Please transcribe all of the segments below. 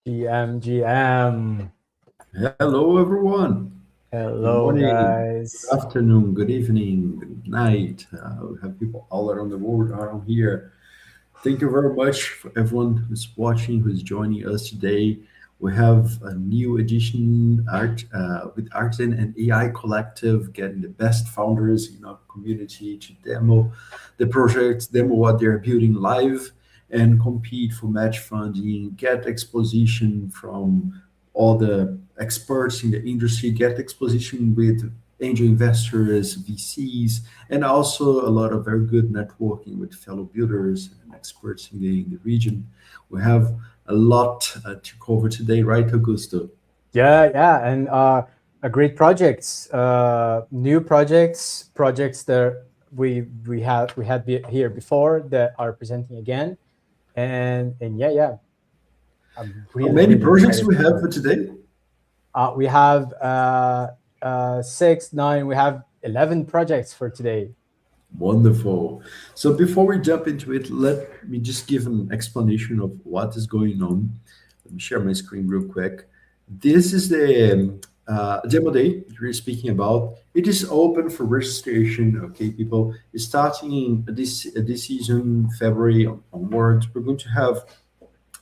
GM. Hello, everyone. Good Hello, morning, guys. good afternoon, good evening, good night. We have people all around the world around here. Thank you very much for everyone who's watching, who's joining us today. We have a new edition with Artizen and AI Collective, getting the best founders in our community to demo the projects, demo what they're building live, and compete for match funding, get exposition from all the experts in the industry, get exposition with angel investors, VCs, and also a lot of very good networking with fellow builders and experts in the region. We have a lot to cover today, right, Augusto? Yeah, and a great projects, new projects that we had here before that are presenting again, and yeah, I'm How really many really projects excited we have for. for today? We have 6, 9. We have 11 projects for today. Wonderful. So before we jump into it, let me just give an explanation of what is going on. Let me share my screen real quick. This is the demo day we're speaking about. It is open for registration. Okay, people. It's starting this season, February onwards. We're going to have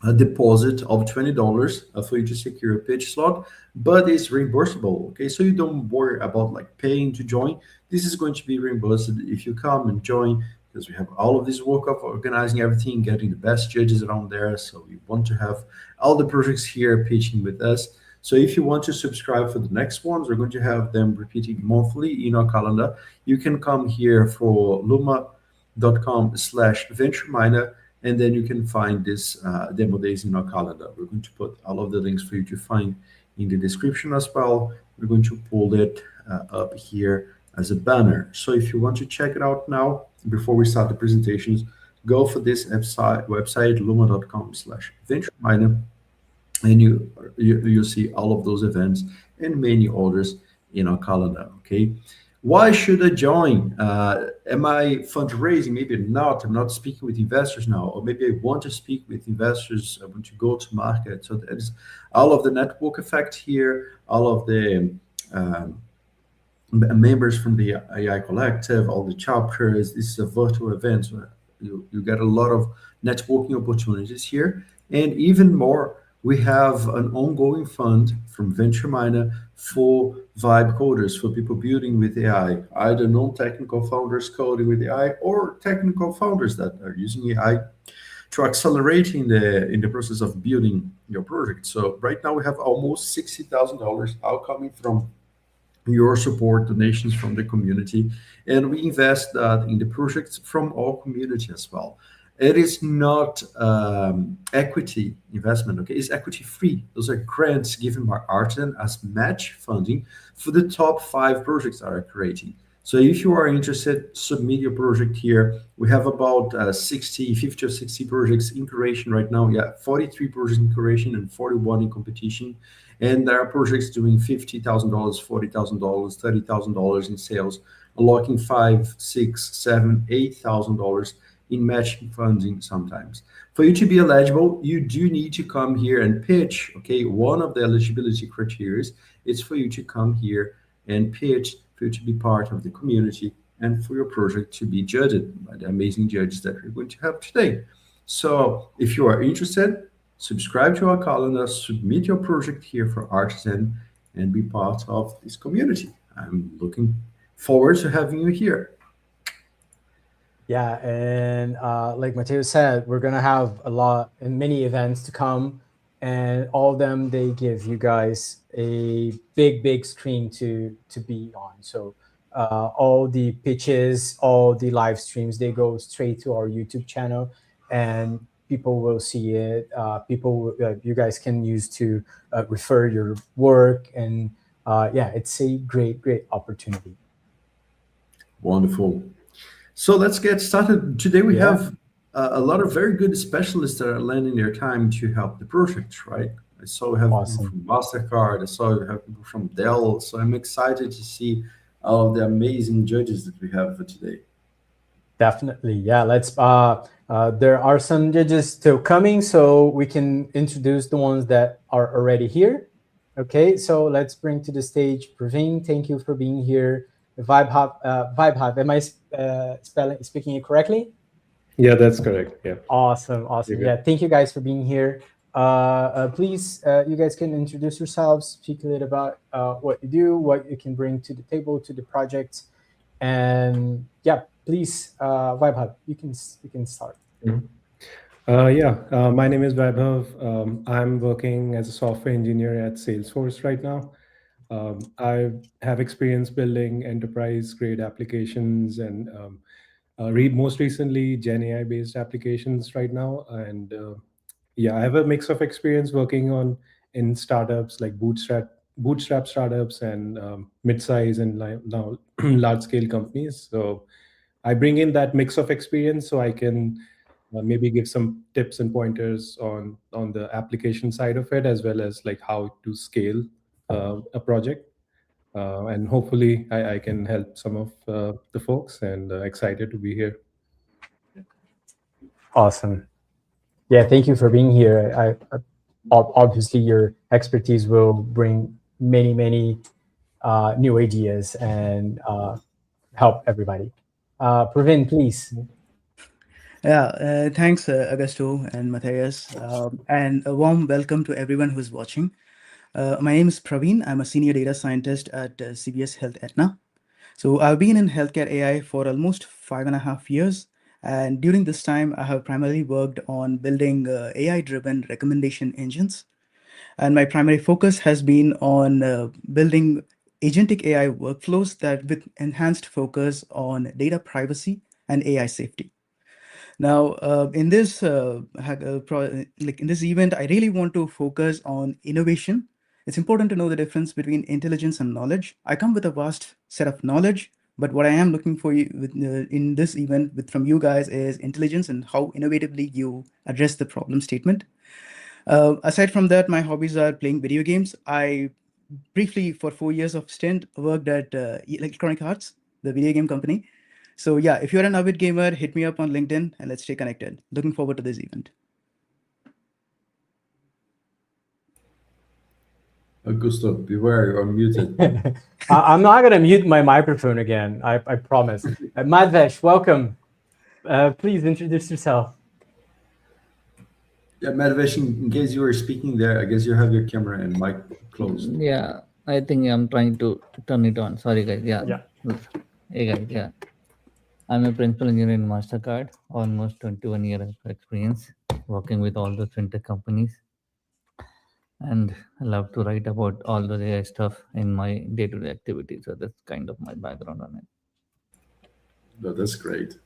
a deposit of $20 for you to secure a pitch slot, but it's reimbursable. Okay, so you don't worry about like paying to join. This is going to be reimbursed if you come and join, because we have all of this work of organizing everything, getting the best judges around there. So we want to have all the projects here pitching with us. So if you want to subscribe for the next ones, we're going to have them repeating monthly in our calendar. You can come here for luma.com/ventureminer, and then you can find this demo days in our calendar. We're going to put all of the links for you to find in the description as well. We're going to pull it up here as a banner. So if you want to check it out now, before we start the presentations, go for this website luma.com/ventureminer, and you'll see all of those events and many others in our calendar. Okay, why should I join? Am I fundraising? Maybe not. I'm not speaking with investors now, or maybe I want to speak with investors. I want to go to market. So that is all of the network effect here, all of the members from the AI Collective, all the chapters. This is a virtual event, so you get a lot of networking opportunities here. And even more, we have an ongoing fund from Venture Miner for vibe coders, for people building with AI, either non-technical founders coding with AI or technical founders that are using AI to accelerate in the process of building your project. So right now we have almost $60,000 all coming from your support, donations from the community, and we invest that in the projects from our community as well. It is not equity investment, okay? It's equity free. Those are grants given by Artisan as match funding for the top 5 projects that are creating. So if you are interested, submit your project here. We have about 50 or 60 projects in curation right now. Yeah, 43 projects in curation and 41 in competition. And there are projects doing $50,000, $40,000, $30,000 in sales, unlocking five, six, seven, $8,000 in matching funding sometimes. For you to be eligible, you do need to come here and pitch. Okay, one of the eligibility criteria is for you to come here and pitch, for you to be part of the community, and for your project to be judged by the amazing judges that we're going to have today. So if you are interested, subscribe to our calendar, submit your project here for Artisan, and be part of this community. I'm looking forward to having you here. Yeah, and like Mateo said, we're gonna have a lot and many events to come, and all of them they give you guys a big screen to be on. So all the pitches, all the live streams, they go straight to our YouTube channel, and people will see it. You guys can use to refer your work, and yeah, it's a great opportunity. Wonderful. So let's get started. Today we Yeah, have a lot of very good specialists that are lending their time to help the project, right? I saw we have people awesome. from MasterCard. I saw we have people from Dell. So I'm excited to see all of the amazing judges that we have for today. Definitely. Yeah, let's there are some judges still coming, so we can introduce the ones that are already here. Okay, so let's bring to the stage Praveen. Thank you for being here. Vibe Hub. Am I spelling speaking it correctly? Yeah, that's correct. Yeah, Awesome, you're awesome. good. Yeah, thank you guys for being here. Please, you guys can introduce yourselves, speak a little about what you do, what you can bring to the table, to the project, and yeah, please, Vibe Hub, you can start. Mhm. My name is Vaibhav. I'm working as a software engineer at Salesforce right now. I have experience building enterprise grade applications and most recently Gen AI based applications right now. And yeah, I have a mix of experience working on in startups like bootstrap startups and mid-size and now large scale companies. So I bring in that mix of experience so I can maybe give some tips and pointers on the application side of it as well as like how to scale a project. And hopefully I can help some of the folks and excited to be here. Awesome. Yeah, thank you for being here. Obviously your expertise will bring many new ideas and help everybody. Praveen, please. Yeah, thanks, Augusto and Matthias, and a warm welcome to everyone who's watching. My name is Praveen. I'm a senior data scientist at CBS Health Aetna. So I've been in healthcare AI for almost 5.5 years. And during this time, I have primarily worked on building AI-driven recommendation engines. And my primary focus has been on building agentic AI workflows that with enhanced focus on data privacy and AI safety. Now, in this event, I really want to focus on innovation. It's important to know the difference between intelligence and knowledge. I come with a vast set of knowledge, but what I am looking for in this event from you guys is intelligence and how innovatively you address the problem statement. Aside from that, my hobbies are playing video games. I briefly, for 4 years of stint, worked at Electronic Arts, the video game company. So yeah, if you're an avid gamer, hit me up on LinkedIn and let's stay connected. Looking forward to this event. Augusto, beware, you're muted. I'm not gonna mute my microphone again. I promise. Madvesh, welcome. Please introduce yourself. Yeah, Madvesh, in case you were speaking there, I guess you have your camera and mic closed. Yeah, I think I'm trying to turn it on. Sorry, guys. Yeah. Yeah. Hey, guys. Yeah. I'm a principal engineer in MasterCard, almost 21 years of experience working with all the fintech companies. And I love to write about all the AI stuff in my day to day activities. So that's kind of my background on it. No, that's great.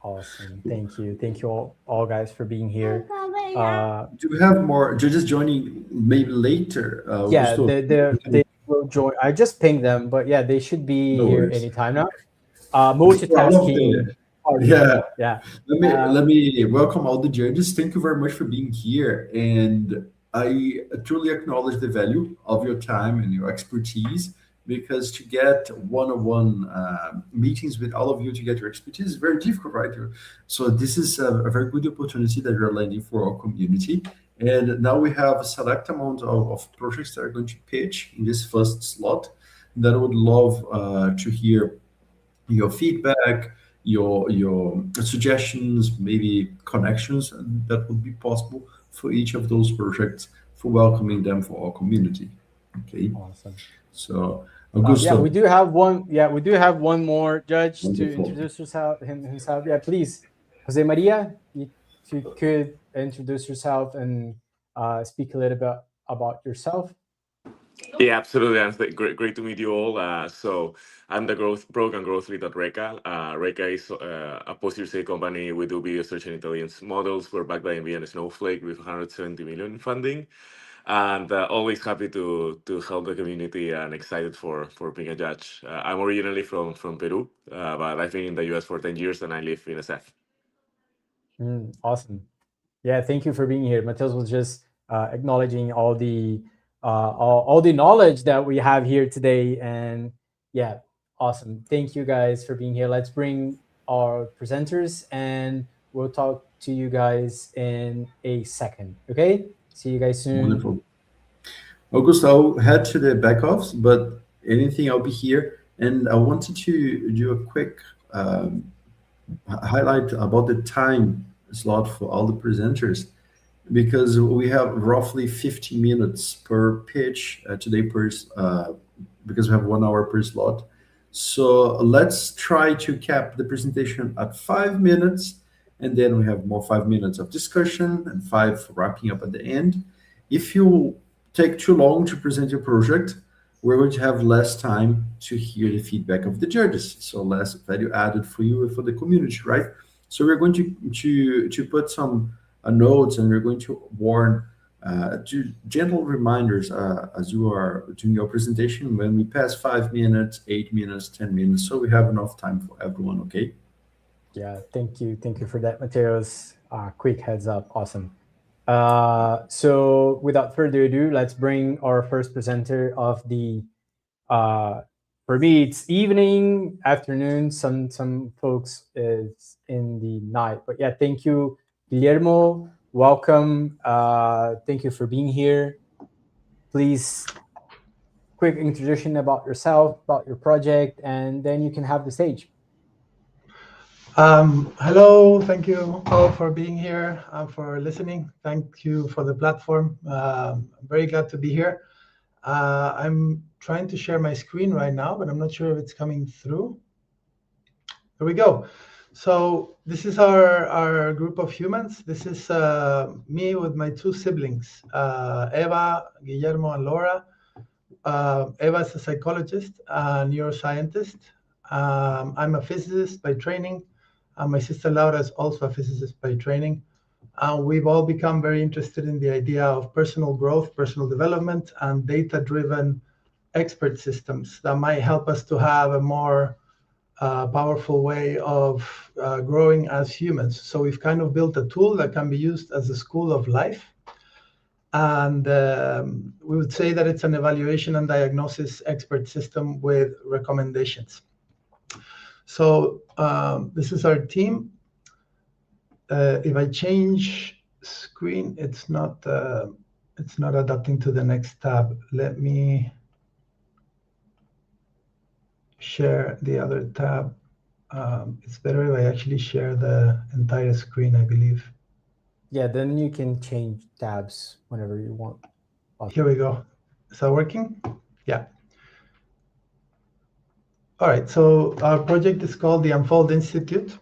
Awesome. Thank you all guys for being here. Uh, Do we have more judges joining maybe later? yeah, Augusto, they will join. I just pinged them, but yeah, they should be no here worries. anytime now. Before all of Multitasking. the, Party. yeah, Yeah. let me welcome all the judges. Thank you very much for being here, and I truly acknowledge the value of your time and your expertise. Because to get one-on-one meetings with all of you to get your expertise is very difficult, right? So this is a very good opportunity that we're landing for our community. And now we have a select amount of projects that are going to pitch in this first slot. That I would love to hear your feedback, your suggestions, maybe connections that would be possible for each of those projects for welcoming them for our community. Okay, Awesome. so Yeah, we Augusto, do have one. Yeah, we do have one more judge to wonderful. introduce himself. Yeah, please, Jose Maria, if you could introduce yourself and speak a little bit about yourself. Yeah, absolutely. And great to meet you all. So I'm the program growth lead at Reka. Reka is a post-seed company. We do video search and intelligence models. We're backed by NVIDIA and Snowflake with 170 million in funding, and always happy to help the community and excited for being a judge. I'm originally from Peru, but I've been in the US for 10 years and I live in SF. Awesome. Yeah, thank you for being here. Matheus was just acknowledging all the knowledge that we have here today, and yeah, awesome. Thank you guys for being here. Let's bring our presenters, and we'll talk to you guys in a second. Okay? See you guys soon. Wonderful. August, I'll head to the back office, but anything, I'll be here. And I wanted to do a quick highlight about the time slot for all the presenters, because we have roughly 50 minutes per pitch today because we have 1 hour per slot. So let's try to cap the presentation at 5 minutes, and then we have more 5 minutes of discussion and five wrapping up at the end. If you take too long to present your project, we're going to have less time to hear the feedback of the judges, so less value added for you and for the community, right? So we're going to put some notes, and we're going to warn gentle reminders as you are doing your presentation when we pass 5 minutes, 8 minutes, 10 minutes, so we have enough time for everyone. Okay. Yeah, thank you for that, Mateos. Quick heads up, awesome. So without further ado, let's bring our first presenter of the for me it's evening, afternoon, some folks is in the night. But yeah, thank you, Guillermo. Welcome. Thank you for being here. Please, quick introduction about yourself, about your project, and then you can have the stage. Hello, thank you all for being here and for listening. Thank you for the platform. I'm very glad to be here. I'm trying to share my screen right now, but I'm not sure if it's coming through. There we go. So this is our group of humans. This is me with my two siblings, Eva, Guillermo, and Laura. Eva is a psychologist, a neuroscientist. I'm a physicist by training. My sister Laura is also a physicist by training. We've all become very interested in the idea of personal growth, personal development, and data-driven expert systems that might help us to have a more powerful way of growing as humans. So we've kind of built a tool that can be used as a school of life. And we would say that it's an evaluation and diagnosis expert system with recommendations. So this is our team. If I change screen, it's not adapting to the next tab. Let me share the other tab. It's better if I actually share the entire screen, I believe. Yeah, then you can change tabs whenever you want. Awesome. Here we go. Is that working? Yeah. All right, so our project is called the Unfold Institute.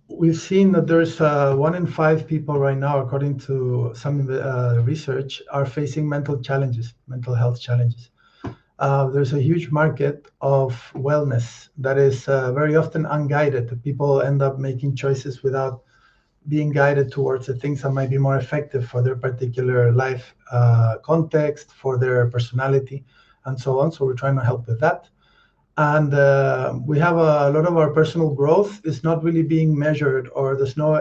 We've seen that there's 1 in 5 people right now, according to some research, are facing mental health challenges. There's a huge market of wellness that is very often unguided. People end up making choices without being guided towards the things that might be more effective for their particular life context, for their personality, and so on. So we're trying to help with that. And we have a lot of our personal growth is not really being measured, or there's no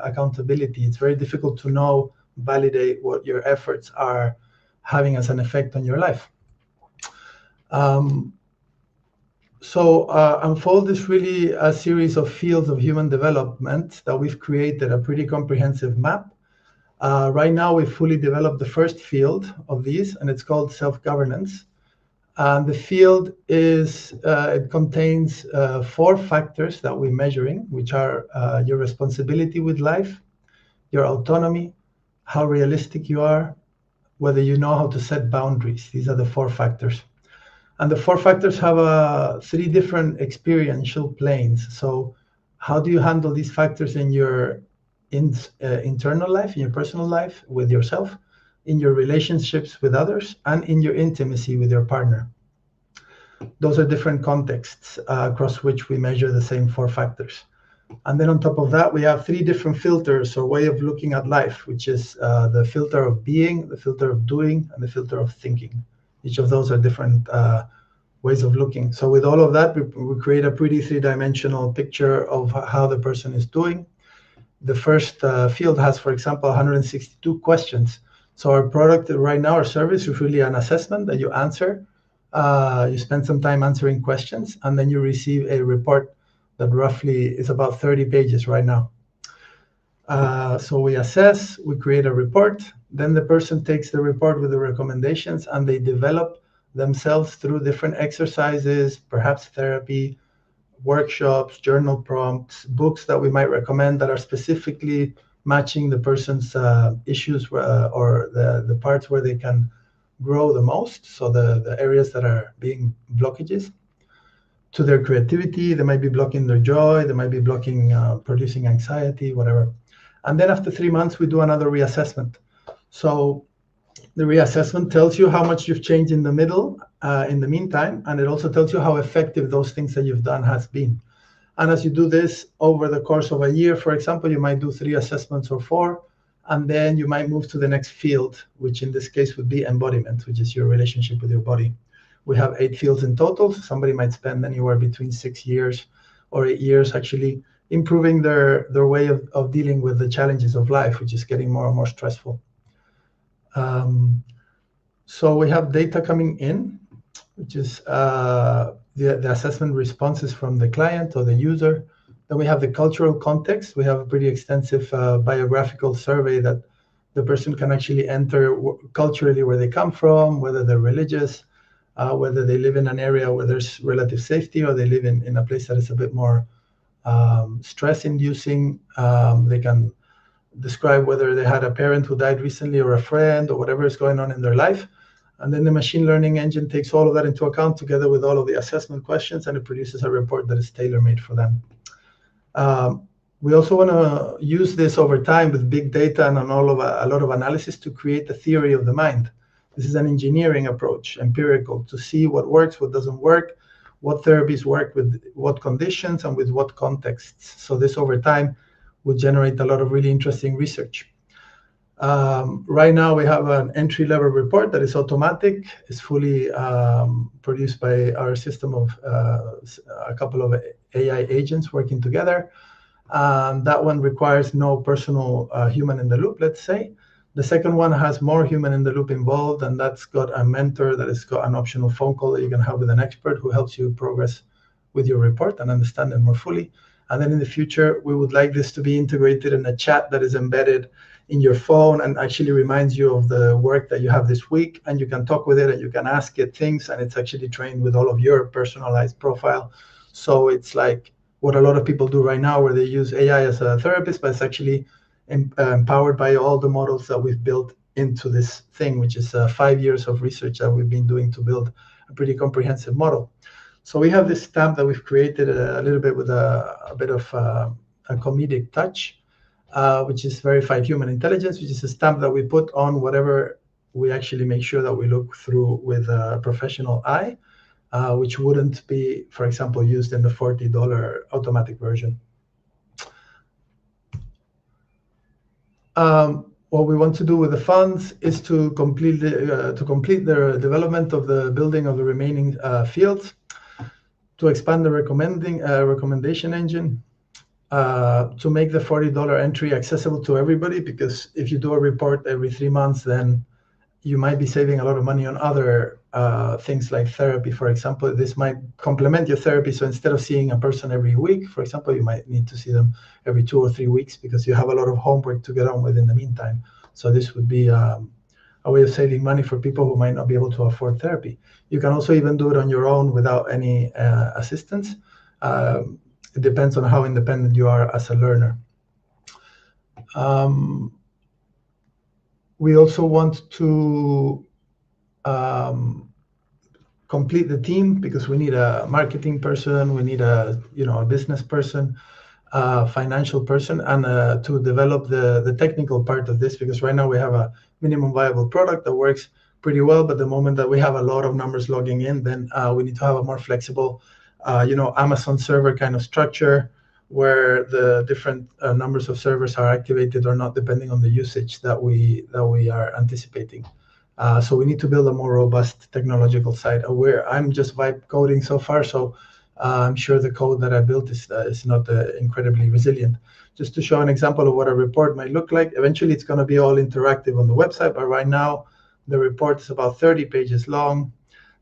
accountability. It's very difficult to know, validate what your efforts are having as an effect on your life. So Unfold is really a series of fields of human development that we've created a pretty comprehensive map. Right now, we've fully developed the first field of these, and it's called self-governance. And the field it contains 4 factors that we're measuring, which are your responsibility with life, your autonomy, how realistic you are, whether you know how to set boundaries. These are the 4 factors. And the 4 factors have 3 different experiential planes. So how do you handle these factors in your internal life, in your personal life with yourself, in your relationships with others, and in your intimacy with your partner? Those are different contexts across which we measure the same 4 factors. And then on top of that, we have 3 different filters or way of looking at life, which is the filter of being, the filter of doing, and the filter of thinking. Each of those are different ways of looking. So with all of that, we create a pretty 3-dimensional picture of how the person is doing. The first field has, for example, 162 questions. So our product right now, our service, is really an assessment that you answer You spend some time answering questions, and then you receive a report that roughly is about 30 pages right now. So we assess, we create a report, then the person takes the report with the recommendations and they develop themselves through different exercises, perhaps therapy, workshops, journal prompts, books that we might recommend that are specifically matching the person's issues or the parts where they can grow the most, so the areas that are being blockages to their creativity. They might be blocking their joy, they might be blocking producing anxiety, whatever. And then after 3 months, we do another reassessment. So the reassessment tells you how much you've changed in the middle, in the meantime, and it also tells you how effective those things that you've done has been. And as you do this over the course of a year, for example, you might do 3 assessments or 4, and then you might move to the next field, which in this case would be embodiment, which is your relationship with your body. We have 8 fields in total. So somebody might spend anywhere between 6 years or 8 years actually improving their way of dealing with the challenges of life, which is getting more and more stressful. So we have data coming in, which is the assessment responses from the client or the user. Then we have the cultural context. We have a pretty extensive biographical survey that the person can actually enter culturally where they come from, whether they're religious, whether they live in an area where there's relative safety, or they live in a place that is a bit more stress-inducing. They can describe whether they had a parent who died recently or a friend or whatever is going on in their life. And then the machine learning engine takes all of that into account together with all of the assessment questions, and it produces a report that is tailor-made for them. We also want to use this over time with big data and a lot of analysis to create a theory of the mind. This is an engineering approach, empirical, to see what works, what doesn't work, what therapies work with what conditions and with what contexts. So this over time will generate a lot of really interesting research. Right now we have an entry-level report that is automatic. It's fully produced by our system of a couple of AI agents working together. That one requires no personal human in the loop, let's say. The second one has more human in the loop involved, and that's got a mentor that has got an optional phone call that you can have with an expert who helps you progress with your report and understand it more fully. And then in the future, we would like this to be integrated in a chat that is embedded in your phone and actually reminds you of the work that you have this week. And you can talk with it and you can ask it things, and it's actually trained with all of your personalized profile. So it's like what a lot of people do right now, where they use AI as a therapist, but it's actually empowered by all the models that we've built into this thing, which is 5 years of research that we've been doing to build a pretty comprehensive model. So we have this stamp that we've created a little bit with a bit of a comedic touch, which is verified human intelligence, which is a stamp that we put on whatever we actually make sure that we look through with a professional eye, which wouldn't be, for example, used in the $40 automatic version. What we want to do with the funds is to complete the development of the building of the remaining fields, to expand the recommendation engine, to make the $40 entry accessible to everybody, because if you do a report every 3 months, then you might be saving a lot of money on other things like therapy, for example. This might complement your therapy. So instead of seeing a person every week, for example, you might need to see them every 2 or 3 weeks because you have a lot of homework to get on with in the meantime. So this would be a way of saving money for people who might not be able to afford therapy. You can also even do it on your own without any assistance. It depends on how independent you are as a learner. We also want to complete the team, because we need a marketing person, we need a business person, financial person, and to develop the technical part of this, because right now we have a minimum viable product that works pretty well, but the moment that we have a lot of numbers logging in, then we need to have a more flexible, Amazon server kind of structure, where the different numbers of servers are activated or not, depending on the usage that we are anticipating. So we need to build a more robust technological side. I'm just vibe coding so far, so I'm sure the code that I built is not incredibly resilient. Just to show an example of what a report might look like, eventually it's going to be all interactive on the website, but right now the report is about 30 pages long.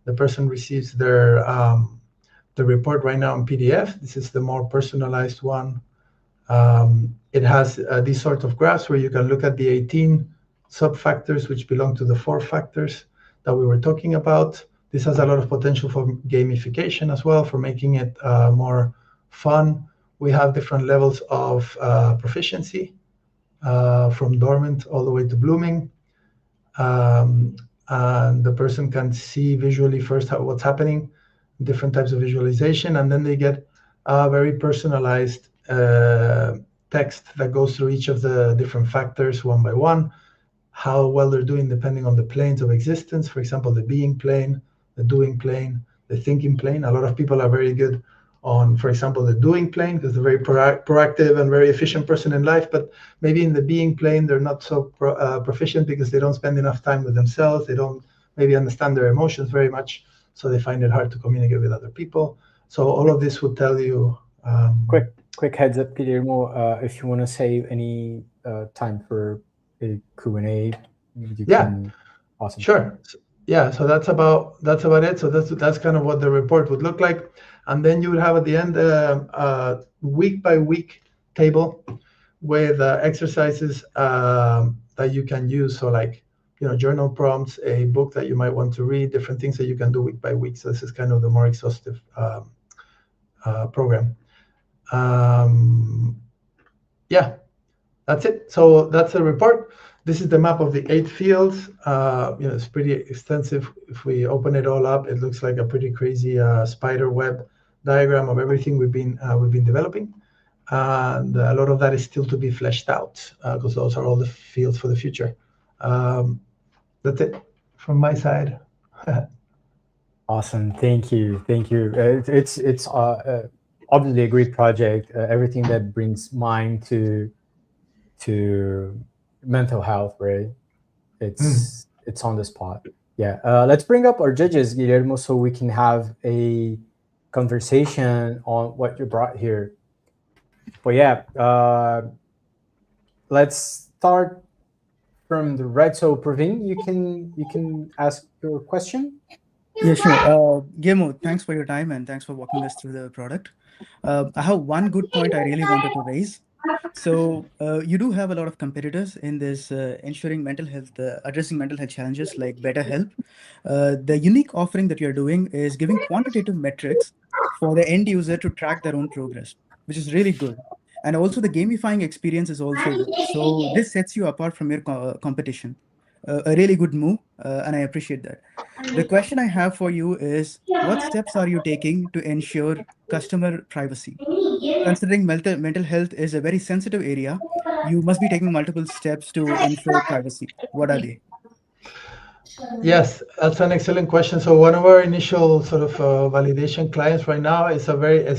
The person receives the report right now in PDF. This is the more personalized one. It has these sort of graphs where you can look at the 18 sub-factors which belong to the 4 factors that we were talking about. This has a lot of potential for gamification as well, for making it more fun. We have different levels of proficiency, from dormant all the way to blooming. And the person can see visually first what's happening, different types of visualization, and then they get a very personalized text that goes through each of the different factors one by one, how well they're doing depending on the planes of existence. For example, the being plane, the doing plane, the thinking plane. A lot of people are very good on, for example, the doing plane, because they're very proactive and very efficient person in life, but maybe in the being plane, they're not so proficient because they don't spend enough time with themselves. They don't maybe understand their emotions very much, so they find it hard to communicate with other people. So all of this would tell you. Quick heads up, Guillermo, if you want to save any time for a Q&A, you can. Awesome. Sure. Yeah, so that's about it. So that's kind of what the report would look like. And then you would have at the end a week by week table with exercises that you can use. So like, journal prompts, a book that you might want to read, different things that you can do week by week. So this is kind of the more exhaustive program. Yeah, that's it. So that's the report. This is the map of the 8 fields. It's pretty extensive. If we open it all up, it looks like a pretty crazy spider web diagram of everything we've been developing. And a lot of that is still to be fleshed out, because those are all the fields for the future. That's it from my side. Awesome. Thank you. It's obviously a great project. Everything that brings mind to mental health, right? It's on the spot. Yeah. Let's bring up our judges, Guillermo, so we can have a conversation on what you brought here. But yeah, let's start from the right. So Praveen, you can ask your question. Yeah, sure. Guillermo, thanks for your time and thanks for walking us through the product. I have one good point I really wanted to raise. So you do have a lot of competitors in this addressing mental health challenges like BetterHelp. The unique offering that you're doing is giving quantitative metrics for the end user to track their own progress, which is really good. And also the gamifying experience is also good. So this sets you apart from your competition. A really good move, and I appreciate that. The question I have for you is, what steps are you taking to ensure customer privacy? Considering mental health is a very sensitive area, you must be taking multiple steps to ensure privacy. What are they? Yes, that's an excellent question. So one of our initial sort of validation clients right now is a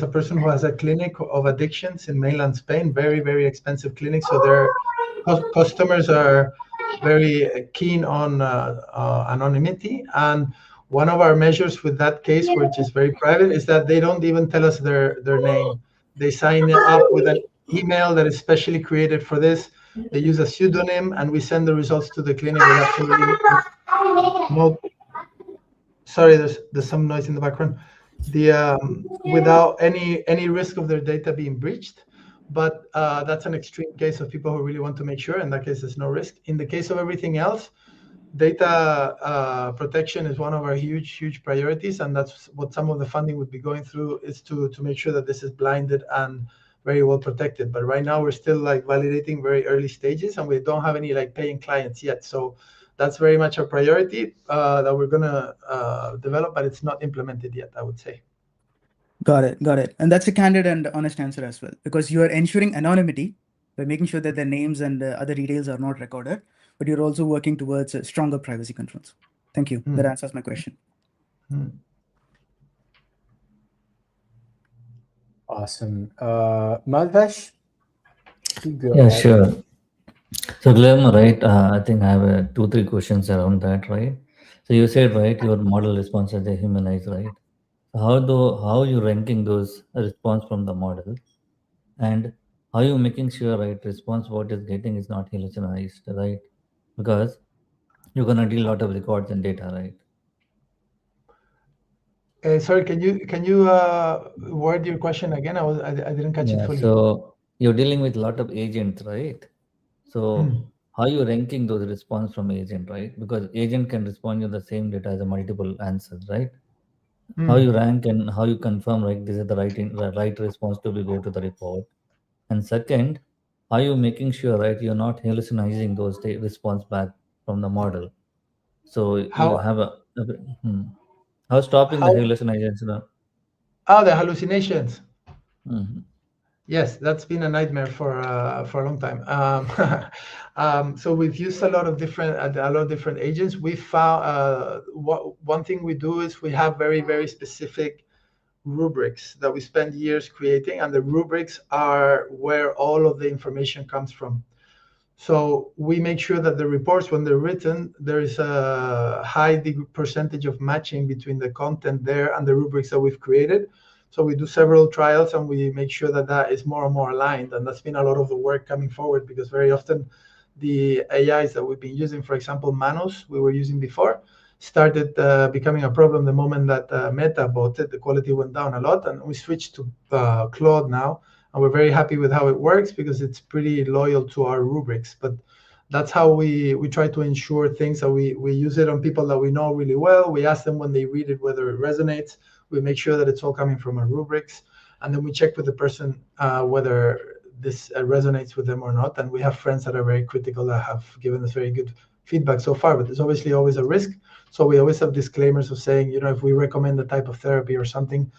person who has a clinic of addictions in mainland Spain, very, very expensive clinic. So their customers are very keen on anonymity. And one of our measures with that case, which is very private, is that they don't even tell us their name. They sign up with an email that is specially created for this. They use a pseudonym, and we send the results to the clinic with absolutely no. Sorry, there's some noise in the background. Without any risk of their data being breached. But that's an extreme case of people who really want to make sure. In that case, there's no risk. In the case of everything else, data protection is one of our huge priorities, and that's what some of the funding would be going through, is to make sure that this is blinded and very well protected. But right now we're still like validating very early stages, and we don't have any like paying clients yet. So that's very much a priority that we're gonna develop, but it's not implemented yet, I would say. Got it. And that's a candid and honest answer as well, because you are ensuring anonymity by making sure that their names and other details are not recorded, but you're also working towards stronger privacy controls. Thank you. That answers my question. Awesome. Madhvesh? Yeah, sure. So Guillermo, right, I think I have 2-3 questions around that, right? So you said, right, your model response as a humanized, right? How you ranking those response from the model, and how you making sure, right, response what is getting is not hallucinized, right? Because you're gonna deal a lot of records and data, right? Sorry, can you word your question again? I didn't catch it Yeah, fully. so you're dealing with a lot of agents, right? So Hmm. how you ranking those response from agent, right? Because agent can respond you the same data as a multiple answers, right? How Hmm. you rank and how you confirm, right? This is the the right response to be go to the report. And second, are you making sure, right, you're not hallucinating those response back from the model? So you How have hmm. How stopping the how hallucination? oh, the hallucinations. Mhm. Yes, that's been a nightmare for a long time. So we've used a lot of different agents. We found one thing we do is we have very, very specific rubrics that we spend years creating, and the rubrics are where all of the information comes from. So we make sure that the reports, when they're written, there is a high percentage of matching between the content there and the rubrics that we've created. So we do several trials and we make sure that that is more and more aligned. And that's been a lot of the work coming forward, because very often the AIs that we've been using, for example, Manos, we were using before, started becoming a problem the moment that Meta bought it. The quality went down a lot, and we switched to Claude now, and we're very happy with how it works because it's pretty loyal to our rubrics. But that's how we try to ensure things, that we use it on people that we know really well. We ask them when they read it whether it resonates. We make sure that it's all coming from our rubrics, and then we check with the person whether this resonates with them or not. And we have friends that are very critical that have given us very good feedback so far, but there's obviously always a risk. So we always have disclaimers of saying, if we recommend a type of therapy or something,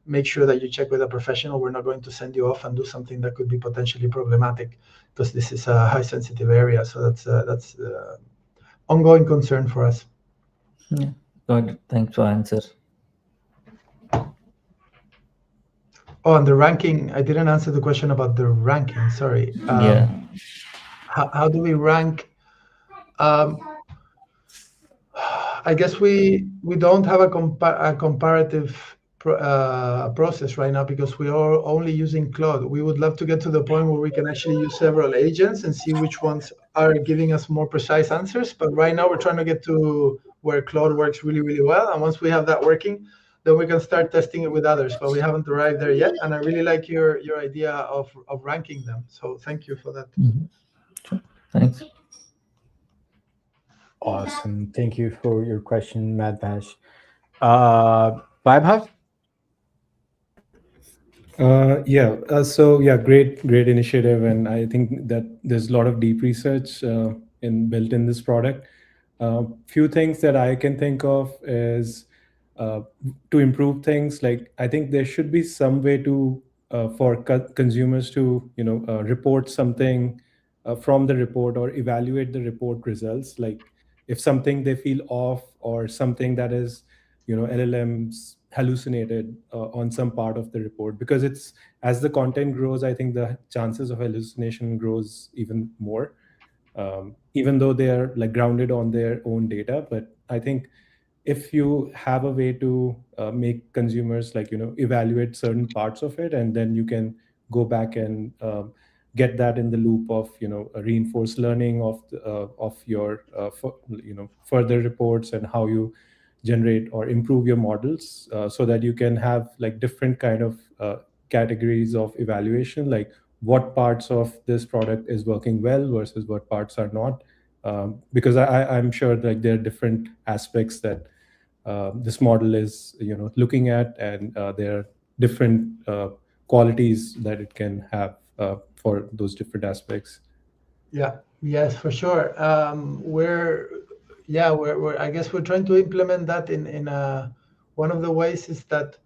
make sure that you check with a professional. We're not going to send you off and do something that could be potentially problematic, because this is a high sensitive area. So that's ongoing concern for us. Yeah, got it. Thanks for answer. Oh, and the ranking, I didn't answer the question about the ranking. Sorry. Yeah. How do we rank? Um, I guess we don't have a comparative process right now, because we are only using Claude. We would love to get to the point where we can actually use several agents and see which ones are giving us more precise answers. But right now we're trying to get to where Claude works really, really well. And once we have that working, then we can start testing it with others. But we haven't arrived there yet. And I really like your idea of ranking them. So thank you for that. Mhm. Sure. Thanks. Awesome. Thank you for your question, Madvash. Vaibhav? So great initiative, and I think that there's a lot of deep research in built in this product. Few things that I can think of is uh, to improve things. Like I think there should be some way to for consumers to report something from the report or evaluate the report results. Like if something they feel off or something that is LLMs hallucinated on some part of the report, because it's as the content grows, I think the chances of hallucination grows even more, even though they are like grounded on their own data. But I think if you have a way to make consumers like evaluate certain parts of it, and then you can go back and get that in the loop of a reinforced learning of your further reports and how you generate or improve your models, so that you can have like different kind of categories of evaluation, like what parts of this product is working well versus what parts are not. Because I'm sure like there are different aspects that this model is looking at, and there are different qualities that it can have for those different aspects. Yeah, yes, for sure. We're I guess we're trying to implement that in one of the ways is that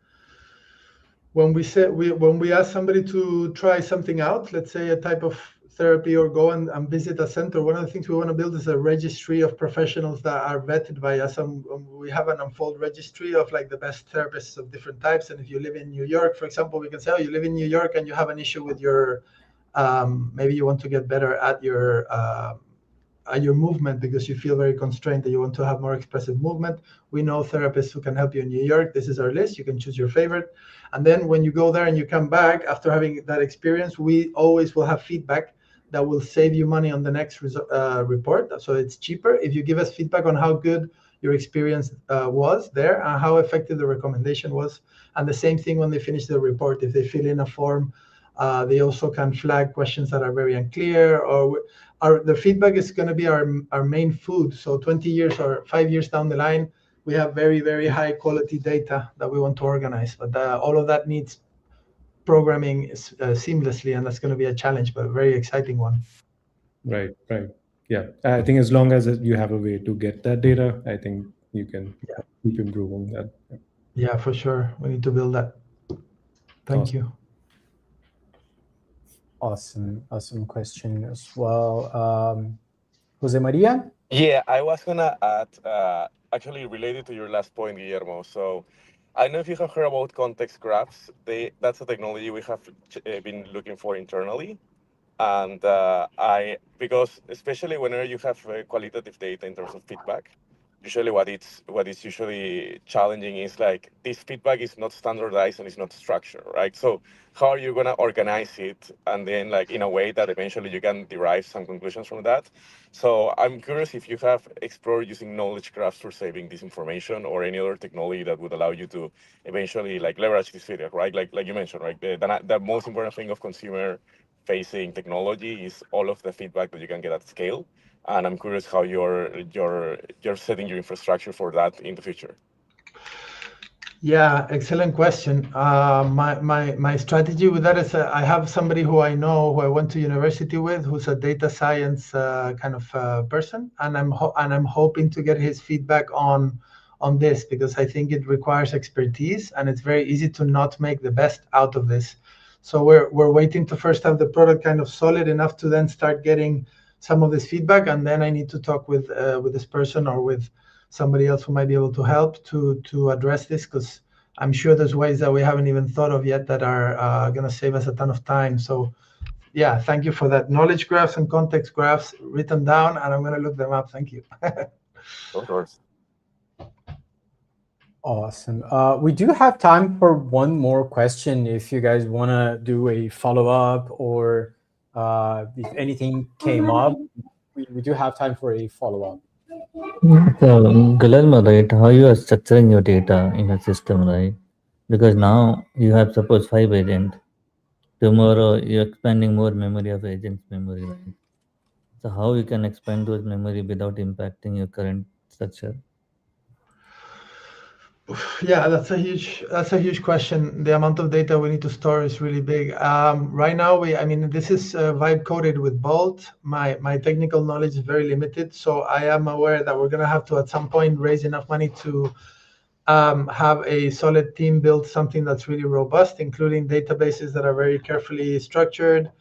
when we ask somebody to try something out, let's say a type of therapy, or go and visit a center, one of the things we want to build is a registry of professionals that are vetted by us. And we have an unfold registry of like the best therapists of different types. And if you live in New York, for example, we can say, oh, you live in New York and you have an issue with your maybe you want to get better at your movement because you feel very constrained, that you want to have more expressive movement. We know therapists who can help you in New York. This is our list. You can choose your favorite. And then when you go there and you come back after having that experience, we always will have feedback that will save you money on the next report. So it's cheaper if you give us feedback on how good your experience was there and how effective the recommendation was. And the same thing when they finish the report. If they fill in a form, they also can flag questions that are very unclear, or the feedback is going to be our main food. So 20 years or 5 years down the line, we have very, very high quality data that we want to organize. But all of that needs programming seamlessly, and that's going to be a challenge, but a very exciting one. Right. Yeah, I think as long as you have a way to get that data, I think you can keep improving that. Yeah, for sure. We need to build that. Thank you. Awesome question as well. Jose Maria? Yeah, I was gonna add, actually related to your last point, Guillermo. So, I don't know if you have heard about context graphs. That's a technology we have been looking for internally, and because especially whenever you have qualitative data in terms of feedback, usually what is usually challenging is like this feedback is not standardized and it's not structured, right? So how are you gonna organize it and then like in a way that eventually you can derive some conclusions from that? So I'm curious if you have explored using knowledge graphs for saving this information or any other technology that would allow you to eventually like leverage this feedback, right? Like you mentioned, right? The most important thing of consumer facing technology is all of the feedback that you can get at scale. And I'm curious how you're setting your infrastructure for that in the future. Yeah, excellent question. My strategy with that is I have somebody who I know, who I went to university with, who's a data science kind of person, and I'm hoping to get his feedback on this, because I think it requires expertise, and it's very easy to not make the best out of this. So we're waiting to first have the product kind of solid enough to then start getting some of this feedback, and then I need to talk with this person or with somebody else who might be able to help to address this, because I'm sure there's ways that we haven't even thought of yet that are going to save us a ton of time. So yeah, thank you for that. Knowledge graphs and context graphs written down, and I'm going to look them up. Thank you. Of course. Awesome. We do have time for one more question if you guys want to do a follow-up, or if anything came up, we do have time for a follow-up. So, Guillermo, right, how you are structuring your data in a system, right? Because now you have suppose 5 agents. Tomorrow you're expanding more memory of agents' memory, right? So how you can expand those memory without impacting your current structure? Yeah, that's a huge question. The amount of data we need to store is really big. Right now, this is vibe coded with Bolt. My technical knowledge is very limited, so I am aware that we're gonna have to at some point raise enough money to have a solid team build something that's really robust, including databases that are very carefully structured.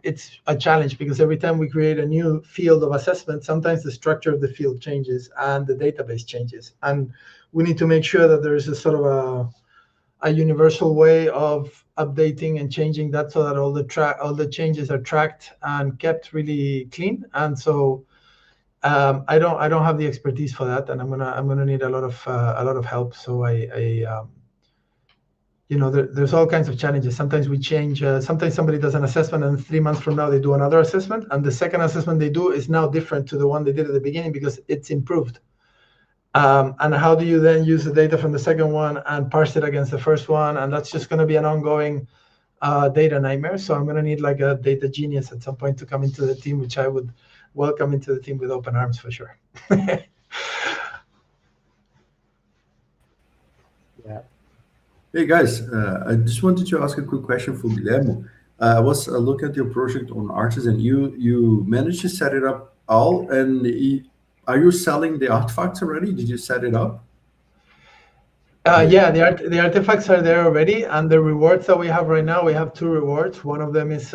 It's a challenge because every time we create a new field of assessment, sometimes the structure of the field changes and the database changes. And we need to make sure that there is a sort of a universal way of updating and changing that, so that all the changes are tracked and kept really clean. And so I don't have the expertise for that, and I'm gonna need a lot of help. So there's all kinds of challenges. Sometimes we change. Sometimes somebody does an assessment, and 3 months from now they do another assessment, and the second assessment they do is now different to the one they did at the beginning because it's improved. And how do you then use the data from the second one and parse it against the first one? And that's just going to be an ongoing data nightmare. So I'm going to need like a data genius at some point to come into the team, which I would welcome into the team with open arms for sure. Yeah. Hey guys, I just wanted to ask a quick question for Guillermo. I was looking at your project on Artizen. You managed to set it up all, and are you selling the artifacts already? Did you set it up? Yeah, the artifacts are there already, and the rewards that we have right now, we have 2 rewards. One of them is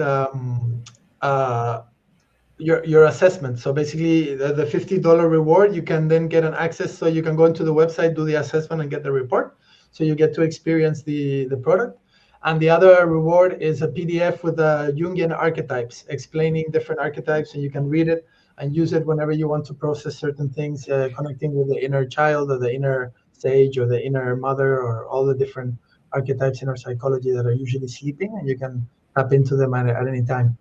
your assessment. So basically, the $50 reward, you can then get an access, so you can go into the website, do the assessment, and get the report. So you get to experience the product. And the other reward is a PDF with Jungian archetypes, explaining different archetypes, and you can read it and use it whenever you want to process certain things, connecting with the inner child or the inner sage or the inner mother, or all the different archetypes in our psychology that are usually sleeping, and you can tap into them at any time.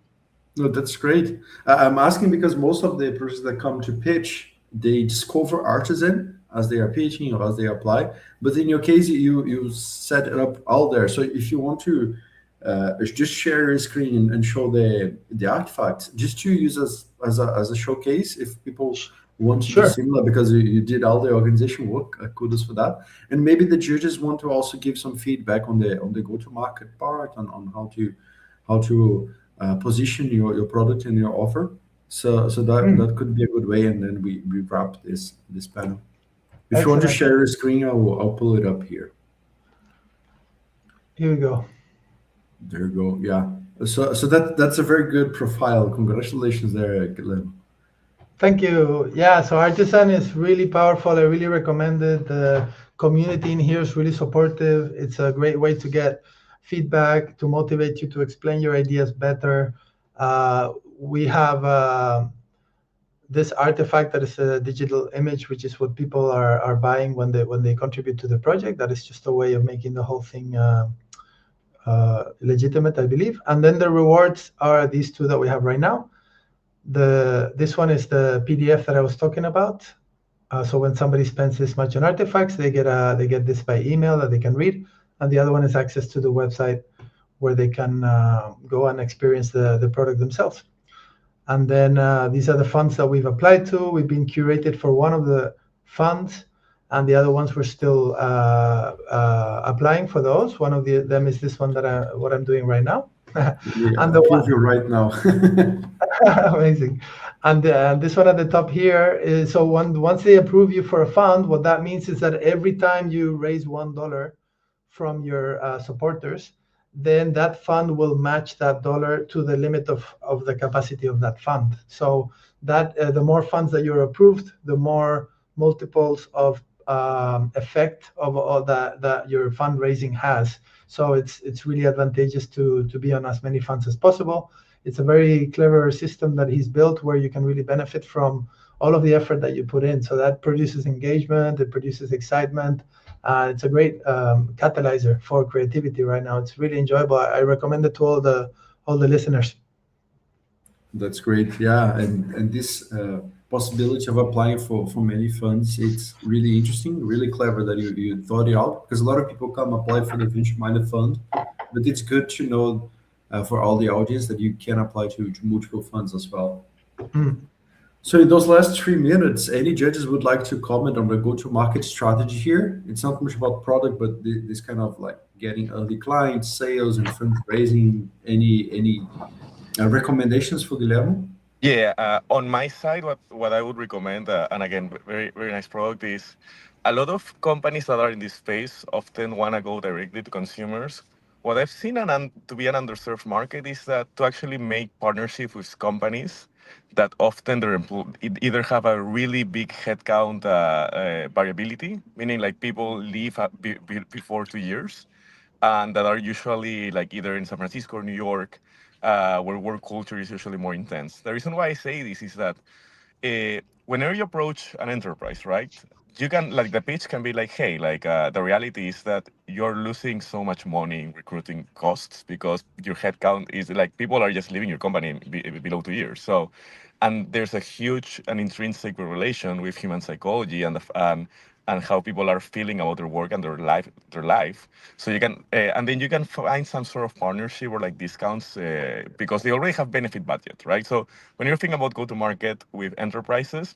No, that's great. I'm asking because most of the projects that come to pitch, they discover Artizen as they are pitching or as they apply. But in your case, you set it up all there. So if you want to just share your screen and show the artifacts, just to use as a showcase, if people want to do Sure. similar, because you did all the organization work, kudos for that. And maybe the judges want to also give some feedback on the go-to-market part, on how to position your product and your offer. So that could be a good way, and then we wrap this panel. If you want to Excellent. share your screen, I'll pull it up here. Here we go. There you go. Yeah. So that's a very good profile. Congratulations there, Glenn. Thank you. Yeah, so Artisan is really powerful. I really recommend it. The community in here is really supportive. It's a great way to get feedback, to motivate you to explain your ideas better. We have this artifact that is a digital image, which is what people are buying when they contribute to the project. That is just a way of making the whole thing legitimate, I believe. And then the rewards are these two that we have right now. This one is the PDF that I was talking about. So when somebody spends this much on artifacts, they get this by email that they can read, and the other one is access to the website where they can go and experience the product themselves. And then these are the funds that we've applied to. We've been curated for one of the funds, and the other ones we're still applying for those. One of them is this one what I'm doing right now. And the one you right now. Amazing. And this one at the top here is, so once they approve you for a fund, what that means is that every time you raise $1 from your supporters, then that fund will match that dollar to the limit of the capacity of that fund. So that the more funds that you're approved, the more multiples of effect of all that your fundraising has. So it's really advantageous to be on as many funds as possible. It's a very clever system that he's built where you can really benefit from all of the effort that you put in. So that produces engagement, it produces excitement. It's a great catalyzer for creativity right now. It's really enjoyable. I recommend it to all the listeners. That's great. Yeah, and this possibility of applying for many funds, it's really interesting, really clever that you thought it out, because a lot of people come apply for the venture-minded fund, but it's good to know for all the audience that you can apply to multiple funds as well. So in those last 3 minutes, any judges would like to comment on the go-to-market strategy here? It's not much about product, but this kind of like getting early clients, sales, and fundraising. Any recommendations for Guillermo? Yeah, on my side, what I would recommend, and again, very very nice product, is a lot of companies that are in this space often want to go directly to consumers. What I've seen to be an underserved market is that to actually make partnership with companies that often either have a really big headcount variability, meaning like people leave before 2 years, and that are usually like either in San Francisco or New York, where work culture is usually more intense. The reason why I say this is that whenever you approach an enterprise, right, you can, like, the pitch can be like, hey, like, the reality is that you're losing so much money in recruiting costs because your headcount is like, people are just leaving your company below 2 years. So, and there's a huge and intrinsic correlation with human psychology and how people are feeling about their work and their life. So you can, and then you can find some sort of partnership or like discounts because they already have benefit budget, right? So when you're thinking about go to market with enterprises,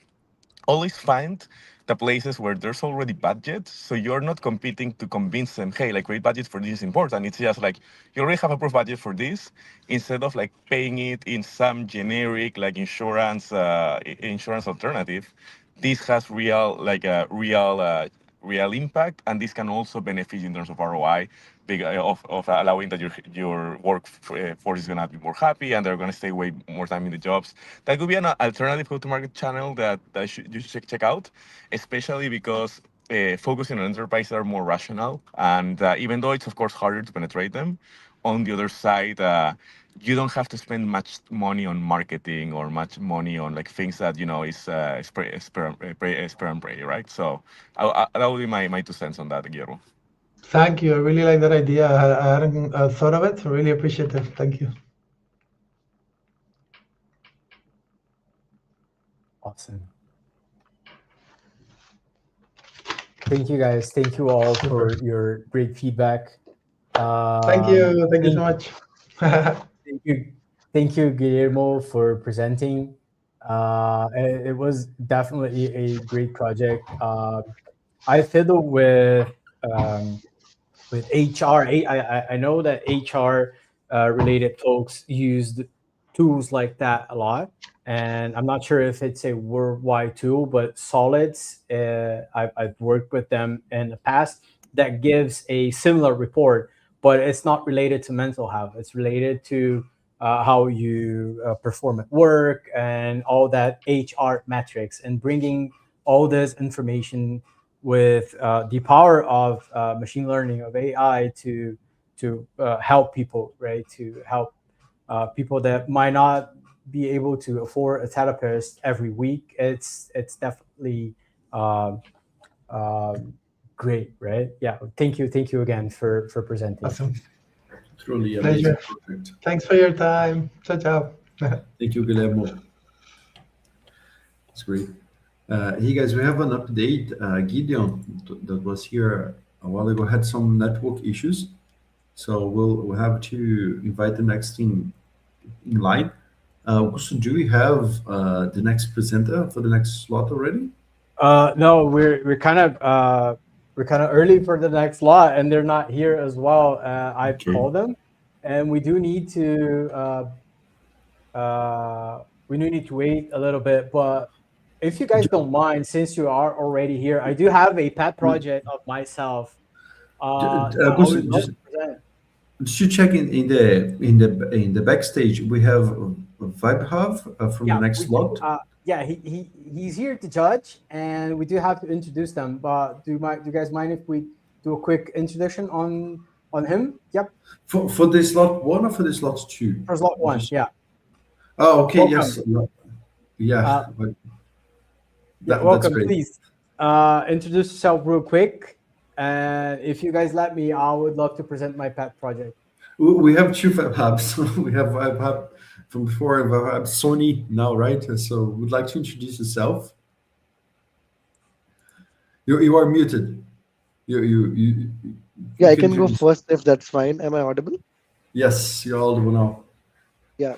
always find the places where there's already budget, so you're not competing to convince them, hey, like, great budget for this is important. It's just like you already have approved budget for this, instead of like paying it in some generic like insurance alternative. This has real impact, and this can also benefit in terms of ROI, of allowing that your workforce is going to be more happy and they're going to stay way more time in the jobs. That could be an alternative go-to-market channel that you should check out, especially because focusing on enterprises are more rational, and even though it's of course harder to penetrate them, on the other side, you don't have to spend much money on marketing or much money on like things that is spare and pray, right? So that would be my 2 cents on that, Guillermo. Thank you. I really like that idea. I hadn't thought of it. Really appreciate it. Thank you. Awesome. Thank you, guys. Thank you all for your great feedback. Thank you. Thank you so much. Thank you, Guillermo, for presenting. It was definitely a great project. I fiddle with HR. I know that HR related folks used tools like that a lot, and I'm not sure if it's a worldwide tool, but Solids, I've worked with them in the past. That gives a similar report, but it's not related to mental health. It's related to how you perform at work and all that HR metrics, and bringing all this information with the power of machine learning, of AI, to help people, right? To help people that might not be able to afford a therapist every week. It's definitely um, um, great, right? Yeah. Thank you again for presenting. Awesome. Truly Pleasure. amazing project. Thanks for your time. Ciao, ciao. Thank you, Guillermo. It's great. Hey guys, we have an update. Gideon, that was here a while ago, had some network issues, so we'll have to invite the next team in line. So do we have the next presenter for the next slot already? No, we're kind of early for the next lot, and they're not here as well. I've Okay. called them, and we do need to wait a little bit. But if you guys don't mind, since you are already here, I do have a pet project of myself that I would love Just to present. to check in the backstage, we have Vibe Hub from the Yeah, next we do. slot. Yeah, he's here to judge, and we do have to introduce them. But do you guys mind if we do a quick introduction on him? Yep, For the slot one or for the slot two? for slot one. Just Yeah, oh, okay, welcome. yes, yeah, but Yeah, that's welcome. great. Please introduce yourself real quick, and if you guys let me, I would love to present my pet project. We have two Vibe Hubs. We have Vibe Hub from before and Vibe Hub Sony now, right? So would like to introduce yourself. You are muted. You Yeah, I can can go introduce. first if that's fine. Am I audible? Yes, you're audible now. Yeah,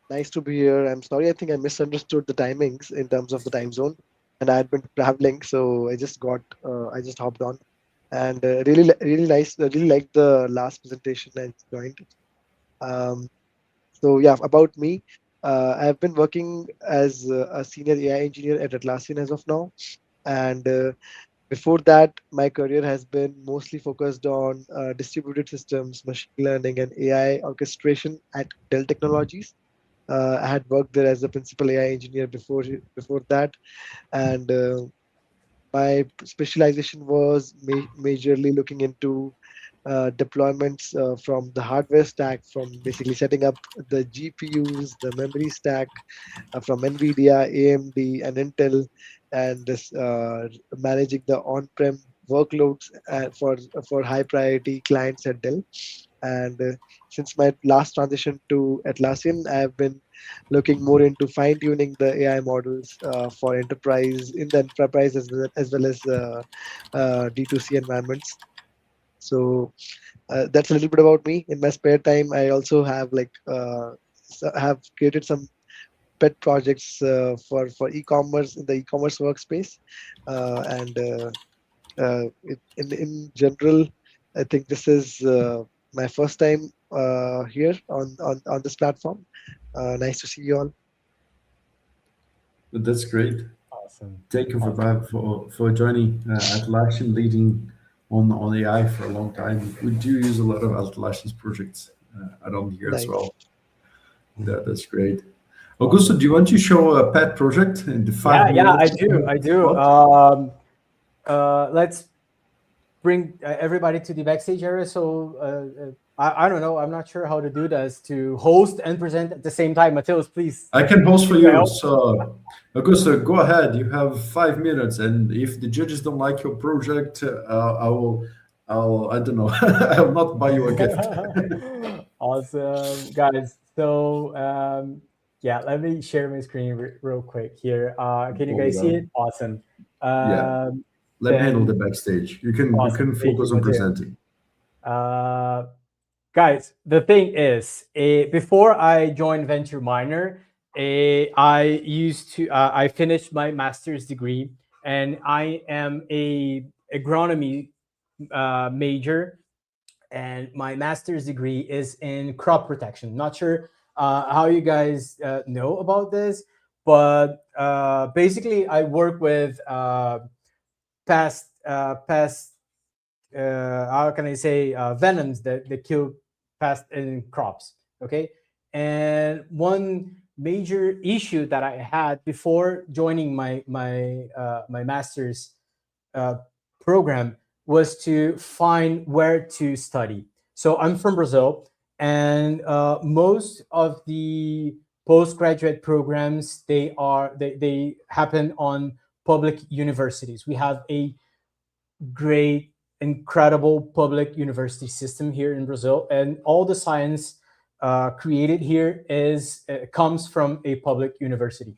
nice to be here. I'm sorry, I think I misunderstood the timings in terms of the time zone, and I had been traveling, so I just hopped on, and really nice, really liked the last presentation I joined. Um, so yeah, about me, I've been working as a senior AI engineer at Atlassian as of now, and before that, my career has been mostly focused on distributed systems, machine learning, and AI orchestration at Dell Technologies. I had worked there as a principal AI engineer before that, and my specialization was majorly looking into deployments from the hardware stack, from basically setting up the GPUs, the memory stack, from NVIDIA, AMD, and Intel, and this managing the on-prem workloads for high priority clients at Dell. And since my last transition to Atlassian, I have been looking more into fine tuning the AI models for enterprise in the enterprise as well as D2C environments. So that's a little bit about me. In my spare time, I also have have created some pet projects for e-commerce in the e-commerce workspace, and in general, I think this is my first time here on this platform. Nice to see you all. That's great. Awesome. Thank you Awesome. for joining Atlassian, leading on AI for a long time. We do use a lot of Atlassian's projects around here as Nice. well. That's great. Augusto, do you want to show a pet project in the Yeah, 5 minutes? I do. slot? Let's bring everybody to the backstage area. So I don't know. I'm not sure how to do this to host and present at the same time. Mateus, please. I can host for Can I you. help? So, Augusto, go ahead. You have 5 minutes, and if the judges don't like your project, I don't know. I will not buy you a gift. Awesome, guys. So yeah, let me share my screen real quick here. Can you Hold guys see on. it? Awesome. Yeah. Um, Let me handle the Then backstage. You awesome. can Thank you, focus on Mateo. presenting. Uh, Guys, the thing is, before I joined Venture Minor, I finished my master's degree, and I am a agronomy major, and my master's degree is in crop protection. Not sure how you guys know about this, but basically, I work with pest how can I say venoms that kill pest in crops. Okay, and one major issue that I had before joining my master's uh, program was to find where to study. So I'm from Brazil, and most of the postgraduate programs they happen on public universities. We have a great, incredible public university system here in Brazil, and all the science created here is comes from a public university.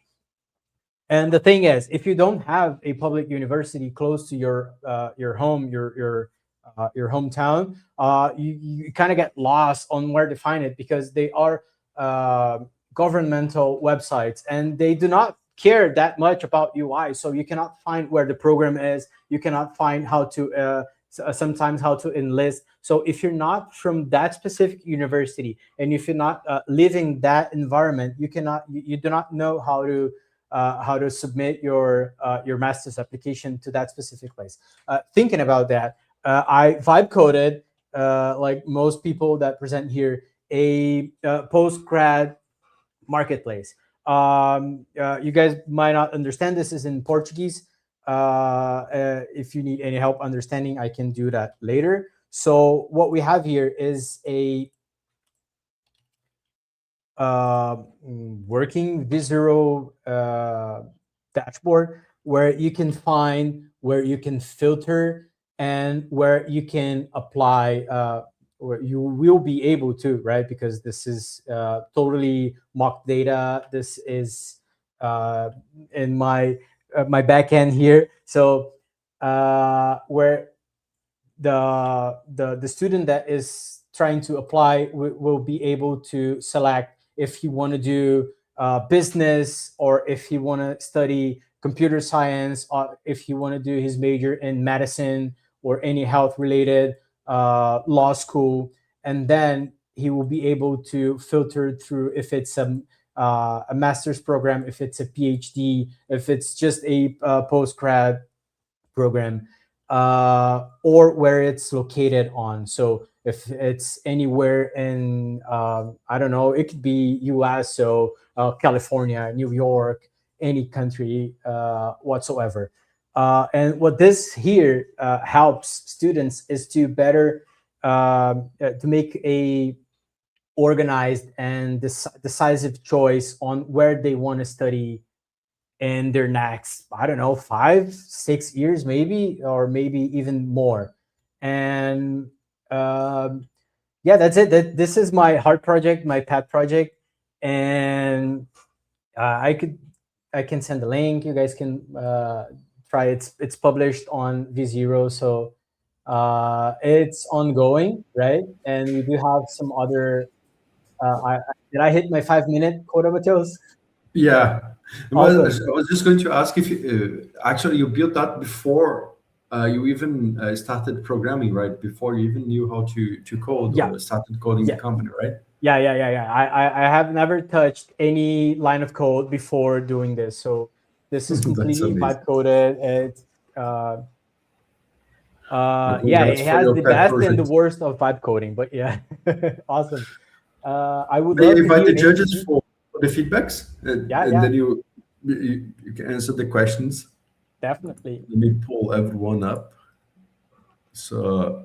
And the thing is, if you don't have a public university close to your home, your hometown, you kind of get lost on where to find it because they are uh, governmental websites and they do not care that much about UI. So you cannot find where the program is. You cannot find how to sometimes how to enlist. So if you're not from that specific university and if you're not living that environment, you do not know how to submit your master's application to that specific place. Thinking about that, I vibe coded like most people that present here a post grad marketplace. You guys might not understand this is in Portuguese. If you need any help understanding, I can do that later. So what we have here is a working visual dashboard where you can find, where you can filter, and where you can apply, where you will be able to, right? Because this is totally mock data. This is in my backend here. So where the student that is trying to apply will be able to select if he want to do business or if he want to study computer science or if he want to do his major in medicine or any health related law school, and then he will be able to filter through if it's a master's program, if it's a PhD, if it's just a post grad program, or where it's located on. So if it's anywhere in, I don't know, it could be US, so California, New York, any country whatsoever. And what this here helps students is to better to make a organized and decisive choice on where they want to study in their next, I don't know, 5 6 years maybe, or maybe even more. And yeah, that's it. This is my heart project, my pet project. And I can send the link. You guys can try. It's published on V0, so it's ongoing, right? And we do have some other did I hit my 5 minute quota, Mateos? Yeah, well, Awesome. I was just going to ask if you, actually you built that before you even started programming, right? Before you even knew how to code Yeah. or started coding the Yeah. company, right? Yeah. I have never touched any line of code before doing this. So this is That's completely amazing. vibe coded. It's uh Well, yeah, congrats it for has your the pet best and the project. worst of vibe coding, but yeah. Awesome. I would May I love to invite hear the judges any. for the feedbacks, and Yeah, then you can answer the questions. definitely. Let me pull everyone up. So,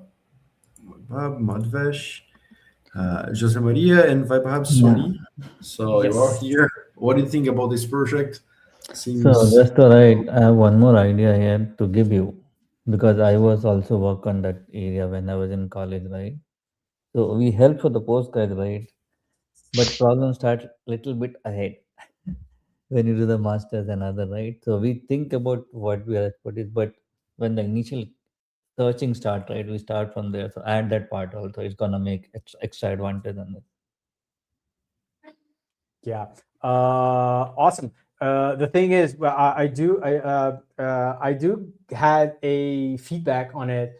Bob, Madvesh, Jose Maria, and Vaibhav Yeah. Soni. So you are Yes. here. What do you think about this project? So Seems just to write, I have one more idea here to give you because I was also work on that area when I was in college, right? So we help for the postgrad, right? But problems start little bit ahead when you do the masters and other, right? So we think about what we are expertise, but when the initial searching start, right? We start from there. So add that part also. It's gonna make extra advantage on this. Yeah. Awesome. The thing is, well, I do had a feedback on it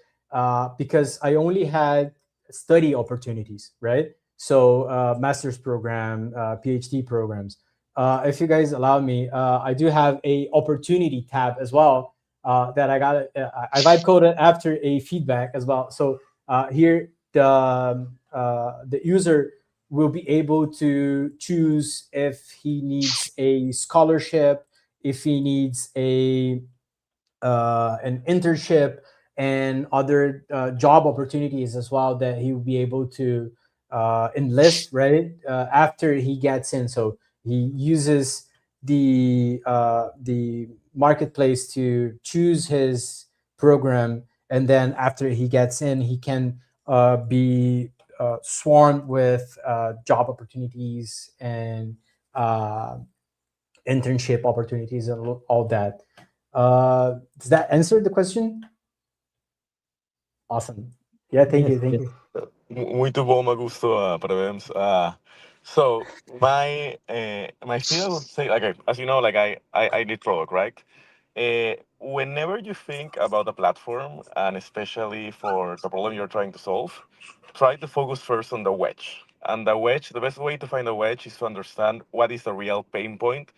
because I only had study opportunities, right? So master's program, PhD programs. If you guys allow me, I do have a opportunity tab as well that I got. I vibe coded after a feedback as well. So here the user will be able to choose if he needs a scholarship, if he needs a an internship, and other job opportunities as well that he will be able to enlist right after he gets in. So he uses the marketplace to choose his program, and then after he gets in, he can be swarmed with job opportunities and uh, internship opportunities and all that. Does that answer the question? Awesome. Yeah, thank Yes, you, thank yes. you. Muito bom, me gustou, Prevens. So my feel, I would say, like as you know, like I did product, right? Whenever you think about a platform, and especially for the problem you're trying to solve, try to focus first on the wedge. And the wedge, the best way to find a wedge is to understand what is the real pain point,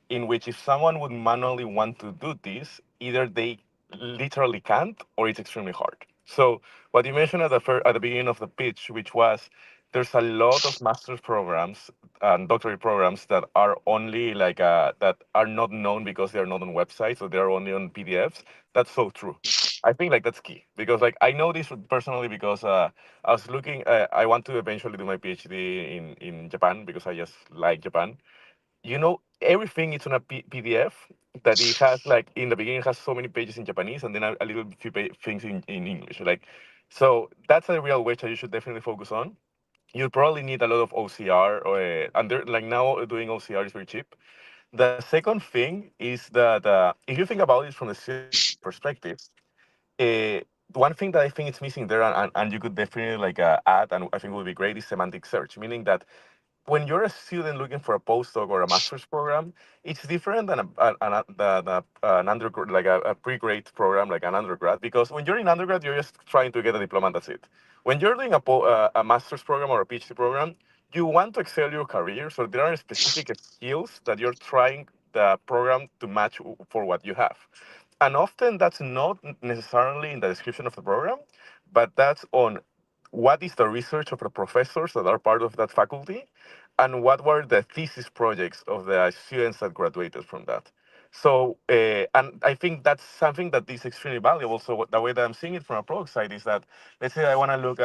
in which if someone would manually want to do this, either they literally can't or it's extremely hard. So what you mentioned at the beginning of the pitch, which was there's a lot of master's programs and doctorate programs that are only like that are not known because they are not on websites, so they're only on PDFs. That's so true. I think like that's key because like I know this personally because I was looking. I want to eventually do my PhD in Japan because I just like Japan. Everything is on a PDF that it has like in the beginning has so many pages in Japanese and then a little few things in English. Like, so that's a real wedge that you should definitely focus on. You'll probably need a lot of OCR, and like now doing OCR is very cheap. The second thing is that if you think about it from the student perspective, uh, one thing that I think is missing there, and you could definitely like add, and I think would be great, is semantic search, meaning that when you're a student looking for a postdoc or a master's program, it's different than an undergrad, like a pre-grade program, like an undergrad. Because when you're in undergrad, you're just trying to get a diploma, and that's it. When you're doing a master's program or a PhD program, you want to excel your career. So there are specific skills that you're trying the program to match for what you have. And often that's not necessarily in the description of the program, but that's on what is the research of the professors that are part of that faculty, and what were the thesis projects of the students that graduated from that. So, and I think that's something that is extremely valuable. So, the way that I'm seeing it from a product side is that, let's say I want to look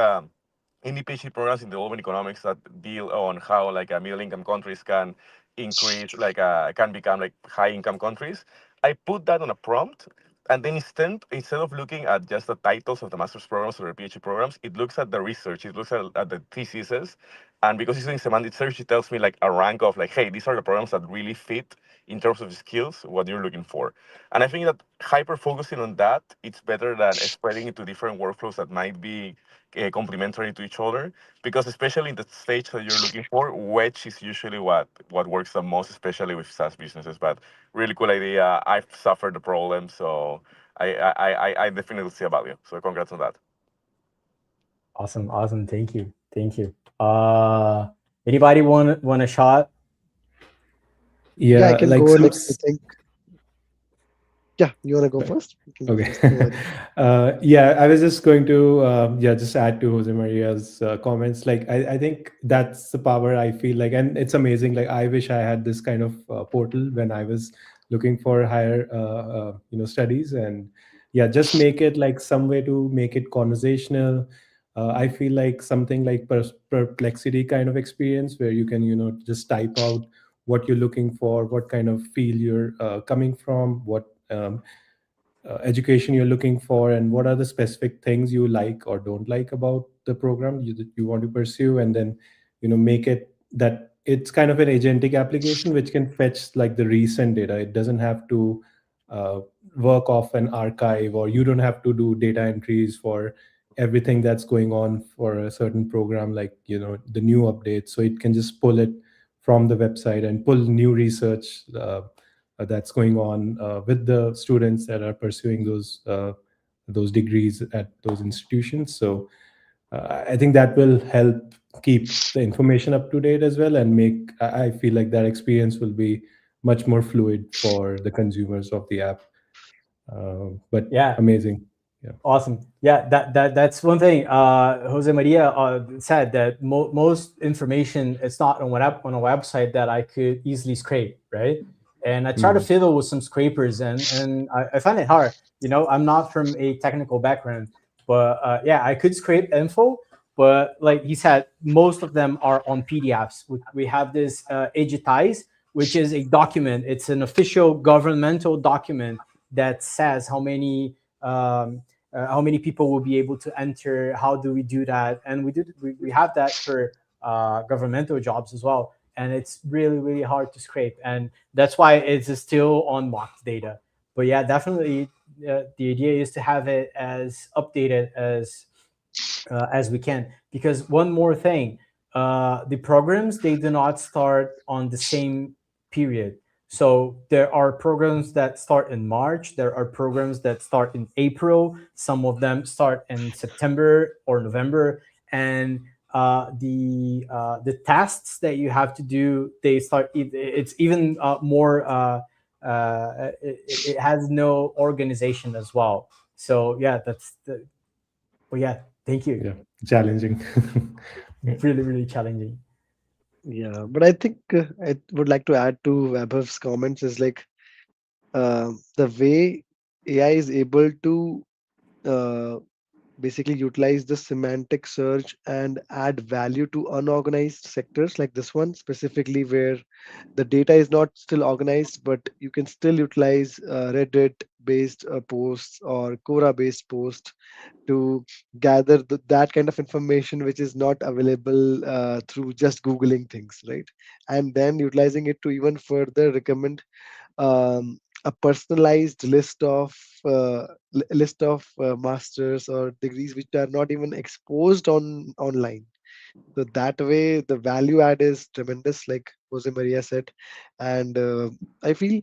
in the PhD programs in development economics that deal on how like middle income countries can increase, like can become like high income countries. I put that on a prompt, and then instead of looking at just the titles of the master's programs or the PhD programs, it looks at the research, it looks at the theses, and because it's doing semantic search, it tells me like a rank of like, hey, these are the programs that really fit in terms of skills what you're looking for. And I think that hyper focusing on that, it's better than spreading into different workflows that might be complementary to each other, because especially in the stage that you're looking for, wedge is usually what works the most, especially with SaaS businesses. But really cool idea. I've suffered the problem, so I definitely see a value. So congrats on that. Awesome, awesome. Thank you, thank you. Anybody want a shot? Yeah, I Yeah, can like go some. next. I think. Yeah, you wanna go first? You can Okay. just go ahead. Yeah, I was just going to just add to Jose Maria's comments. Like, I think that's the power I feel like, and it's amazing. Like, I wish I had this kind of portal when I was looking for higher, studies, and yeah, just make it like some way to make it conversational. I feel like something like perplexity kind of experience where you can, just type out what you're looking for, what kind of field you're coming from, what education you're looking for, and what are the specific things you like or don't like about the program you want to pursue, and then make it that it's kind of an agentic application which can fetch like the recent data. It doesn't have to uh, work off an archive, or you don't have to do data entries for everything that's going on for a certain program, like the new updates. So it can just pull it from the website and pull new research that's going on with the students that are pursuing those degrees at those institutions. So I think that will help keep the information up to date as well, and make I feel like that experience will be much more fluid for the consumers of the app. But Yeah. amazing. Yeah. Awesome. Yeah, that's one thing. Jose Maria said that most information it's not on on a website that I could easily scrape, right? And I try to Mm. fiddle with some scrapers, and I find it hard. I'm not from a technical background, but yeah, I could scrape info, but like he said, most of them are on PDFs. We have this Digitize, which is a document. It's an official governmental document that says how many people will be able to enter, how do we do that, and we have that for governmental jobs as well, and it's really really hard to scrape, and that's why it's still on mocked data. But yeah, definitely the idea is to have it as updated as we can, because one more thing, the programs, they do not start on the same period. So there are programs that start in March, there are programs that start in April, some of them start in September or November, and the tasks that you have to do, they start it's even more it has no organization as well. So yeah, that's the but yeah, thank you. Yeah, challenging. Really, really challenging. Yeah, but I think I would like to add to Vaibhav's comments is like the way AI is able to uh, basically utilize the semantic search and add value to unorganized sectors like this one specifically, where the data is not still organized, but you can still utilize Reddit based posts or Quora based posts to gather that kind of information which is not available through just googling things, right? And then utilizing it to even further recommend a personalized list of masters or degrees which are not even exposed online. So that way the value add is tremendous, like Jose Maria said. And I feel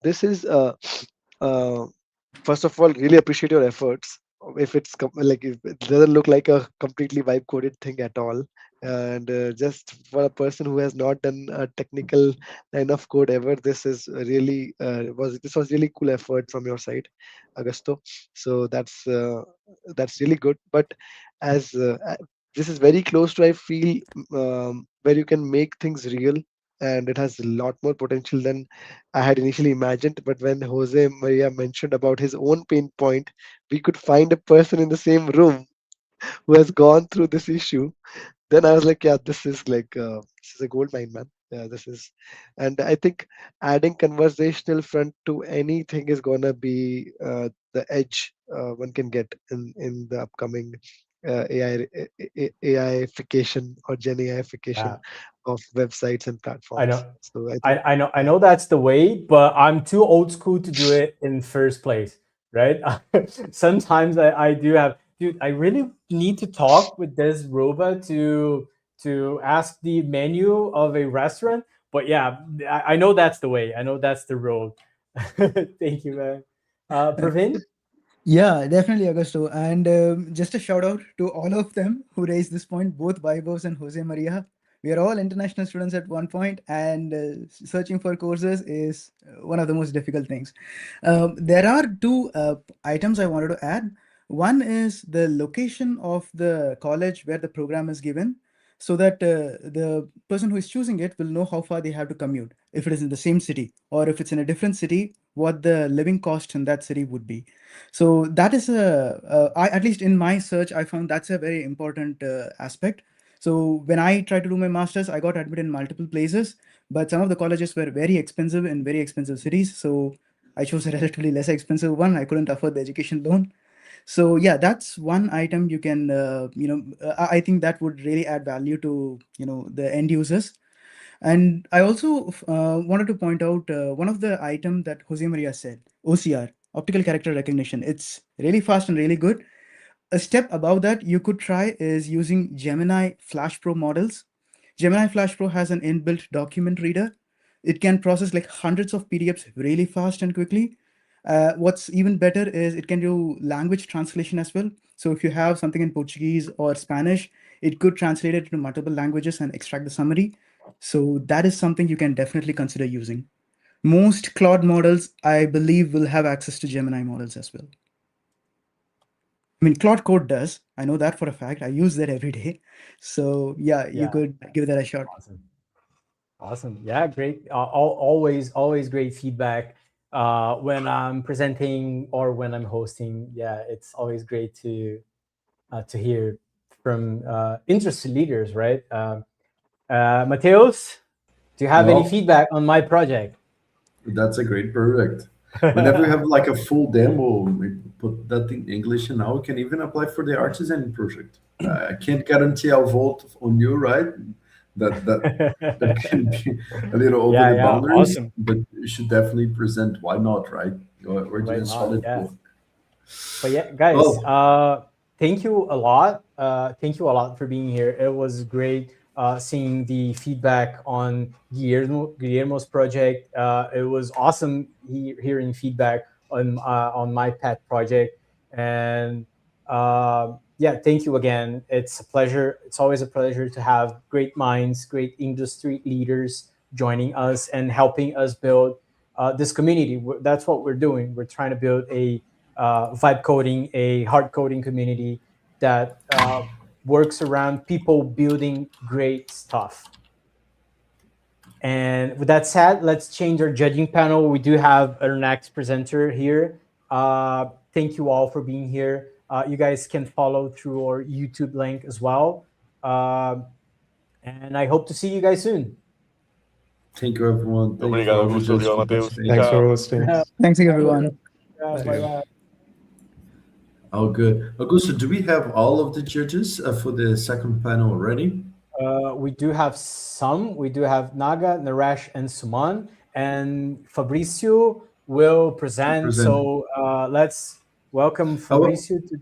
this is uh, first of all, really appreciate your efforts. If like if it doesn't look like a completely vibe coded thing at all, and just for a person who has not done a technical line of code ever, this is really this was really cool effort from your side, Augusto. So that's really good. But as this is very close to, I feel, where you can make things real, and it has a lot more potential than I had initially imagined. But when Jose Maria mentioned about his own pain point, we could find a person in the same room who has gone through this issue. Then I was like, yeah, this is a gold mine, man. Yeah, this is, and I think adding conversational front to anything is gonna be the edge one can get in the upcoming AIification or Gen AIification Yeah, of websites and I platforms. know. So I think, I yeah. know that's the way, but I'm too old school to do it in first place, right? Sometimes I do have, dude, I really need to talk with this robot to ask the menu of a restaurant. But yeah, I know that's the way. I know that's the road. Thank you, man. Uh, Praveen? Yeah, definitely, Augusto. And just a shout out to all of them who raised this point, both Vaibhavs and Jose Maria. We are all international students at one point, and searching for courses is one of the most difficult things. There are two items I wanted to add. One is the location of the college where the program is given, so that the person who is choosing it will know how far they have to commute. If it is in the same city, or if it's in a different city, what the living cost in that city would be. So that is at least in my search, I found that's a very important aspect. So when I tried to do my master's, I got admitted in multiple places, but some of the colleges were very expensive in very expensive cities. So I chose a relatively less expensive one. I couldn't afford the education loan. So yeah, that's one item you can, I think that would really add value to, the end users. And I also wanted to point out one of the item that Jose Maria said, OCR, optical character recognition. It's really fast and really good. A step above that you could try is using Gemini Flash Pro models. Gemini Flash Pro has an inbuilt document reader. It can process like hundreds of PDFs really fast and quickly. What's even better is it can do language translation as well. So if you have something in Portuguese or Spanish, it could translate it into multiple languages and extract the summary. So that is something you can definitely consider using. Most Claude models, I believe, will have access to Gemini models as well. I mean, Claude Code does. I know that for a fact. I use that every day. So yeah, you Yeah. could give that a shot. Awesome. Yeah, great. Always great feedback when I'm presenting or when I'm hosting. Yeah, it's always great to hear from interested leaders, right? Mateus, do you have any Well, feedback on my project? that's a great project. Whenever you have like a full demo, we put that in English, and now we can even apply for the Artizen project. I can't guarantee I'll vote on you, right? That can be a little over the Yeah, boundaries, awesome. but you should definitely present. Why not, right? We're Why doing not? solid Yeah. work. But yeah, guys, Well, thank you a lot. Thank you a lot for being here. It was great seeing the feedback on Guillermo's project. It was awesome hearing feedback on my pet project. And yeah, thank you again. It's a pleasure. It's always a pleasure to have great minds, great industry leaders joining us and helping us build this community. That's what we're doing. We're trying to build a vibe coding, a hard coding community that works around people building great stuff. And with that said, let's change our judging panel. We do have our next presenter here. Thank you all for being here. You guys can follow through our YouTube link as well. And I hope to see you guys soon. thank you, everyone. Thank you for Obrigado, all the Augusto. judges Obrigado, for Mateus. participating. Thanks for Tchau. hosting. Thanks everyone. Bye Thanks. bye. Oh, good. Augusto, do we have all of the judges for the second panel already? We do have some. We do have Naga, Naresh, and Suman, and Fabricio will present. So let's welcome Fabricio to.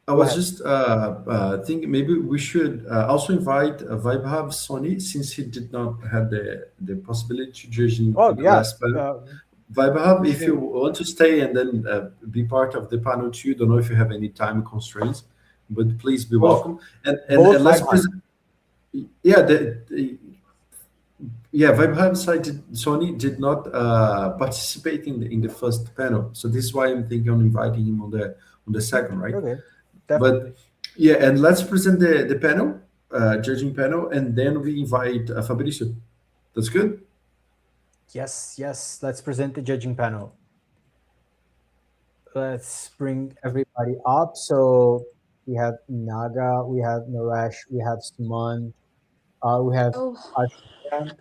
I Go was ahead. just thinking maybe we should also invite Vaibhav Soni, since he did not have the possibility to judge in Oh the yeah. last panel. Vaibhav, if you want to stay and then be part of the panel too, don't know if you have any time constraints, but please be welcome. And let's present. Yeah, Vaibhav Soni did not participate in the first panel, so this is why I'm thinking of inviting him on the second, right? Okay, definitely. But yeah, and let's present the panel, judging panel, and then we invite Fabricio. That's good? Yes. Let's present the judging panel. Let's bring everybody up. So we have Naga, we have Naresh, we have Suman, we have Ashika,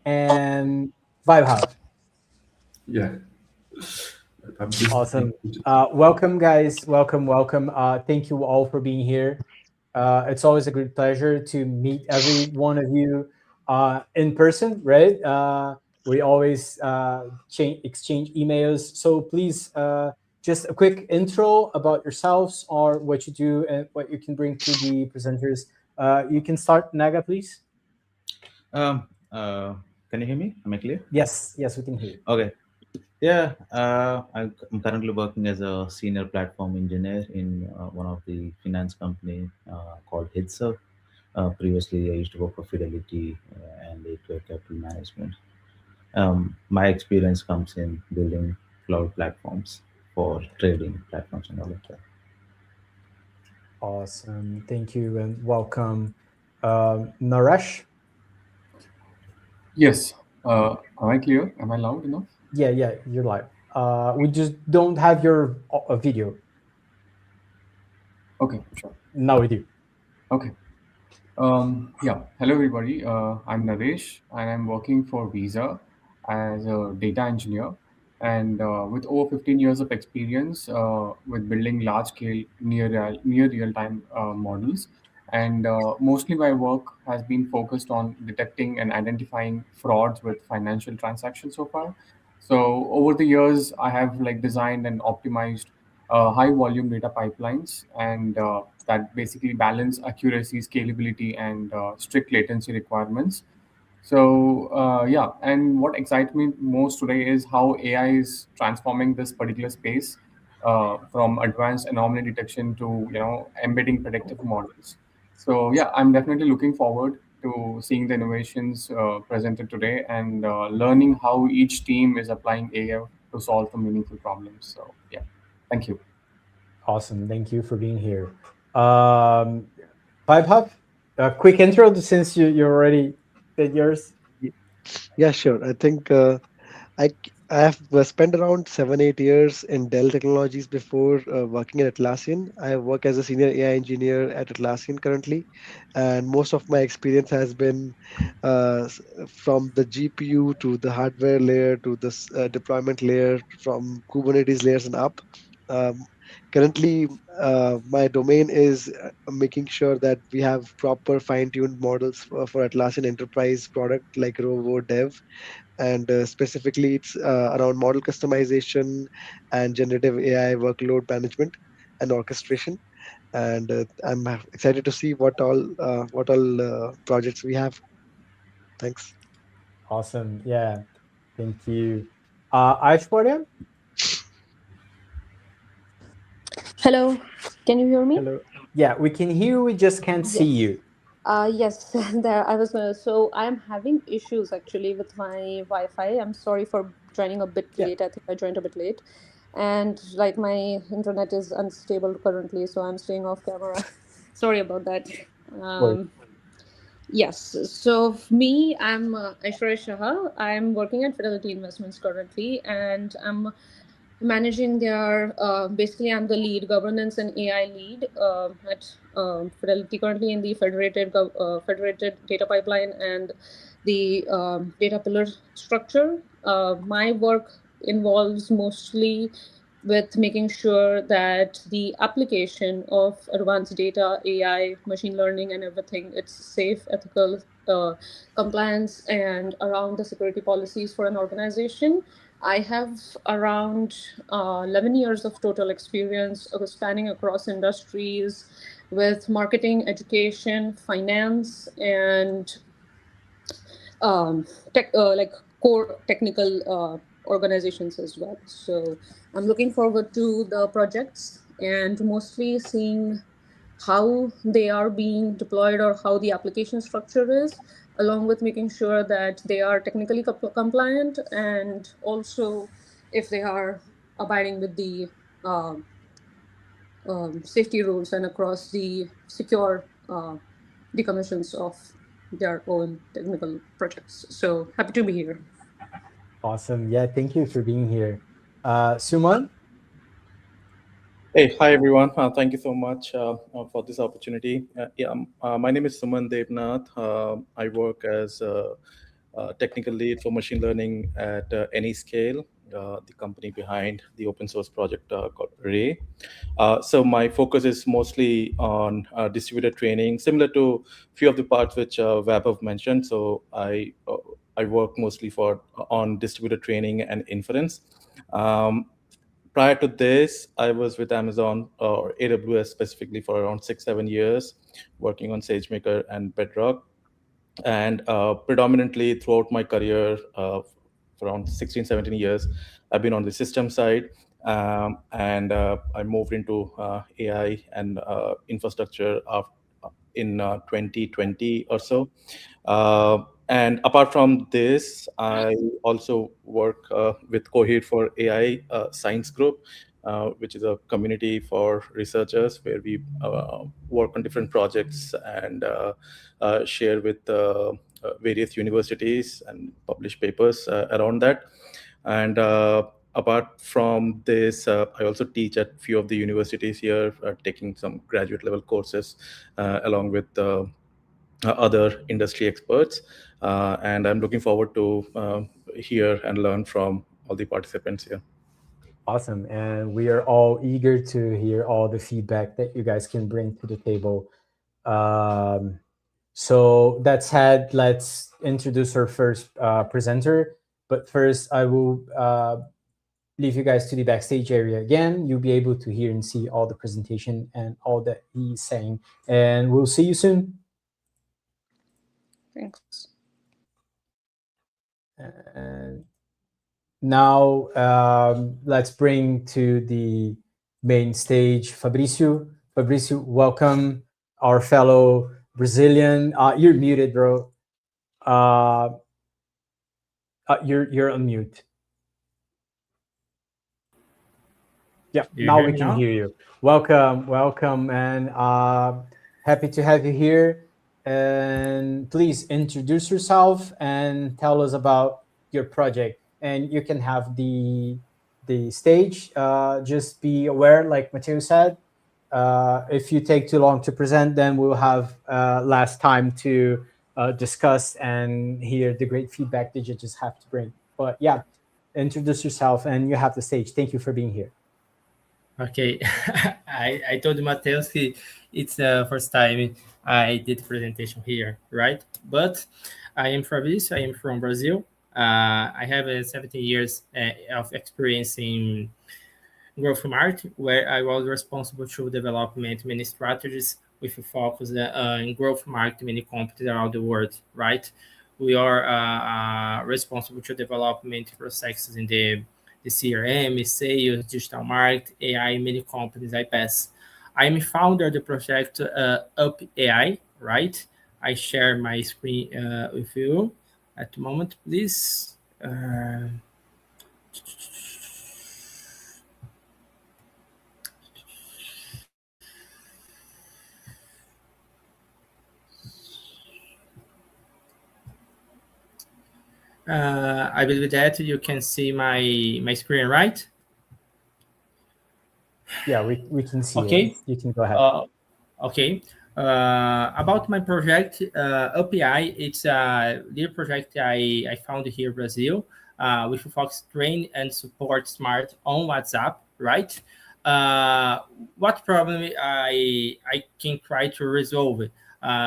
and Vaibhav. Yeah. Awesome. Welcome, guys. Welcome. Thank you all for being here. It's always a great pleasure to meet every one of you in person, right? We always exchange emails. So please, just a quick intro about yourselves or what you do and what you can bring to the presenters. You can start, Naga, please. Can you hear me? Am I clear? Yes, we can hear you. Okay. Yeah, I'm currently working as a senior platform engineer in one of the finance company called Hitser. Previously, I used to work for Fidelity and AQI Capital Management. My experience comes in building cloud platforms for trading platforms and all of that. Awesome. Thank you and welcome. Naresh? Yes. Am I clear? Am I loud enough? Yeah, you're live. We just don't have your video. Okay, sure. Now we do. Okay. Yeah. Hello, everybody. I'm Naresh, and I'm working for Visa as a data engineer. And with over 15 years of experience with building large-scale near real-time models And mostly my work has been focused on detecting and identifying frauds with financial transactions so far. So over the years, I have like designed and optimized high volume data pipelines, and that basically balance accuracy, scalability, and strict latency requirements. So yeah, and what excites me most today is how AI is transforming this particular space, from advanced anomaly detection to embedding predictive models. So yeah, I'm definitely looking forward to seeing the innovations presented today, and learning how each team is applying AI to solve the meaningful problems. So yeah, thank you. Awesome. Thank you for being here. Um, Pipe Hop, a quick intro since you already did yours. Y- Yeah, sure. I think I have spent around 7 8 years in Dell Technologies before working at Atlassian. I work as a senior AI engineer at Atlassian currently, and most of my experience has been from the GPU to the hardware layer to the deployment layer, from Kubernetes layers and up. Um, Currently, my domain is making sure that we have proper fine-tuned models for Atlassian enterprise product like Rovo Dev, and specifically it's around model customization and generative AI workload management and orchestration. And I'm excited to see what all projects we have. Thanks. Awesome. Yeah. Thank you. Aishwarya? Hello, can you hear me? Hello. Yeah, we can hear you, we just can't see Yes. you. Yes, there I was. So I'm having issues actually with my Wi-Fi. I'm sorry for joining a bit Yeah, late. I think I joined a bit late, and like my internet is unstable currently, so I'm staying off camera. Sorry about that. work. Um, yes. So me, I'm Aishwarya Shah. I'm working at Fidelity Investments currently, and I'm managing their basically I'm the lead governance and AI lead at Fidelity currently in the federated data pipeline and the data pillar structure. My work involves mostly with making sure that the application of advanced data, AI, machine learning, and everything, it's safe, ethical, compliance, and around the security policies for an organization. I have around 11 years of total experience spanning across industries with marketing, education, finance, and like core technical organizations as well. So I'm looking forward to the projects and mostly seeing how they are being deployed or how the application structure is, along with making sure that they are technically compliant and also if they are abiding with the safety rules and across the secure decommissions of their own technical projects. So happy to be here. Awesome. Yeah, thank you for being here. Suman? Hey, hi everyone. Thank you so much for this opportunity. My name is Suman Devnath. I work as a technical lead for machine learning at Scale, the company behind the open source project called Ray. So my focus is mostly on distributed training, similar to few of the parts which Vaibhav mentioned. So I work mostly for on distributed training and inference. Um, Prior to this, I was with Amazon or AWS specifically for around 6 7 years, working on SageMaker and Bedrock. And predominantly throughout my career, for around 16 17 years, I've been on the system side. And I moved into AI and infrastructure in 2020 or so. Uh, and apart from this, I also work with Cohere for AI Science Group, which is a community for researchers where we work on different projects and share with various universities and publish papers around that. And apart from this, I also teach at few of the universities here, taking some graduate level courses along with other industry experts. And I'm looking forward to hear and learn from all the participants here. Awesome. And we are all eager to hear all the feedback that you guys can bring to the table. So that said, let's introduce our first presenter. But first, I will leave you guys to the backstage area again. You'll be able to hear and see all the presentation and all that he's saying. And we'll see you soon. Thanks. And now let's bring to the main stage Fabricio. Fabricio, welcome, our fellow Brazilian. You're muted, bro. You're on mute. Yeah, now we can hear you. Welcome, and happy to have you here. And please introduce yourself and tell us about your project. And you can have the stage. Just be aware, like Matteo said, if you take too long to present, then we'll have less time to discuss and hear the great feedback that you just have to bring. But yeah, introduce yourself and you have the stage. Thank you for being here. Okay, I told Matheus it's the first time I did presentation here, right? But I am Fabricio, I am from Brazil. I have 17 years of experience in growth marketing, where I was responsible to development many strategies with a focus in growth marketing many companies around the world, right? We are responsible to development processes in the CRM, sales, digital marketing, AI, many companies I pass. I'm founder of the project Up AI, right? I share my screen with you at the moment, please. I believe that you can see my screen, right? Yeah, we can see okay. it. You can go ahead. Okay. About my project, API, it's a new project I found here in Brazil, with Fox train and support smart on WhatsApp, right? What problem I can try to resolve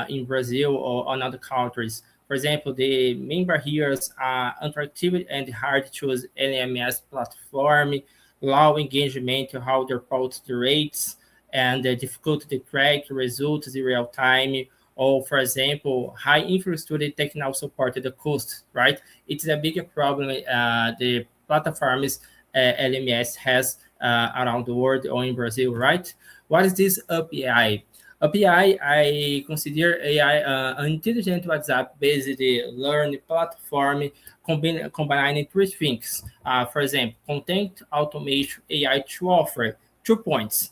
in Brazil or on other countries? For example, the main barriers are interactive and hard to use LMS platform, low engagement, how they report the rates, and the difficulty to track results in real time, or for example, high infrastructure technical support at the cost, right? It's a bigger problem the platforms LMS has around the world or in Brazil, right? What is this API? API, I consider AI an intelligent WhatsApp-based learning platform combining three things. For example, content automation AI to offer 2 points.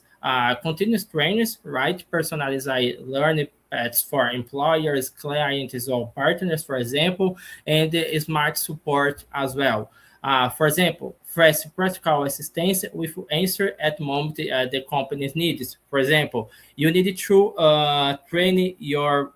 Continuous trainings, right? Personalized learning paths for employers, clients, or partners, for example, and smart support as well. For example, fast practical assistance with answer at the moment the company's needs. For example, you need to train your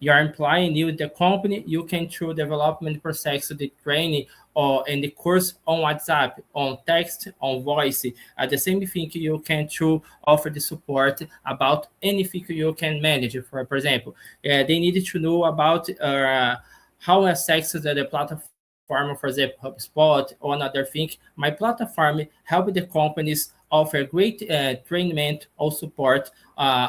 employee new the company, you can through development process the training or in the course on WhatsApp, on text, on voice. The same thing you can through offer the support about anything you can manage. For example, they need to know about how access the platform, for example, HubSpot or another thing. My platform help the companies offer great training or support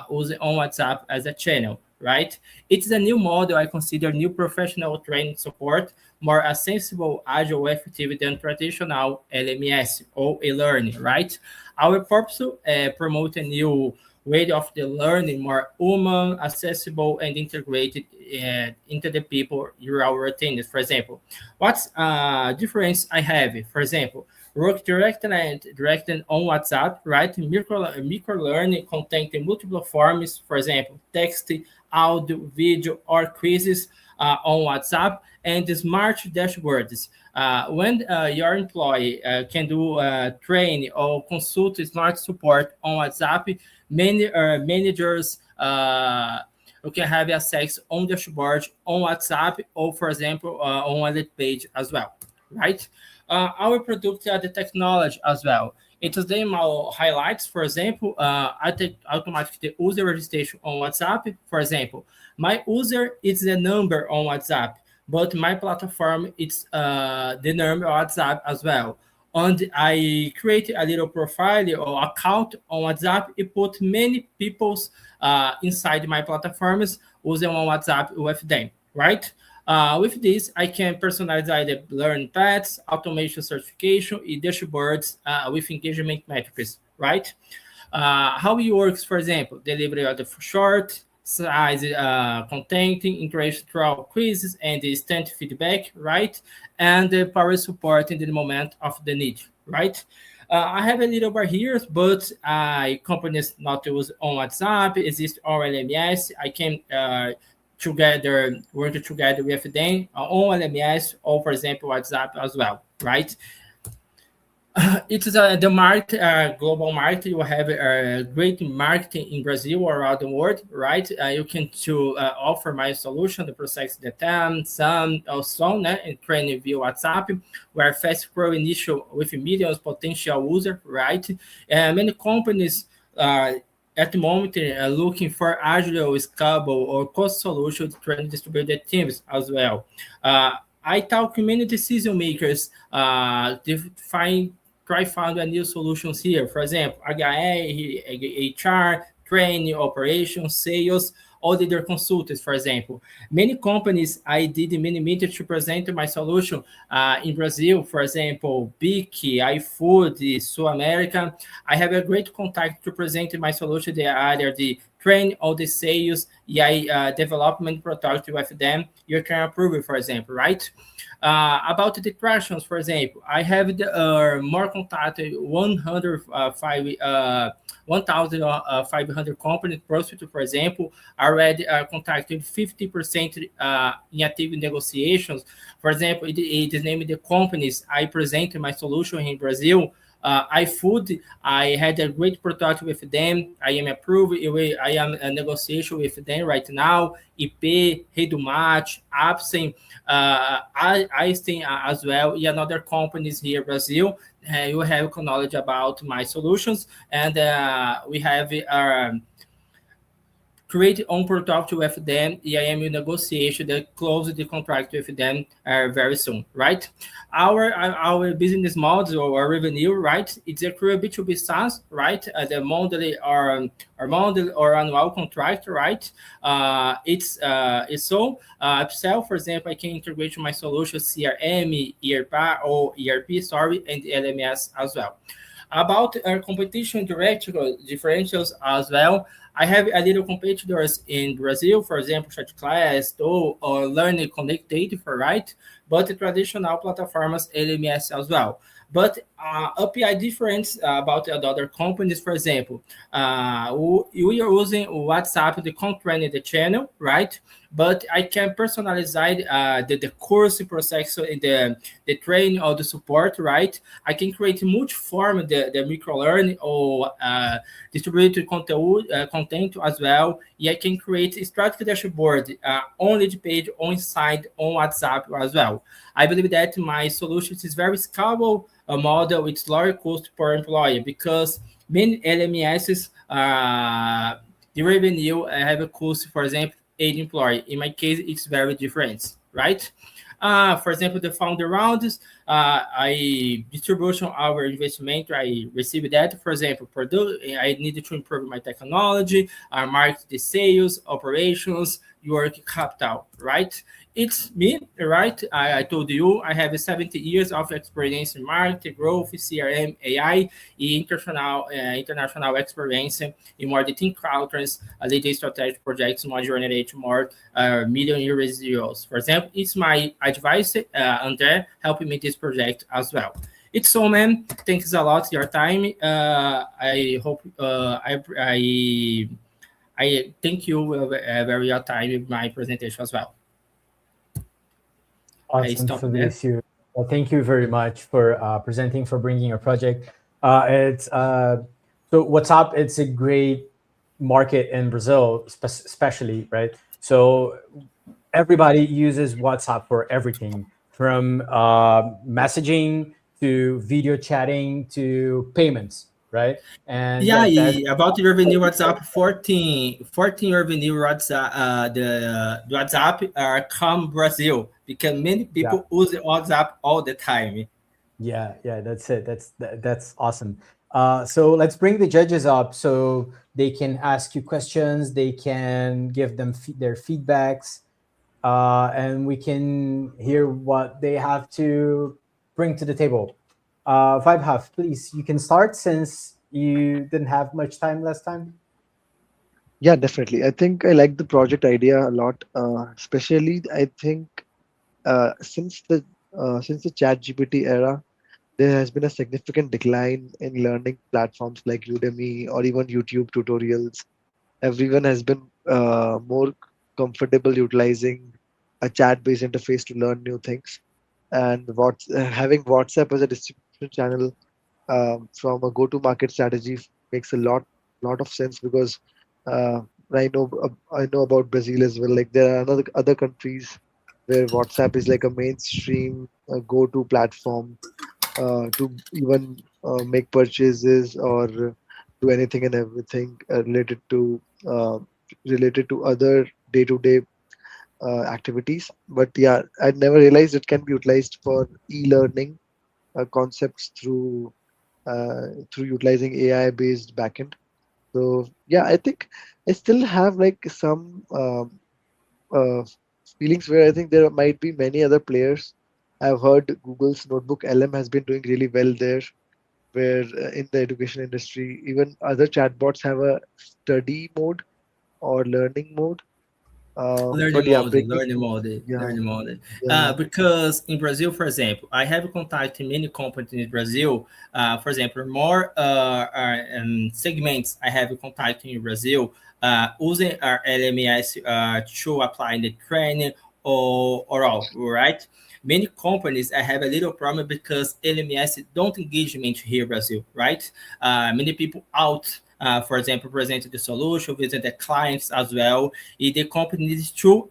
using on WhatsApp as a channel, right? It's a new model I consider new professional training support, more accessible, agile, effective than traditional LMS or e-learning, right? Our purpose promote a new way of the learning, more human, accessible, and integrated into the people your routines. For example, what's difference I have? For example, work directly on WhatsApp, right? Micro learning content in multiple forms, for example, text, audio, video, or quizzes on WhatsApp, and the smart dashboards. When your employee can do training or consult smart support on WhatsApp, many managers can have access on dashboard on WhatsApp or, for example, on a page as well, right? Our product the technology as well. It is them highlights, for example, I take automatically the user registration on WhatsApp. For example, my user is the number on WhatsApp, but my platform it's the number on WhatsApp as well. And I create a little profile or account on WhatsApp. It put many people's inside my platforms using on WhatsApp with them, right? With this, I can personalize the learning paths, automation certification, and dashboards with engagement metrics, right? How it works, for example, delivery of the short, size content, integration through quizzes and instant feedback, right? And the power support in the moment of the need, right? I have a little bar here, but companies not use on WhatsApp, exist on LMS. I can together work together with them on LMS or, for example, WhatsApp as well, right? It is the market, global market. You have a great marketing in Brazil or around the world, right? You can to offer my solution, the process the time, some also and training via WhatsApp, where fast grow initial with millions potential user, right? Many companies at the moment looking for agile, scalable, or cost solution to train distributed teams as well. I talk many decision makers try find a new solutions here. For example, HR, training, operations, sales, all the other consultants, for example. Many companies, I did many meetings to present my solution in Brazil, for example, BIC, iFood, Sul America. I have a great contact to present my solution. They are either the train all the sales, development product with them. You can approve it, for example, right? About the tractions, for example, I have more contact 1,500 companies, prospects, for example, already contacted 50% in active negotiations. For example, it is named the companies I present my solution in Brazil. iFood, I had a great product with them. I am approved. I am in negotiation with them right now. IP, Redumat, Apsen, Einstein as well, and other companies here in Brazil. You have knowledge about my solutions, and we have create own product with them. I am in negotiation that close the contract with them very soon, right? Our business model or revenue, right? It's a clear B2B SaaS, right? The monthly or monthly or annual contract, right? It's so upsell, for example, I can integrate my solution CRM, ERP, sorry, and LMS as well. About competition differentials as well. I have a little competitors in Brazil, for example, Chat Class, or Learning Connected, right? But the traditional platforms, LMS as well. But API difference about the other companies, for example, we are using WhatsApp to control the channel, right? But I can personalize the course process and the training or the support, right? I can create multi-form, the micro-learning or distributed content as well. Yeah, I can create a strategy dashboard on the page, on site, on WhatsApp as well. I believe that my solution is very scalable model with lower cost per employee because many LMSs, the revenue have a cost, for example, 8 employee. In my case, it's very different, right? For example, the founder rounds, I distribution our investment, I receive that. For example, I needed to improve my technology, market the sales, operations, work capital, right? It's me, right? I told you I have 70 years of experience in market growth, CRM, AI, international experience in more than 10 countries, leading strategic projects, more generate more million euros. For example, it's my advice, Andre, helping me this project as well. It's so, man. Thanks a lot for your time. I hope I thank you very your time with my presentation as well. Awesome, Felicio. Well, thank you very much for presenting, for bringing your project. It's so WhatsApp. It's a great market in Brazil, especially, right? So everybody uses WhatsApp for everything, from messaging to video chatting to payments, right? And Yeah, that about your revenue WhatsApp 14 revenue WhatsApp, the WhatsApp come Brazil because many yeah. people use WhatsApp all the time. Yeah, that's it. That's awesome. So let's bring the judges up so they can ask you questions. They can give them their feedbacks, and we can hear what they have to bring to the table. Vibe Huff, please, you can start since you didn't have much time last time. Yeah, definitely. I think I like the project idea a lot. Especially, I think since the Chat GPT era, there has been a significant decline in learning platforms like Udemy or even YouTube tutorials. Everyone has been more comfortable utilizing a chat-based interface to learn new things. And having WhatsApp as a distribution channel from a go-to-market strategy makes a lot of sense because uh, I know about Brazil as well. Like there are other countries where WhatsApp is like a mainstream go-to platform to even make purchases or do anything and everything uh, related to other day-to-day activities. But yeah, I never realized it can be utilized for e-learning concepts through utilizing AI-based backend. So yeah, I think I still have like some uh, feelings where I think there might be many other players. I've heard Google's Notebook LM has been doing really well there, where in the education industry, even other chatbots have a study mode or learning mode. But yeah, bringing yeah, Learning mode. yeah, Because in Brazil, for example, I have contact in many companies in Brazil. For example, more segments I have contact in Brazil using our LMS to apply in the training or all, right? Many companies I have a little problem because LMS don't engagement here in Brazil, right? Many people out, for example, present the solution, visit the clients as well. The company needs to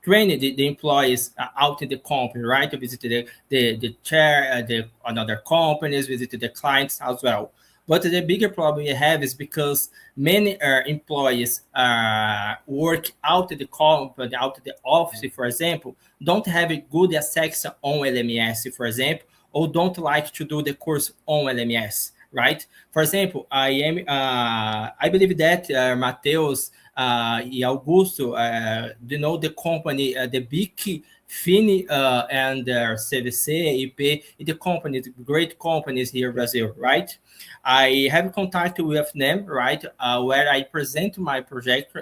train the employees out in the company, right? To visit the chair, the another companies, visit the clients as well. But the bigger problem you have is because many employees work out of the company, out of the office, for example, don't have a good access on LMS, for example, or don't like to do the course on LMS, right? For example, I believe that Mateus e Augusto, the company, the big Fini and CVC, IP, the companies, great companies here in Brazil, right? I have contact with them, right, where I present my project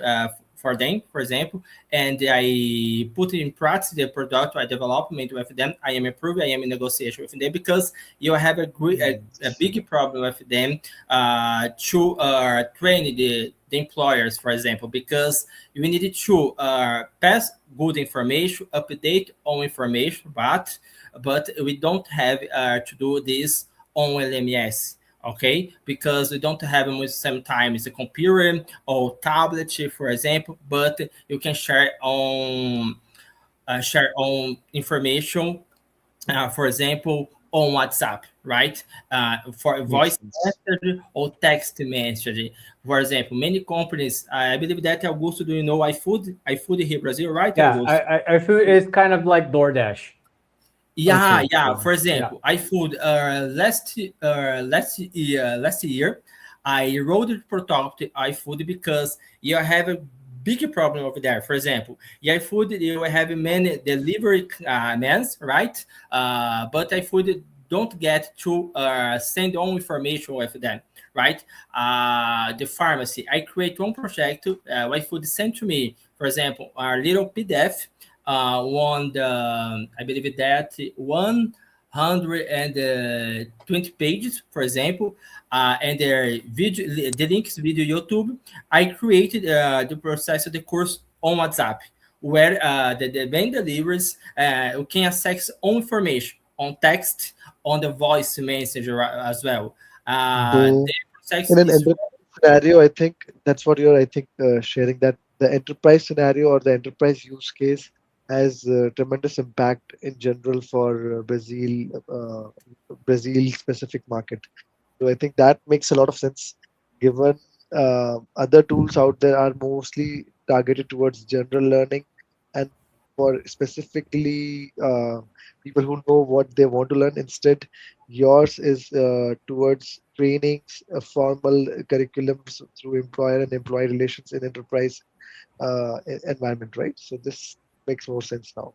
for them, for example, and I put in practice the product I development with them. I am approved, I am in negotiation with them because you have a big problem with them to train the employers, for example, because you need to pass good information, update on information, but we don't have to do this on LMS, okay? Because we don't have sometimes a computer or tablet, for example, but you can share on information, for example, on WhatsApp, right? For Makes voice sense. message or text message. For example, many companies, I believe that Augusto, do you know iFood here in Brazil, right, Yeah, Augusto? I feel it's kind of like DoorDash on Yeah, food. yeah. Yeah, For yeah. example, iFood last year, I wrote the product iFood because you have a big problem over there. For example, iFood you have many delivery men, right? But iFood don't get to send all information with them, right? The pharmacy. I create one project. iFood sent to me, for example, a little PDF on the I believe that 120 pages, for example, and their video, the links video YouTube. I created the process of the course on WhatsApp, where the main delivers you can access all information on text, on the voice message as well. though The process in an is enterprise scenario, I think that's what you're, I think, sharing that the enterprise scenario or the enterprise use case. has tremendous impact in general for Brazil specific market. So I think that makes a lot of sense, given other tools out there are mostly targeted towards general learning and for specifically people who know what they want to learn. Instead, yours is towards trainings, formal curriculums through employer and employee relations in enterprise environment, right? So this makes more sense now.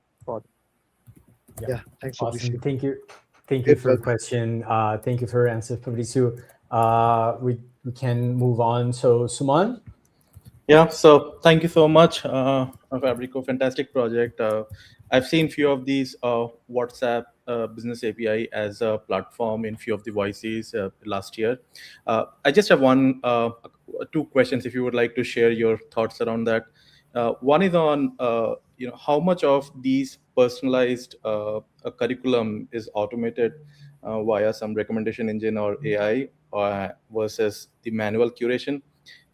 Yeah, thanks, Awesome. Fabricio. Thank you You're for your welcome. question. Thank you for your answer, Fabricio. We can move on. So Suman. Yeah, so thank you so much, Fabrico. Fantastic project. I've seen few of these WhatsApp Business API as a platform in few of the voices last year. I just have two questions. If you would like to share your thoughts around that. One is on how much of these personalized curriculum is automated via some recommendation engine or AI versus the manual curation.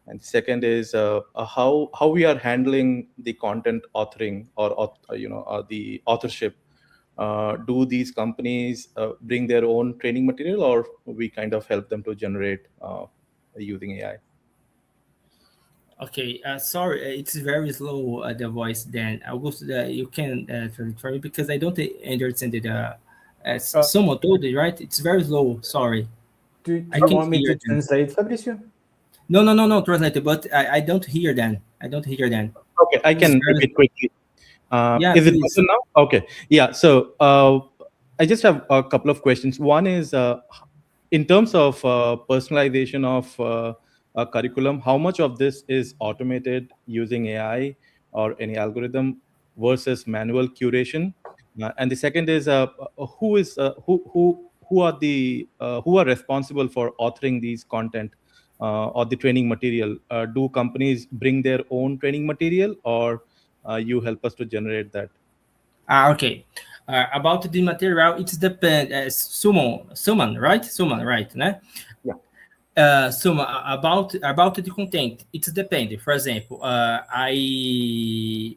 And the second is how we are handling the content authoring or the authorship. Do these companies bring their own training material, or we kind of help them to generate using AI? Okay, sorry, it's very slow, the voice. Then August, you can try because I don't understand it. Someone told it, right? It's very slow. Sorry, Do I you can't want me hear to them. translate, Fabricio? No, translate. But I don't hear them. I don't hear them. Okay, I It's can very repeat quickly. yeah, Is it please. better now? Okay. Yeah. So I just have a couple of questions. One is in terms of personalization of a curriculum, how much of this is automated using AI or any algorithm versus manual curation? And the second is who are responsible for authoring these content or the training material? Do companies bring their own training material, or you help us to generate that? Okay. About the material, it's depend. Suman, right? Suman, right? Né? Yeah. About the content, it's depend. For example, I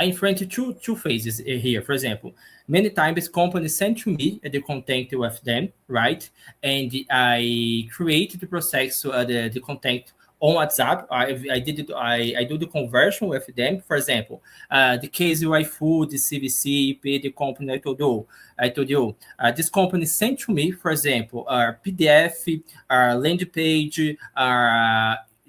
enfrent two phases here. For example, many times companies send to me the content with them, right? And I create the process, the content on WhatsApp. I did it. I do the conversion with them. For example, the case of iFood, the CVC, pay the company I told you. This company sent to me, for example, PDF, landing page,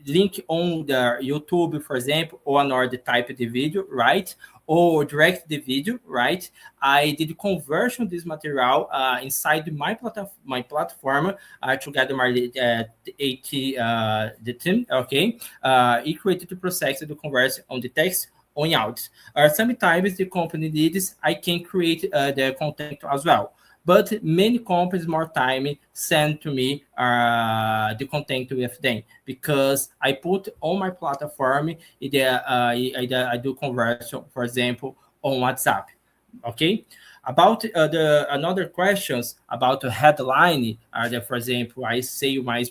link on the YouTube, for example, or another type of the video, right? Or direct the video, right? I did conversion this material inside my platform together my the team, okay? It created the process to convert on the text on out. Sometimes the company needs, I can create the content as well. But many companies more time send to me the content with them because I put on my platform. I do conversion, for example, on WhatsApp. Okay. About the another questions about the headline, for example, I say my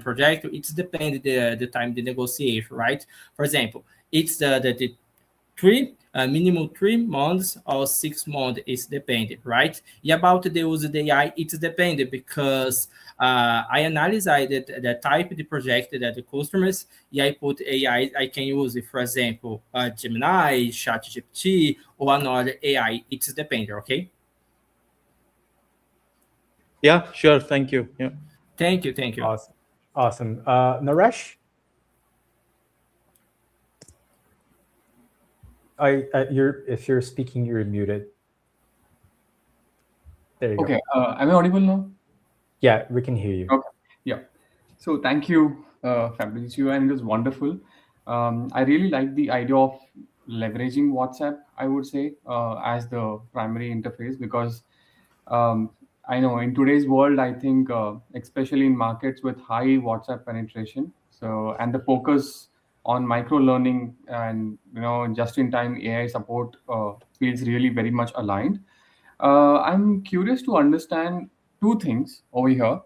project. It's depend the time the negotiation, right? For example, it's the minimum 3 months or 6 months is dependent, right? About the use of the AI, it's dependent because I analyze the type of the project that the customers, I put AI, I can use it, for example, Gemini, ChatGPT, or another AI. It's dependent, okay? Yeah, sure. Thank you. Yeah. Thank you. Awesome. Naresh, if you're speaking, you're muted. There you Okay, go. am I audible now? Yeah, we can hear you. Okay, yeah. So thank you, Fabrizio, and it was wonderful. I really like the idea of leveraging WhatsApp, I would say, as the primary interface because um, I know in today's world, I think, especially in markets with high WhatsApp penetration, so and the focus on micro learning and just in time AI support feels really very much aligned. I'm curious to understand two things over here.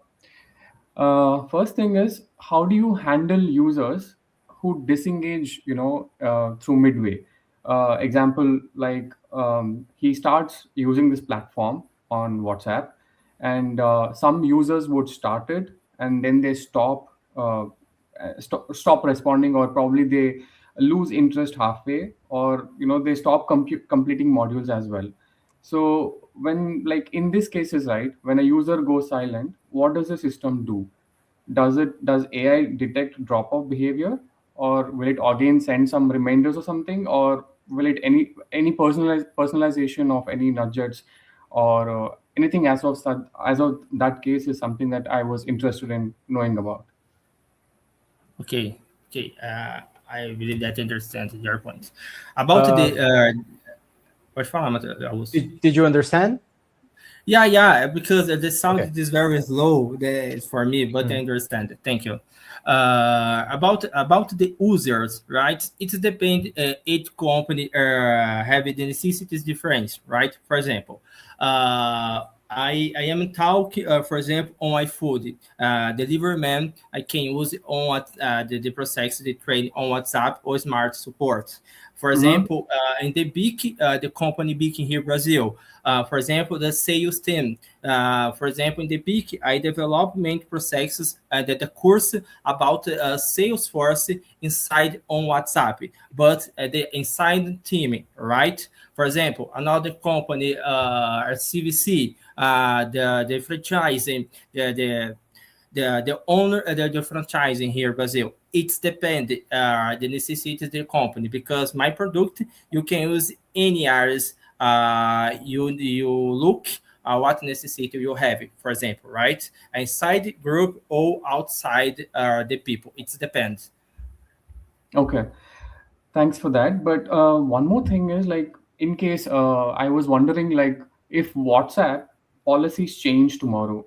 First thing is, how do you handle users who disengage, through midway? Example, like he starts using this platform on WhatsApp, and some users would start it, and then they stop responding, or probably they lose interest halfway, or they stop completing modules as well. So when, like in these cases, right, when a user goes silent, what does the system do? Does AI detect drop off behavior, or will it again send some reminders or something, or will it any personalization of any nudges, or anything as of that case is something that I was interested in knowing about. Okay, okay. I believe that I understand your point about the. Pode falar, Augusto. Did you understand? Yeah, because the sound Okay. is very slow for me, but I understand. Thank you. About the users, right? It depends. Each company have the necessities different, right? For example, I am talking, for example, on my food delivery man. I can use it on the process, the trade on WhatsApp or smart support. For example, in the company big in here, Brazil. For example, the sales team. For example, in the peak, I development processes that the course about Salesforce inside on WhatsApp, but the inside team, right? For example, another company, CVC, the franchising, the owner the franchising here in Brazil. It's depend the necessity of the company, because my product you can use any areas you look what necessity you have, for example, right? Inside the group or outside the people. It depends. Okay, thanks for that. But one more thing is, like, in case I was wondering, like, if WhatsApp policies change tomorrow,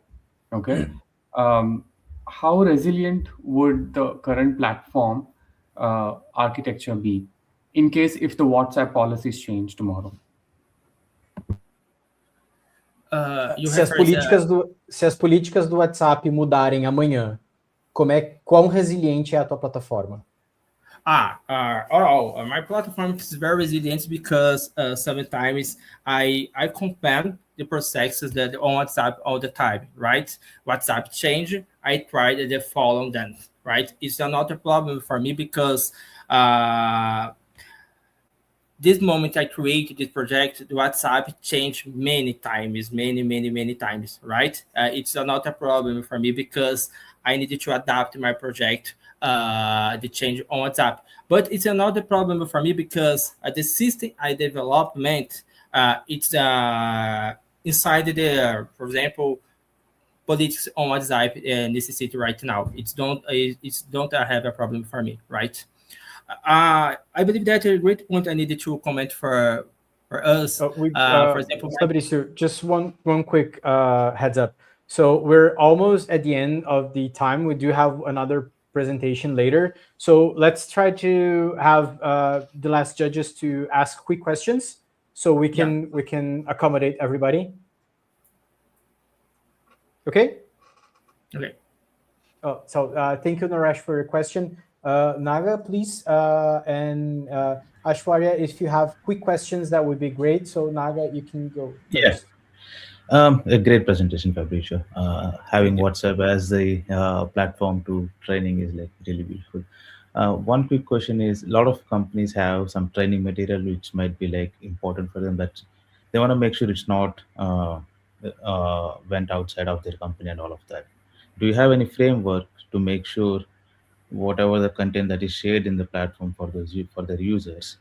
okay, um, how resilient would the current platform architecture be in case if the WhatsApp policies change tomorrow? You Se as refer políticas do WhatsApp mudarem amanhã, quão resiliente é a tua plataforma? Overall, my platform is very resilient because sometimes I compare the processes that on WhatsApp all the time, right? WhatsApp change, I try to follow them, right? It's not a problem for me because this moment I created this project, the WhatsApp changed many times, many times, right? It's not a problem for me because I needed to adapt my project, the change on WhatsApp. But it's another problem for me because the system I development, it's inside the, for example, politics on WhatsApp necessity right now. It's don't have a problem for me, right? I believe that a great point I needed to comment for us. For example, Fabrício, just one quick heads up. So we're almost at the end of the time. We do have another presentation later. So let's try to have the last judges to ask quick questions so we can accommodate everybody. Okay? Okay. So thank you, Naresh, for your question. Naga, please, and Ashwarya, if you have quick questions, that would be great. So Naga, you can go first. A great presentation, Fabricio. Having WhatsApp as the platform to training is like really beautiful. One quick question is: a lot of companies have some training material which might be like important for them, but they want to make sure it's not went outside of their company and all of that. Do you have any framework to make sure whatever the content that is shared in the platform for for their users,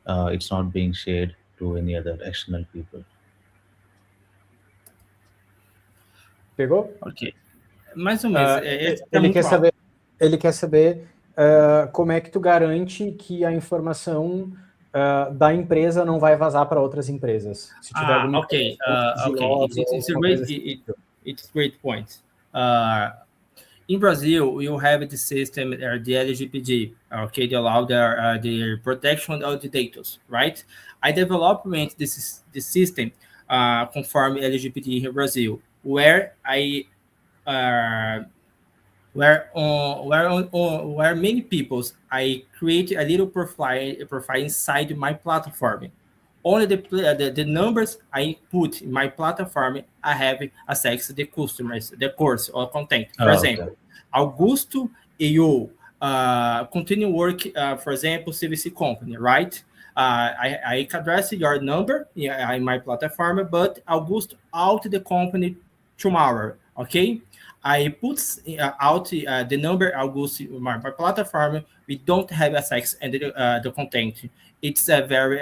it's not being shared to any other external people? Pegou? Ok. Mais ou menos. Tá Ele muito quer alto. saber, como é que tu garante que a informação da empresa não vai vazar para outras empresas. Se tiver alguma Okay. sigilosa It's ou a alguma great coisa assim. it's great point. In Brazil, you have the system, the LGPD, okay, they allow the protection of the data, right? I development the system conform LGPD in Brazil, where I where many people's I create a little profile inside my platform. Only the numbers I put in my platform, I have access to the customers, the course or content. For Oh, okay. example, Augusto, you continue work, for example, CVC company, right? I can address your number in my platform, but Augusto out the company tomorrow, okay? I put out the number Augusto my platform. We don't have access and the content. It's a very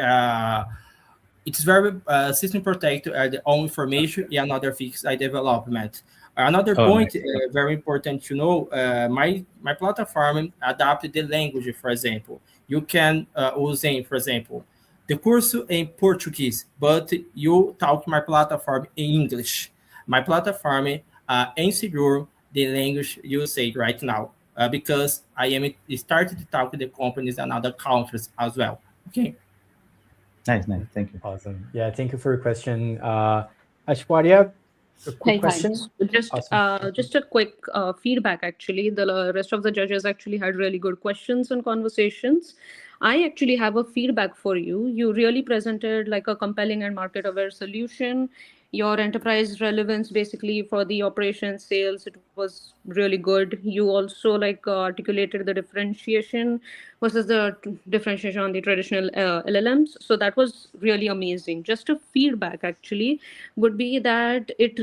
system protect the own information and another fix development. Another Oh, point, nice. very important to know, my platform adapted the language, for example. You can use, for example, the course in Portuguese, but you talk my platform in English. My platform ensure the language you say right now, because I am started to talk to the companies in other countries as well. Okay. Nice, nice. Thank you. Awesome. Yeah, thank you for your question. Ashwarya, a quick Hi. question. So Awesome. just a quick feedback. Actually, the rest of the judges actually had really good questions and conversations. I actually have a feedback for you. You really presented like a compelling and market-aware solution. Your enterprise relevance, basically for the operations sales, it was really good. You also like articulated the differentiation versus the differentiation on the traditional LLMs. So that was really amazing. Just a feedback actually would be that it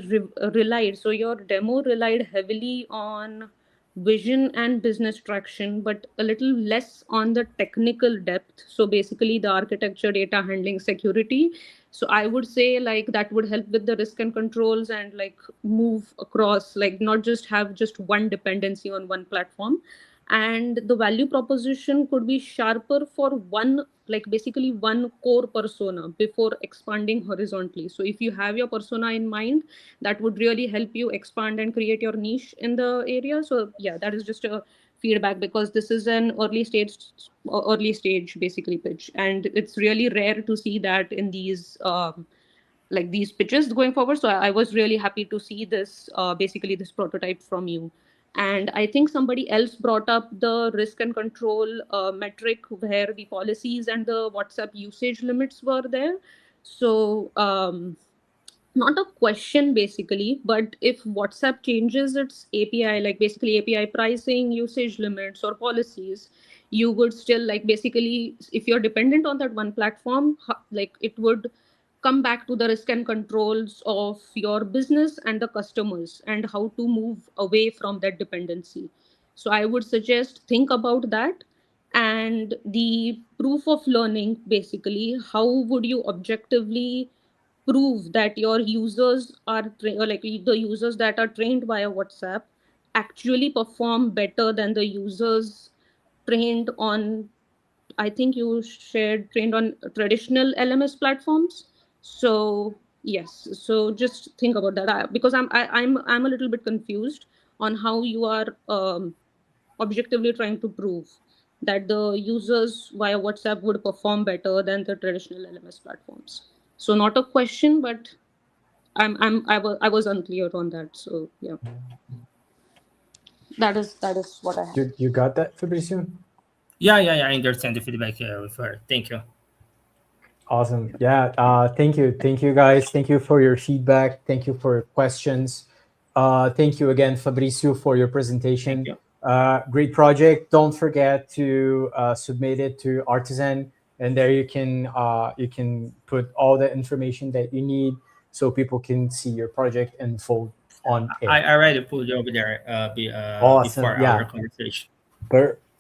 relied, so your demo relied heavily on vision and business traction, but a little less on the technical depth. So basically, the architecture, data handling, security. So I would say like that would help with the risk and controls and like move across, like not just have just one dependency on one platform. And the value proposition could be sharper for one, like basically one core persona before expanding horizontally. So if you have your persona in mind, that would really help you expand and create your niche in the area. So yeah, that is just a feedback, because this is an early stage basically pitch, and it's really rare to see that in these like these pitches going forward. So I was really happy to see this basically this prototype from you. And I think somebody else brought up the risk and control metric where the policies and the WhatsApp usage limits were there. So not a question basically, but if WhatsApp changes its API, like basically API pricing, usage limits, or policies, you would still like basically, if you're dependent on that one platform, like it would come back to the risk and controls of your business and the customers and how to move away from that dependency. So I would suggest think about that. And the proof of learning, basically, how would you objectively prove that your users are or like the users that are trained via WhatsApp actually perform better than the users trained on, I think you shared trained on traditional LMS platforms. So yes, so just think about that. Because I'm a little bit confused on how you are objectively trying to prove that the users via WhatsApp would perform better than the traditional LMS platforms. So not a question, but I was unclear on that. So yeah, that is what I have. You got that, Fabricio? Yeah, I understand the feedback with her. Thank you. Awesome. Yeah. Thank you. Thank you, guys. Thank you for your feedback. Thank you for your questions. Thank you again, Fabricio, for your presentation. Thank you. Great project. Don't forget to submit it to Artizen, and there you can put all the information that you need so people can see your project unfold on air. I already put it over there Awesome. before Yeah. our conversation.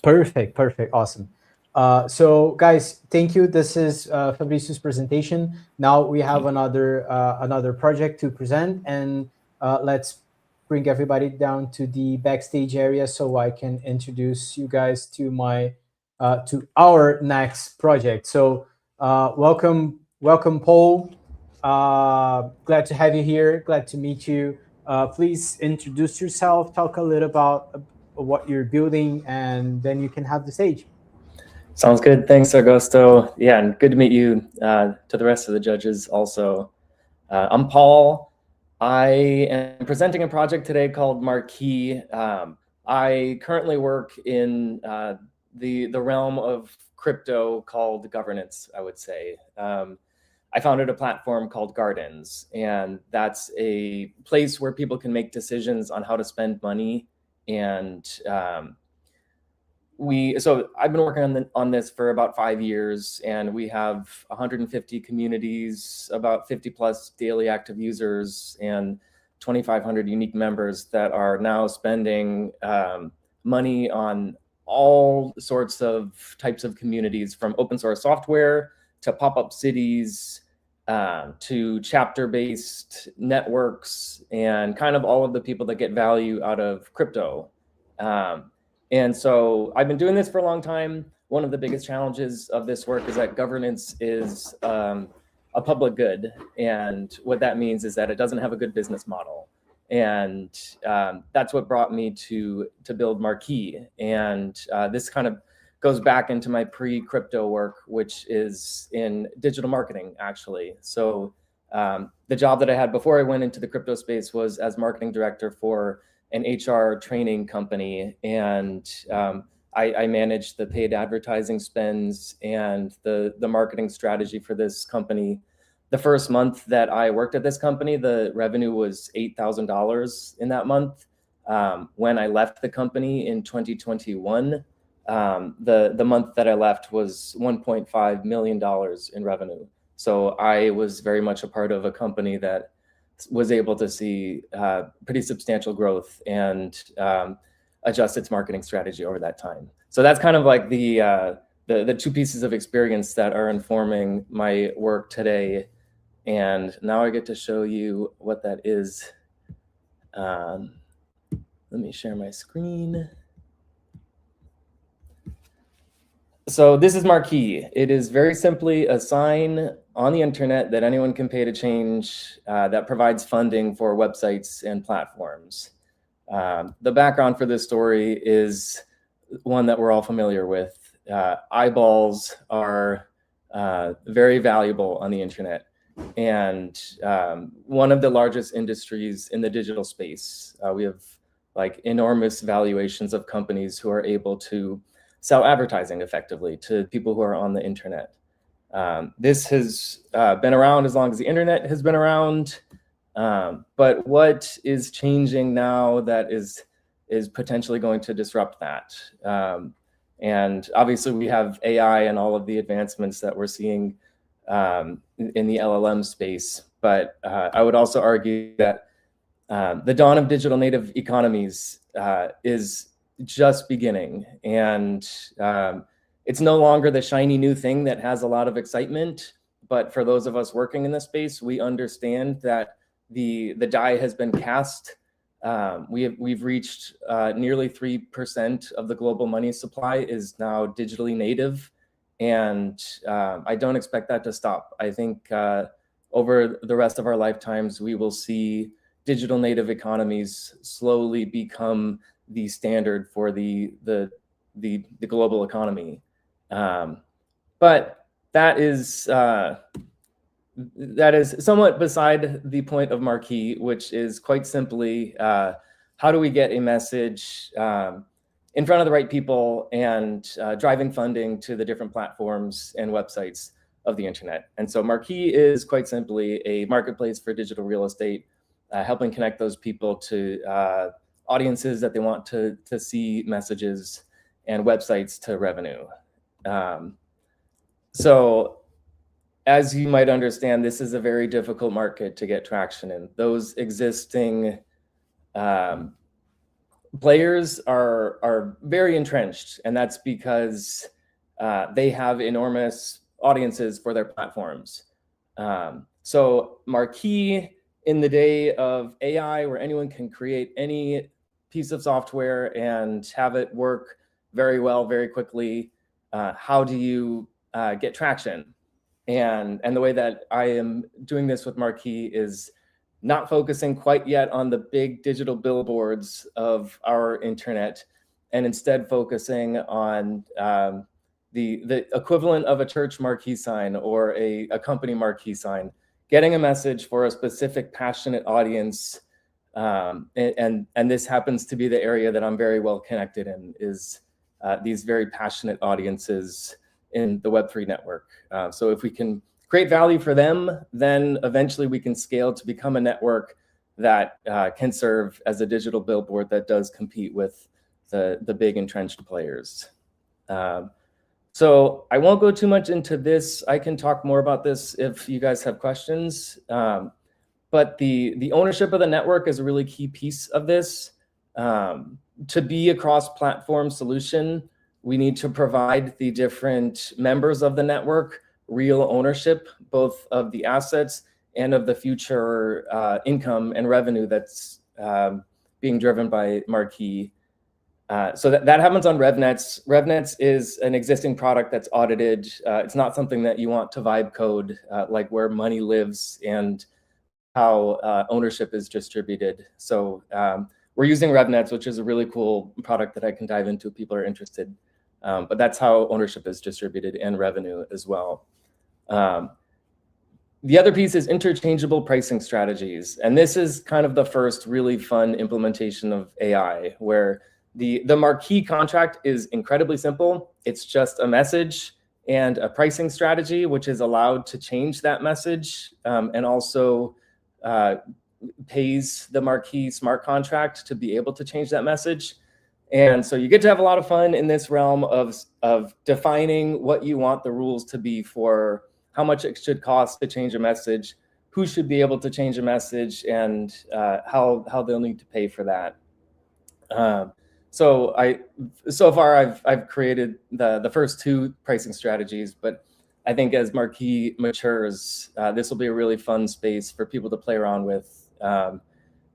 Perfect. Awesome. So guys, thank you. This is Fabricio's presentation. Now we have another project to present, and let's bring everybody down to the backstage area so I can introduce you guys to my to our next project. So welcome, Paul. Glad to have you here. Glad to meet you. Please introduce yourself. Talk a little about what you're building, and then you can have the stage. Sounds good. Thanks, Augusto. Yeah, and good to meet you, to the rest of the judges also. I'm Paul. I am presenting a project today called Marquee. I currently work in the realm of crypto called governance, I would say. I founded a platform called Gardens, and that's a place where people can make decisions on how to spend money. And so I've been working on this for about 5 years, and we have 150 communities, about 50 plus daily active users, and 2,500 unique members that are now spending money on all sorts of types of communities, from open source software to pop-up cities, to chapter-based networks, and kind of all of the people that get value out of crypto. And so I've been doing this for a long time. One of the biggest challenges of this work is that governance is a public good. And what that means is that it doesn't have a good business model. And that's what brought me to build Marquee. And this kind of goes back into my pre-crypto work, which is in digital marketing, actually. So the job that I had before I went into the crypto space was as marketing director for an HR training company. And I managed the paid advertising spends and the marketing strategy for this company. The first month that I worked at this company, the revenue was $8,000 in that month. When I left the company in 2021, the month that I left was $1.5 million in revenue. So I was very much a part of a company that was able to see pretty substantial growth and adjust its marketing strategy over that time. So that's kind of like the two pieces of experience that are informing my work today. And now I get to show you what that is. Let me share my screen. So this is Marquee. It is very simply a sign on the internet that anyone can pay to change that provides funding for websites and platforms. The background for this story is one that we're all familiar with. Eyeballs are very valuable on the internet, and one of the largest industries in the digital space. We have like enormous valuations of companies who are able to sell advertising effectively to people who are on the internet. This has been around as long as the internet has been around, but what is changing now that is potentially going to disrupt that? And obviously we have AI and all of the advancements that we're seeing in the LLM space, but I would also argue that the dawn of digital native economies is just beginning, and it's no longer the shiny new thing that has a lot of excitement. But for those of us working in the space, we understand that the die has been cast. We've reached nearly 3% of the global money supply is now digitally native, and I don't expect that to stop. I think over the rest of our lifetimes, we will see digital native economies slowly become the standard for the global economy. But that is somewhat beside the point of Marquee, which is quite simply how do we get a message in front of the right people and driving funding to the different platforms and websites of the internet. And so Marquee is quite simply a marketplace for digital real estate, helping connect those people to audiences that they want to see messages, and websites to revenue. So as you might understand, this is a very difficult market to get traction in. Those existing players are very entrenched, and that's because they have enormous audiences for their platforms. So Marquee, in the day of AI, where anyone can create any piece of software and have it work very well, very quickly, how do you get traction? And the way that I am doing this with Marquee is not focusing quite yet on the big digital billboards of our internet, and instead focusing on the equivalent of a church marquee sign or a company marquee sign, getting a message for a specific passionate audience And this happens to be the area that I'm very well connected in, is these very passionate audiences in the Web3 network. So if we can create value for them, then eventually we can scale to become a network that can serve as a digital billboard that does compete with the big entrenched players. So I won't go too much into this. I can talk more about this if you guys have questions. But the ownership of the network is a really key piece of this. To be a cross-platform solution, we need to provide the different members of the network real ownership, both of the assets and of the future income and revenue that's being driven by Marquee. So that happens on RevNets. RevNets is an existing product that's audited. It's not something that you want to vibe code, like where money lives and how ownership is distributed. So we're using RevNets, which is a really cool product that I can dive into if people are interested. But that's how ownership is distributed and revenue as well. The other piece is interchangeable pricing strategies. And this is kind of the first really fun implementation of AI, where the Marquee contract is incredibly simple. It's just a message and a pricing strategy, which is allowed to change that message, and also pays the Marquee smart contract to be able to change that message. And so you get to have a lot of fun in this realm of defining what you want the rules to be for how much it should cost to change a message, who should be able to change a message, and how they'll need to pay for that. So far I've created the first two pricing strategies, but I think as Marquee matures, this will be a really fun space for people to play around with.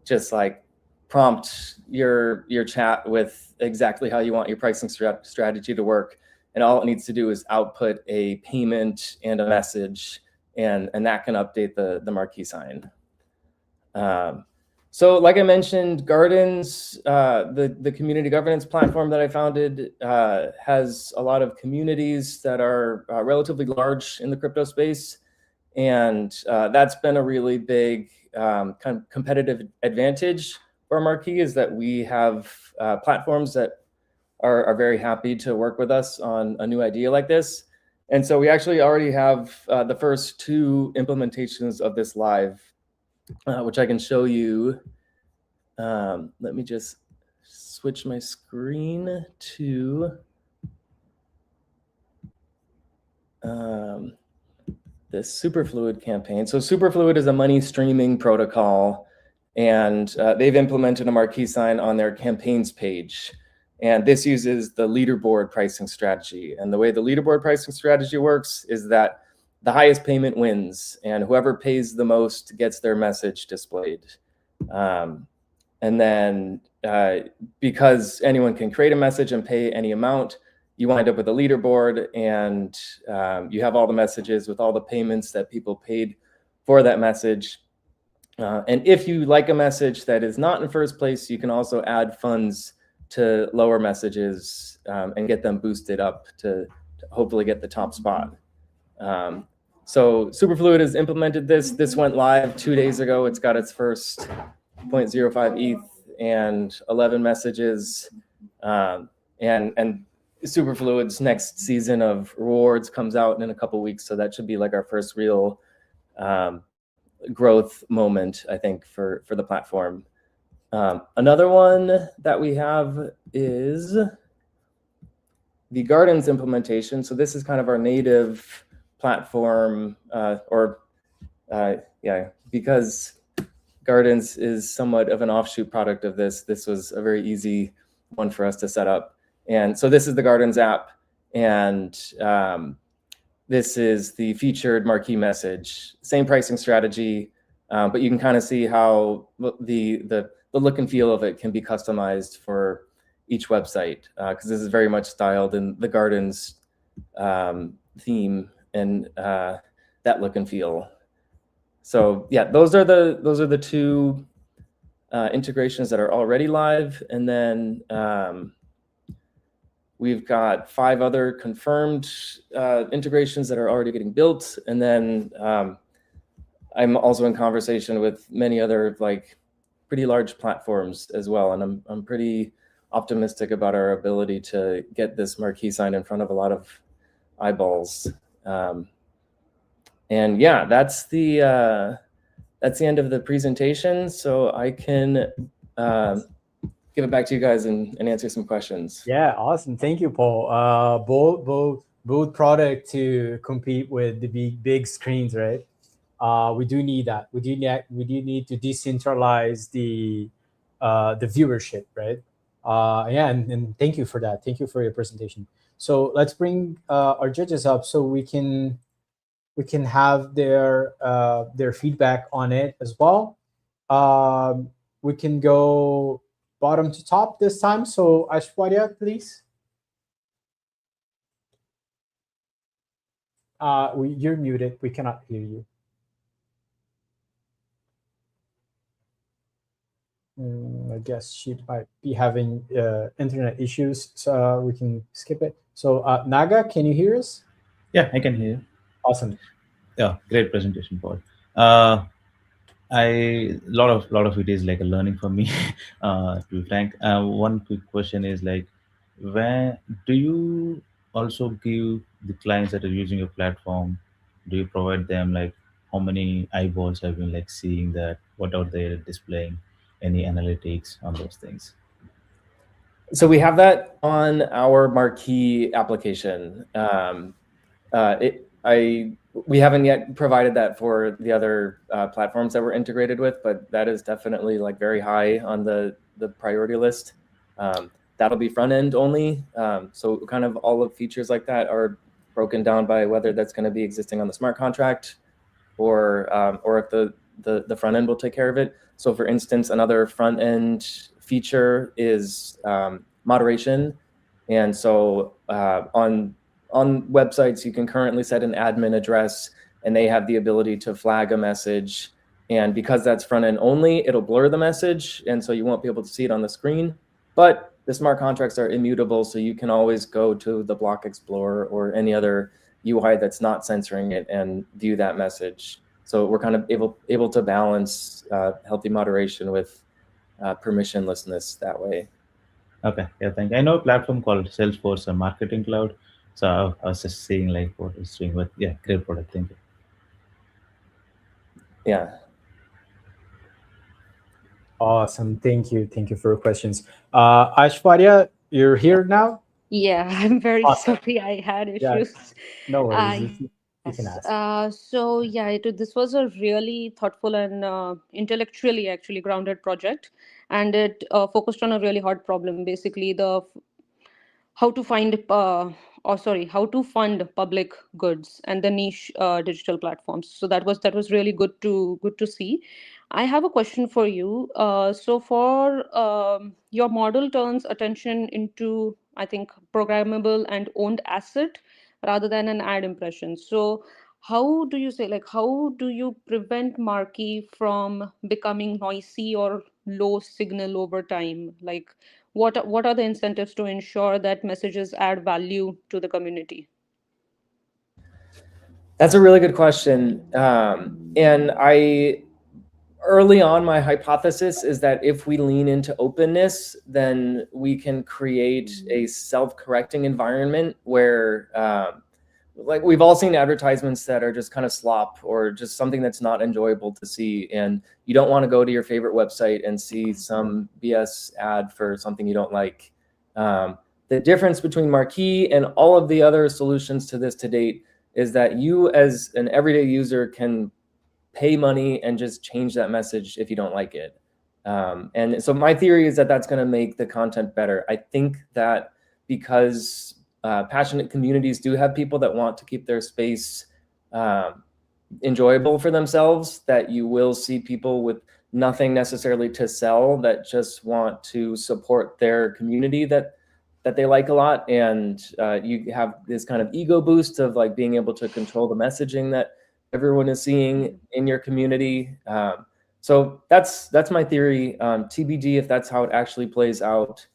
Just like prompt your chat with exactly how you want your pricing strategy to work. And all it needs to do is output a payment and a message, and that can update the Marquee sign. So like I mentioned, Gardens, the community governance platform that I founded, has a lot of communities that are relatively large in the crypto space. And that's been a really big kind of competitive advantage for Marquee, is that we have platforms that are very happy to work with us on a new idea like this. And so we actually already have the first two implementations of this live, which I can show you. Let me just switch my screen to this Superfluid campaign. So Superfluid is a money streaming protocol, and they've implemented a Marquee sign on their campaigns page. And this uses the leaderboard pricing strategy. And the way the leaderboard pricing strategy works is that the highest payment wins, and whoever pays the most gets their message displayed. And then because anyone can create a message and pay any amount, you wind up with a leaderboard, and you have all the messages with all the payments that people paid for that message. And if you like a message that is not in first place, you can also add funds to lower messages and get them boosted up to hopefully get the top spot. So Superfluid has implemented this. This went live 2 days ago. It's got its first 0.05 ETH and 11 messages. And Superfluid's next season of rewards comes out in a couple of weeks. So that should be like our first real growth moment, I think, for the platform. Another one that we have is the Gardens implementation. So this is kind of our native platform, because Gardens is somewhat of an offshoot product of this. This was a very easy one for us to set up. And so this is the Gardens app, and this is the featured Marquee message. Same pricing strategy, but you can kind of see how the look and feel of it can be customized for each website, because this is very much styled in the Gardens theme and that look and feel. So yeah, those are the two integrations that are already live, and then we've got 5 other confirmed integrations that are already getting built, and then I'm also in conversation with many other like pretty large platforms as well, and I'm pretty optimistic about our ability to get this marquee sign in front of a lot of eyeballs. And yeah, that's the end of the presentation. So I can give it back to you guys and answer some questions. Yeah, awesome. Thank you, Paul. Bold product to compete with the big screens, right? We do need that. We do need to decentralize the viewership, right? Yeah, and thank you for that. Thank you for your presentation. So let's bring our judges up so we can have their feedback on it as well. We can go bottom to top this time. So Aishwarya, please. You're muted. We cannot hear you. I guess she might be having internet issues, so we can skip it. So Naga, can you hear us? Yeah, I can hear you. Awesome. Yeah, great presentation, Paul. A lot of it is like a learning for me. To be frank, one quick question is like, where do you also give the clients that are using your platform? Do you provide them like how many eyeballs have been like seeing that? What are they displaying? Any analytics on those things? So we have that on our marquee application. We haven't yet provided that for the other platforms that we're integrated with, but that is definitely like very high on the priority list. That'll be front end only. So kind of all of features like that are broken down by whether that's going to be existing on the smart contract or if the front end will take care of it. So for instance, another front end feature is moderation. And so on websites, you can currently set an admin address and they have the ability to flag a message. And because that's front end only, it'll blur the message. And so you won't be able to see it on the screen. But the smart contracts are immutable, so you can always go to the Block Explorer or any other UI that's not censoring it and view that message. So we're kind of able to balance healthy moderation with permissionlessness that way. Okay, yeah, thank you. I know a platform called Salesforce, a marketing cloud. So I was just seeing like what it's doing, but yeah, great product. Thank you. Yeah. Awesome. Thank you. Thank you for your questions. Aishwarya, you're here now? Yeah, I'm very Awesome. sorry I had Yeah, issues. no worries. You can Yes. ask. So yeah, this was a really thoughtful and intellectually actually grounded project, and it focused on a really hard problem. Basically, how to find how to fund public goods and the niche digital platforms. So that was really good to see. I have a question for you. So for your model turns attention into, I think, programmable and owned asset rather than an ad impression. So how do you say, like, how do you prevent marquee from becoming noisy or low signal over time? Like, what are the incentives to ensure that messages add value to the community? That's a really good question. And early on, my hypothesis is that if we lean into openness, then we can create a self-correcting environment where, like we've all seen advertisements that are just kind of slop or just something that's not enjoyable to see. And you don't want to go to your favorite website and see some BS ad for something you don't like. The difference between Marquee and all of the other solutions to this to date is that you as an everyday user can pay money and just change that message if you don't like it. And so my theory is that that's going to make the content better. I think that because passionate communities do have people that want to keep their space enjoyable for themselves, that you will see people with nothing necessarily to sell that just want to support their community that they like a lot. And you have this kind of ego boost of like being able to control the messaging that everyone is seeing in your community. So that's my theory. TBD if that's how it actually plays out.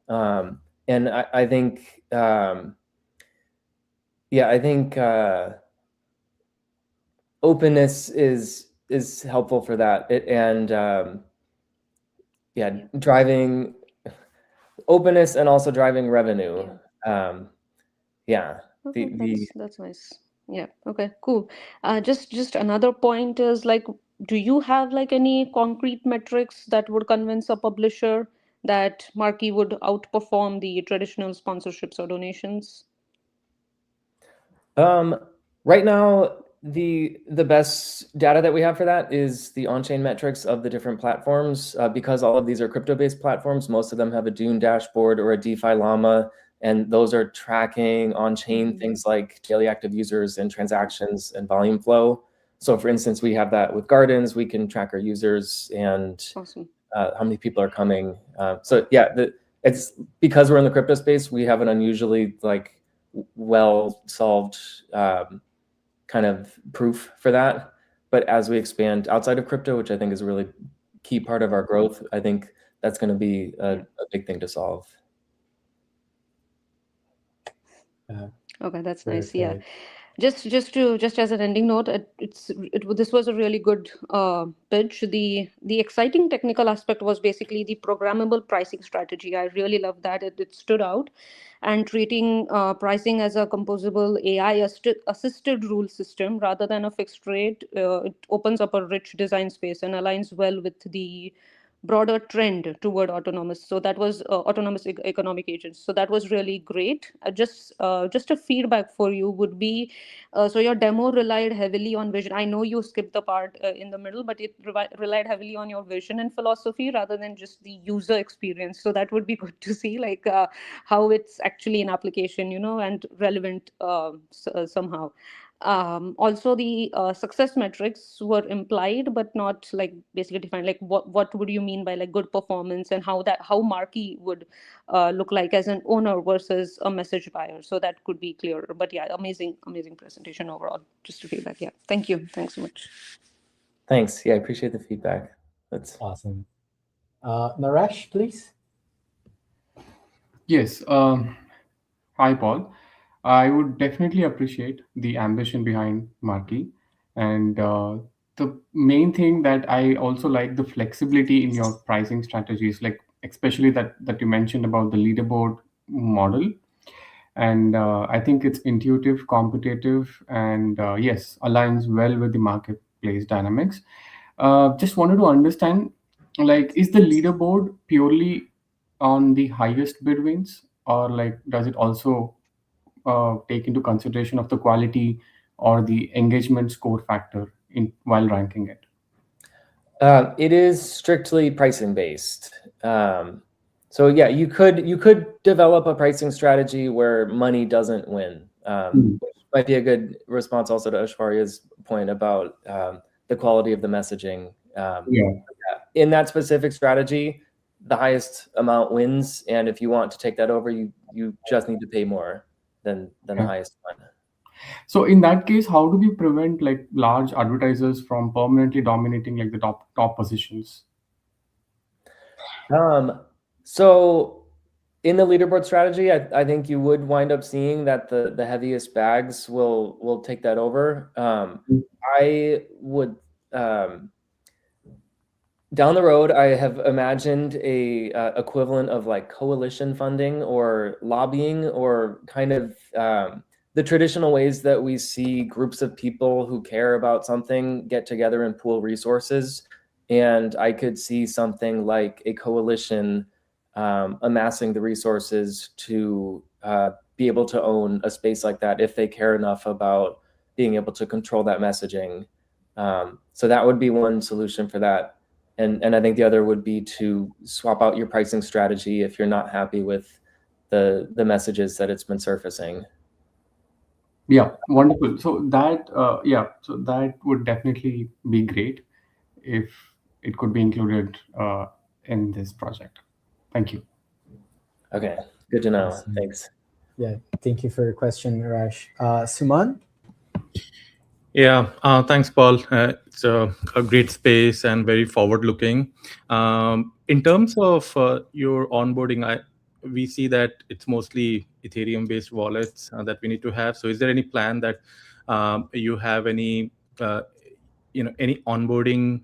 And I think, I think openness is helpful for that. driving openness and also driving revenue. Okay, that's nice. Yeah. Okay. Cool. Just another point is like, do you have like any concrete metrics that would convince a publisher that Marquee would outperform the traditional sponsorships or donations? Right now, the best data that we have for that is the on-chain metrics of the different platforms. Because all of these are crypto-based platforms, most of them have a Dune dashboard or a DeFi Llama, and those are tracking on-chain things like daily active users and transactions and volume flow. So for instance, we have that with Gardens. We can track our users and Awesome. how many people are coming. So yeah, it's because we're in the crypto space, we have an unusually like well solved kind of proof for that. But as we expand outside of crypto, which I think is a really key part of our growth, I think that's going to be a big thing to solve. Okay, that's nice. Yeah. Just as an ending note, this was a really good pitch. The exciting technical aspect was basically the programmable pricing strategy. I really love that. It stood out, and treating pricing as a composable AI assisted rule system rather than a fixed rate. It opens up a rich design space and aligns well with the broader trend toward autonomous. So that was autonomous economic agents. So that was really great. Just a feedback for you would be, so your demo relied heavily on vision. I know you skipped the part in the middle, but it relied heavily on your vision and philosophy rather than just the user experience. So that would be good to see, like how it's actually an application, and relevant somehow. Also, the success metrics were implied but not like basically defined. Like what would you mean by like good performance, and how Marquee would look like as an owner versus a message buyer. So that could be clearer. But yeah, amazing presentation overall. Just to feedback. Yeah, thank you. Thanks so much. Thanks. Yeah, I appreciate the feedback. That's awesome. Naresh, please. Yes. Hi, Paul. I would definitely appreciate the ambition behind Marquee. And the main thing that I also like the flexibility in your pricing strategies, like especially that you mentioned about the leaderboard model. And I think it's intuitive, competitive, and yes, aligns well with the marketplace dynamics. Just wanted to understand, like, is the leaderboard purely on the highest bid wins, or like does it also take into consideration of the quality or the engagement score factor in while ranking it? It is strictly pricing based. So yeah, you could develop a pricing strategy where money doesn't win. Which might be a good response also to Ashwarya's point about the quality of the messaging. In that specific strategy, the highest amount wins, and if you want to take that over, you just need to pay more than the highest one. So in that case, how do we prevent like large advertisers from permanently dominating like the top positions? So in the leaderboard strategy, I think you would wind up seeing that the heaviest bags will take that over. I would down the road, I have imagined a equivalent of like coalition funding or lobbying, or kind of the traditional ways that we see groups of people who care about something get together and pool resources. And I could see something like a coalition amassing the resources to be able to own a space like that if they care enough about being able to control that messaging. So that would be one solution for that. And I think the other would be to swap out your pricing strategy if you're not happy with the messages that it's been surfacing. Yeah, wonderful. So that so that would definitely be great if it could be included in this project. Thank you. Okay, good to know. Awesome. Thanks. Yeah, thank you for your question, Naresh. Suman? Yeah, thanks, Paul. It's a great space and very forward-looking. In terms of your onboarding, we see that it's mostly Ethereum-based wallets that we need to have. So, is there any plan that you have any onboarding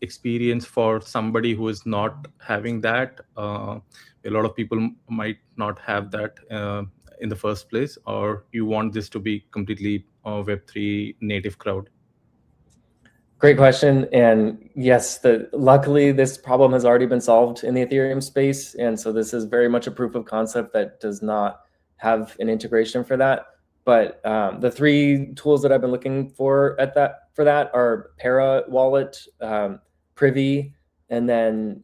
experience for somebody who is not having that? A lot of people might not have that in the first place, or you want this to be completely Web3 native crowd? Great question. And yes, luckily this problem has already been solved in the Ethereum space. And so this is very much a proof of concept that does not have an integration for that. But the three tools that I've been looking for that are Para Wallet, Privy, and then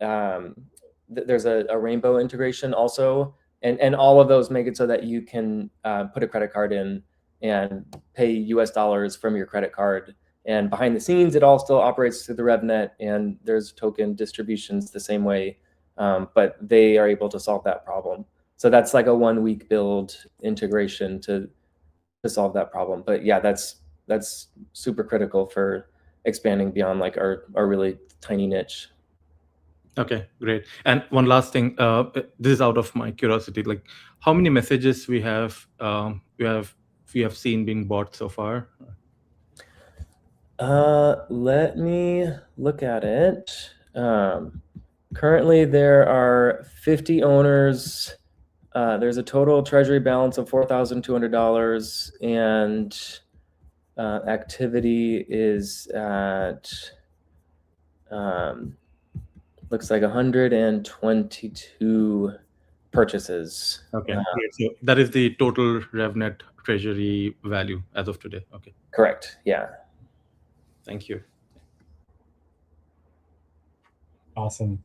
there's a Rainbow integration also. And all of those make it so that you can put a credit card in and pay US dollars from your credit card. And behind the scenes, it all still operates through the RevNet, and there's token distributions the same way, but they are able to solve that problem. So that's like a 1 week build integration to solve that problem. But yeah, that's super critical for expanding beyond like our really tiny niche. Okay, great. And one last thing, this is out of my curiosity, like how many messages we have seen being bought so far? Let me look at it. Currently, there are 50 owners. There's a total treasury balance of $4,200, and activity is at looks like 122 purchases. Okay, great. So that is the total RevNet treasury value as of today. Okay. Correct. Yeah. Thank you. Awesome.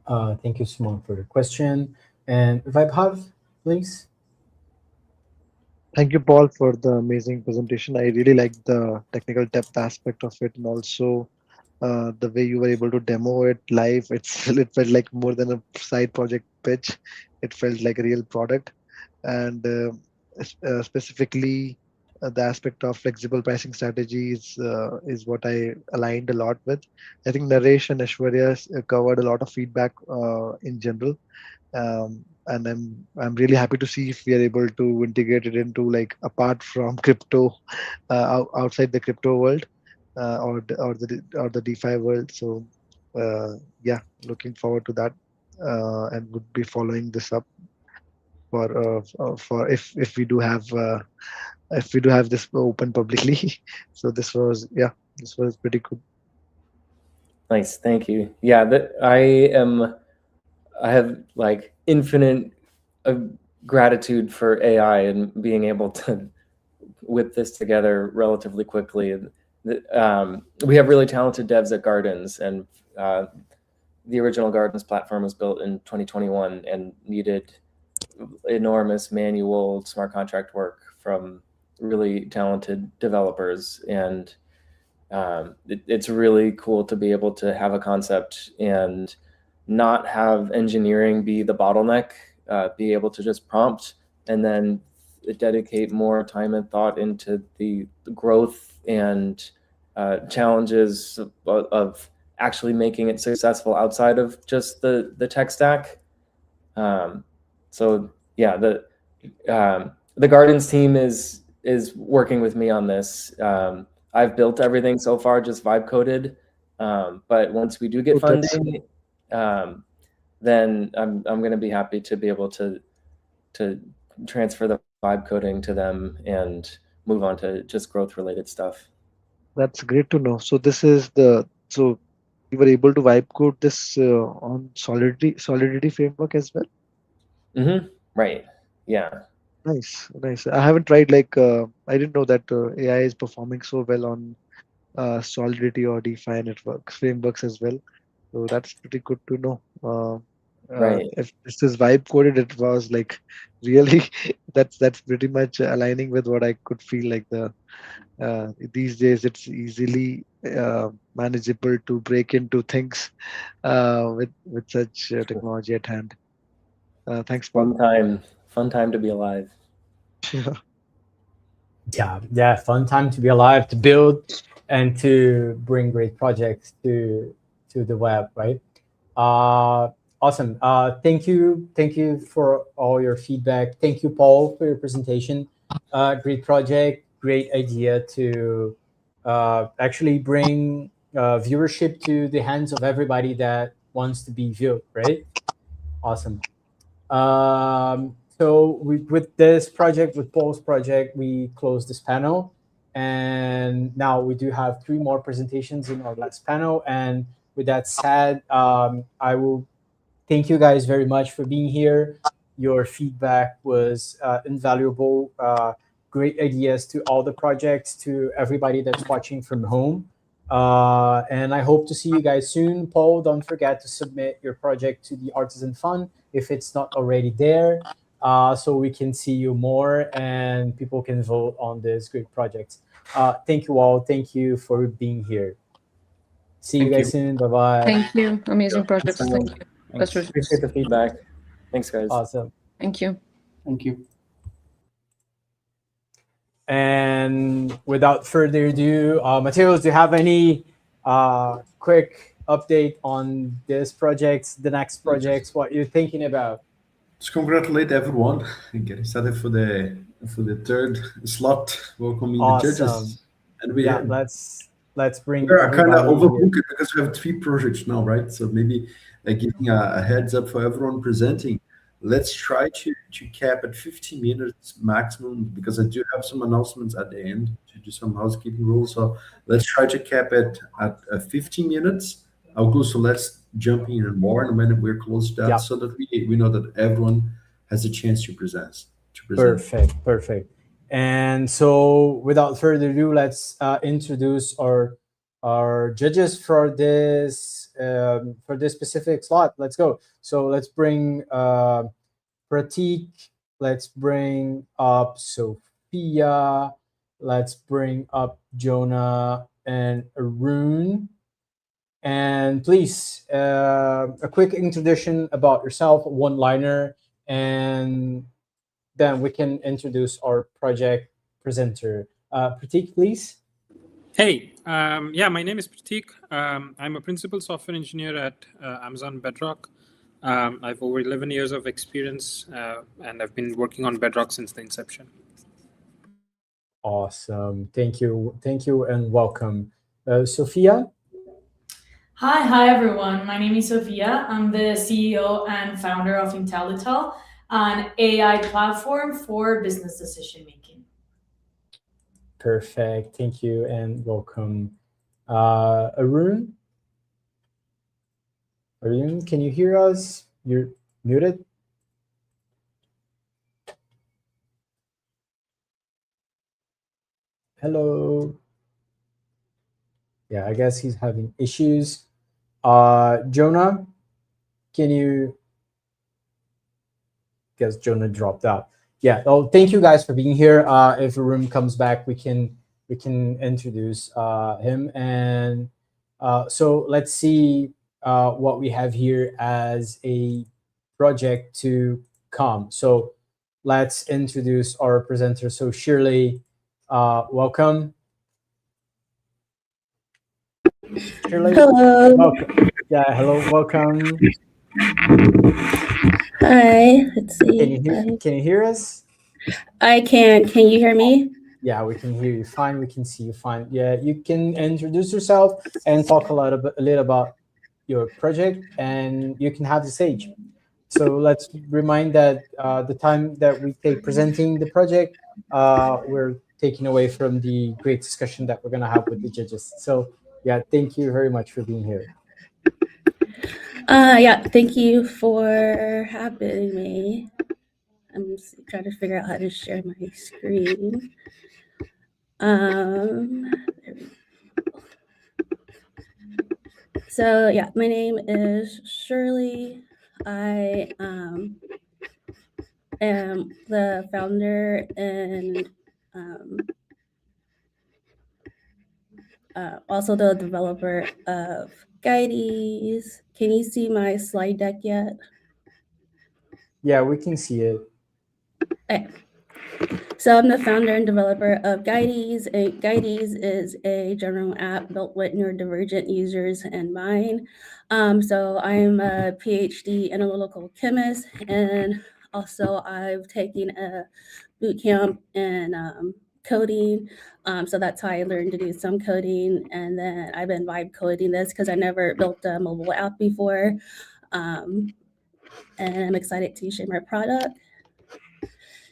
Thank you, Simon, for the question. And Vaibhav, please. Thank you, Paul, for the amazing presentation. I really liked the technical depth aspect of it, and also the way you were able to demo it live. It felt like more than a side project pitch. It felt like a real product, and specifically the aspect of flexible pricing strategies is what I aligned a lot with. I think Naresh and Aishwarya covered a lot of feedback in general. And I'm really happy to see if we are able to integrate it into, like, apart from crypto, outside the crypto world, or the DeFi world. So yeah, looking forward to that, and would be following this up for if we do have this open publicly. So this was pretty good. Nice, thank you. Yeah, I have like infinite gratitude for AI and being able to whip this together relatively quickly. We have really talented devs at Gardens, and the original Gardens platform was built in 2021 and needed enormous manual smart contract work from really talented developers. And it's really cool to be able to have a concept and not have engineering be the bottleneck, be able to just prompt and then dedicate more time and thought into the growth and challenges of actually making it successful outside of just the tech stack. So yeah, the Gardens team is working with me on this. I've built everything so far just vibe coded, but once we do get funding, then I'm going to be happy to be able to transfer the vibe coding to them and move on to just growth related stuff. That's great to know. So this is so you were able to vibe code this on Solidity framework as well. Mm-hmm. Right. Yeah. Nice. I haven't tried, like, I didn't know that AI is performing so well on Solidity or DeFi network frameworks as well. So that's pretty good to know. Right. If this is vibe coded, it was like really that's pretty much aligning with what I could feel like. These days it's easily manageable to break into things with such technology at hand. Thanks, Paul. Fun time to be alive. Yeah, fun time to be alive, to build and to bring great projects to the web, right? Awesome. Thank you for all your feedback. Thank you, Paul, for your presentation. Great project, great idea to actually bring viewership to the hands of everybody that wants to be viewed, right? Awesome. So with this project, with Paul's project, we close this panel, and now we do have three more presentations in our last panel. And with that said, I will thank you guys very much for being here. Your feedback was invaluable. Great ideas to all the projects, to everybody that's watching from home. And I hope to see you guys soon. Paul, don't forget to submit your project to the Artisan Fund if it's not already there, so we can see you more and people can vote on this great project. Thank you all. Thank you for being here. See you guys soon. Bye bye. Thank you. Amazing Thanks, projects. Thank you. Best wishes. Appreciate the feedback. Thanks, guys. Awesome. Thank you. Thank you. And without further ado, Mateos, do you have any quick update on this project, the next projects, what you're thinking about? Just congratulate everyone and getting started for the third slot, welcoming the judges. And we let's bring we're kind of everybody here. overbooked because we have three projects now, right? So maybe giving a heads up for everyone presenting. Let's try to cap at 15 minutes maximum, because I do have some announcements at the end to do some housekeeping rules. So let's try to cap it at 15 minutes. I'll go, so let's jump in and more and when we're close to that, so that we know that everyone has a chance to present. Perfect. And so without further ado, let's introduce our judges for this specific slot. Let's go. So let's bring Pratik, let's bring up Sophia, let's bring up Jonah and Arun. And please, a quick introduction about yourself, one-liner, and then we can introduce our project presenter. Pratik, please. Hey, my name is Pratik. I'm a principal software engineer at Amazon Bedrock. I've over 11 years of experience, and I've been working on Bedrock since the inception. Awesome. Thank you, and welcome. Sophia? Hi, everyone. My name is Sophia. I'm the CEO and founder of Intellitel, an AI platform for business decision making. Perfect. Thank you and welcome. Arun? Arun, can you hear us? You're muted. Hello. Yeah, I guess he's having issues. Jonah, can you? Guess Jonah dropped out. Yeah. Oh, thank you guys for being here. If Arun comes back, we can introduce him. And so let's see what we have here as a project to come. So let's introduce our presenter. So Shirley, welcome. Shirley, hello. Welcome. Yeah, hello, welcome. Hi, let's see. Can you hear us? I can. Can you hear me? Yeah, we can hear you fine. We can see you fine. Yeah, you can introduce yourself and talk a little about your project, and you can have the stage. So let's remind that the time that we take presenting the project, we're taking away from the great discussion that we're going to have with the judges. So yeah, thank you very much for being here. Yeah, thank you for having me. I'm just trying to figure out how to share my screen. So yeah, my name is Shirley. I am the founder and also the developer of Guides. Can you see my slide deck yet? Yeah, we can see it. Okay. So I'm the founder and developer of Guides. Guides is a general app built with neurodivergent users in mind. So I'm a PhD analytical chemist, and also I've taken a boot camp in coding. So that's how I learned to do some coding. And then I've been vibe coding this because I never built a mobile app before. And I'm excited to share my product.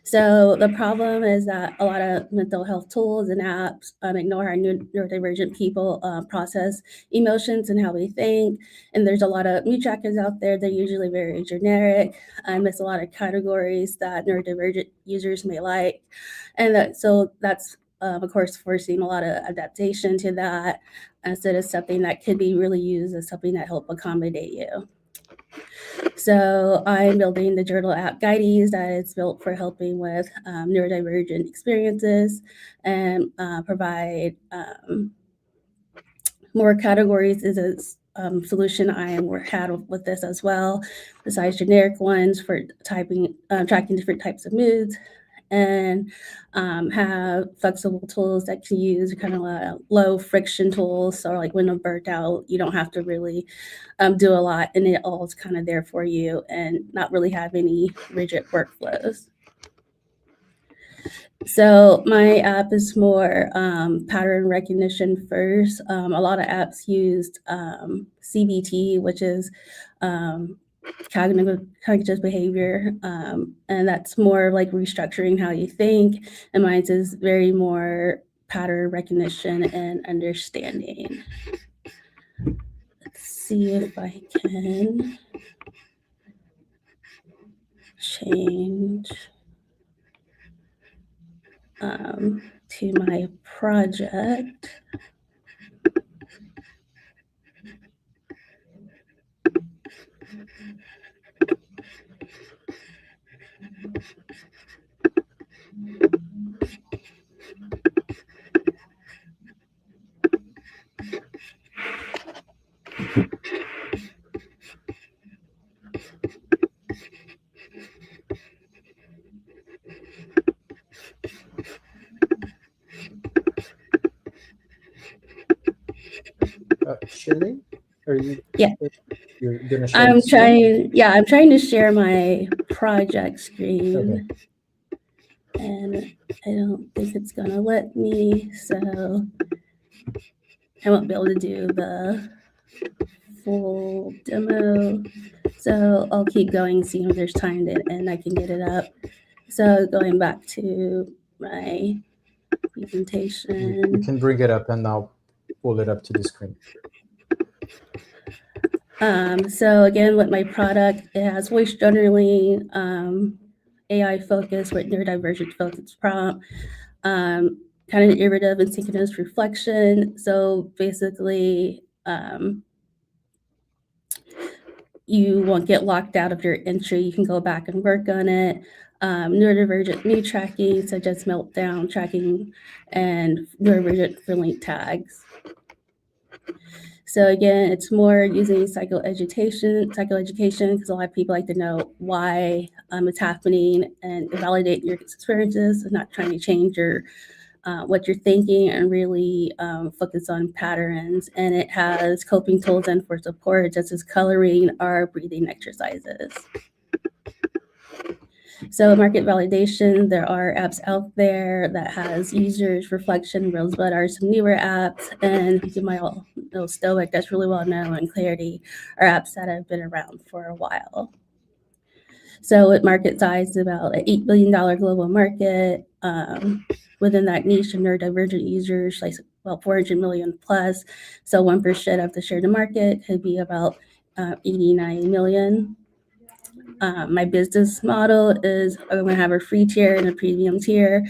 So the problem is that a lot of mental health tools and apps ignore how neurodivergent people process emotions and how we think. And there's a lot of mood trackers out there. They're usually very generic. Miss a lot of categories that neurodivergent users may like. And that's of course, forcing a lot of adaptation to that instead of something that could be really used as something that help accommodate you. So I'm building the journal app Guides that is built for helping with neurodivergent experiences and provide more categories is a solution I had with this as well, besides generic ones for tracking different types of moods, and have flexible tools that can use kind of low friction tools. So like when I'm burnt out, you don't have to really do a lot, and it all is kind of there for you and not really have any rigid workflows. So my app is more pattern recognition first. A lot of apps used CBT, which is cognitive behavior, and that's more like restructuring how you think. And mine is very more pattern recognition and understanding. Let's see if I can change to my project. Shirley, are you? Yeah. You're gonna share. I'm trying to share my project screen. Okay. And I don't think it's gonna let me, so I won't be able to do the full demo. So I'll keep going, seeing if there's time and I can get it up. So going back to my presentation. You can bring it up and I'll pull it up to the screen. So again, with my product, it has voice journaling, AI focus with neurodivergent focus prompt, kind of iterative and synchronous reflection. So basically, you won't get locked out of your entry. You can go back and work on it. Neurodivergent mood tracking, such as meltdown tracking, and neurodivergent feeling tags. So again, it's more using psychoeducation, because a lot of people like to know why it's happening and validate your experiences and not trying to change your what you're thinking, and really focus on patterns. And it has coping tools and for support, such as coloring or breathing exercises. So market validation, there are apps out there that has users, reflection, Rosebud are some newer apps, and you might all know Stoic, that's really well known, and Clarity are apps that have been around for a while. So with market size, about an $8 billion global market. Within that niche of neurodivergent users, like about 400 million plus. So 1% of the share of the market could be about 89 million. My business model is I'm going to have a free tier and a premium tier.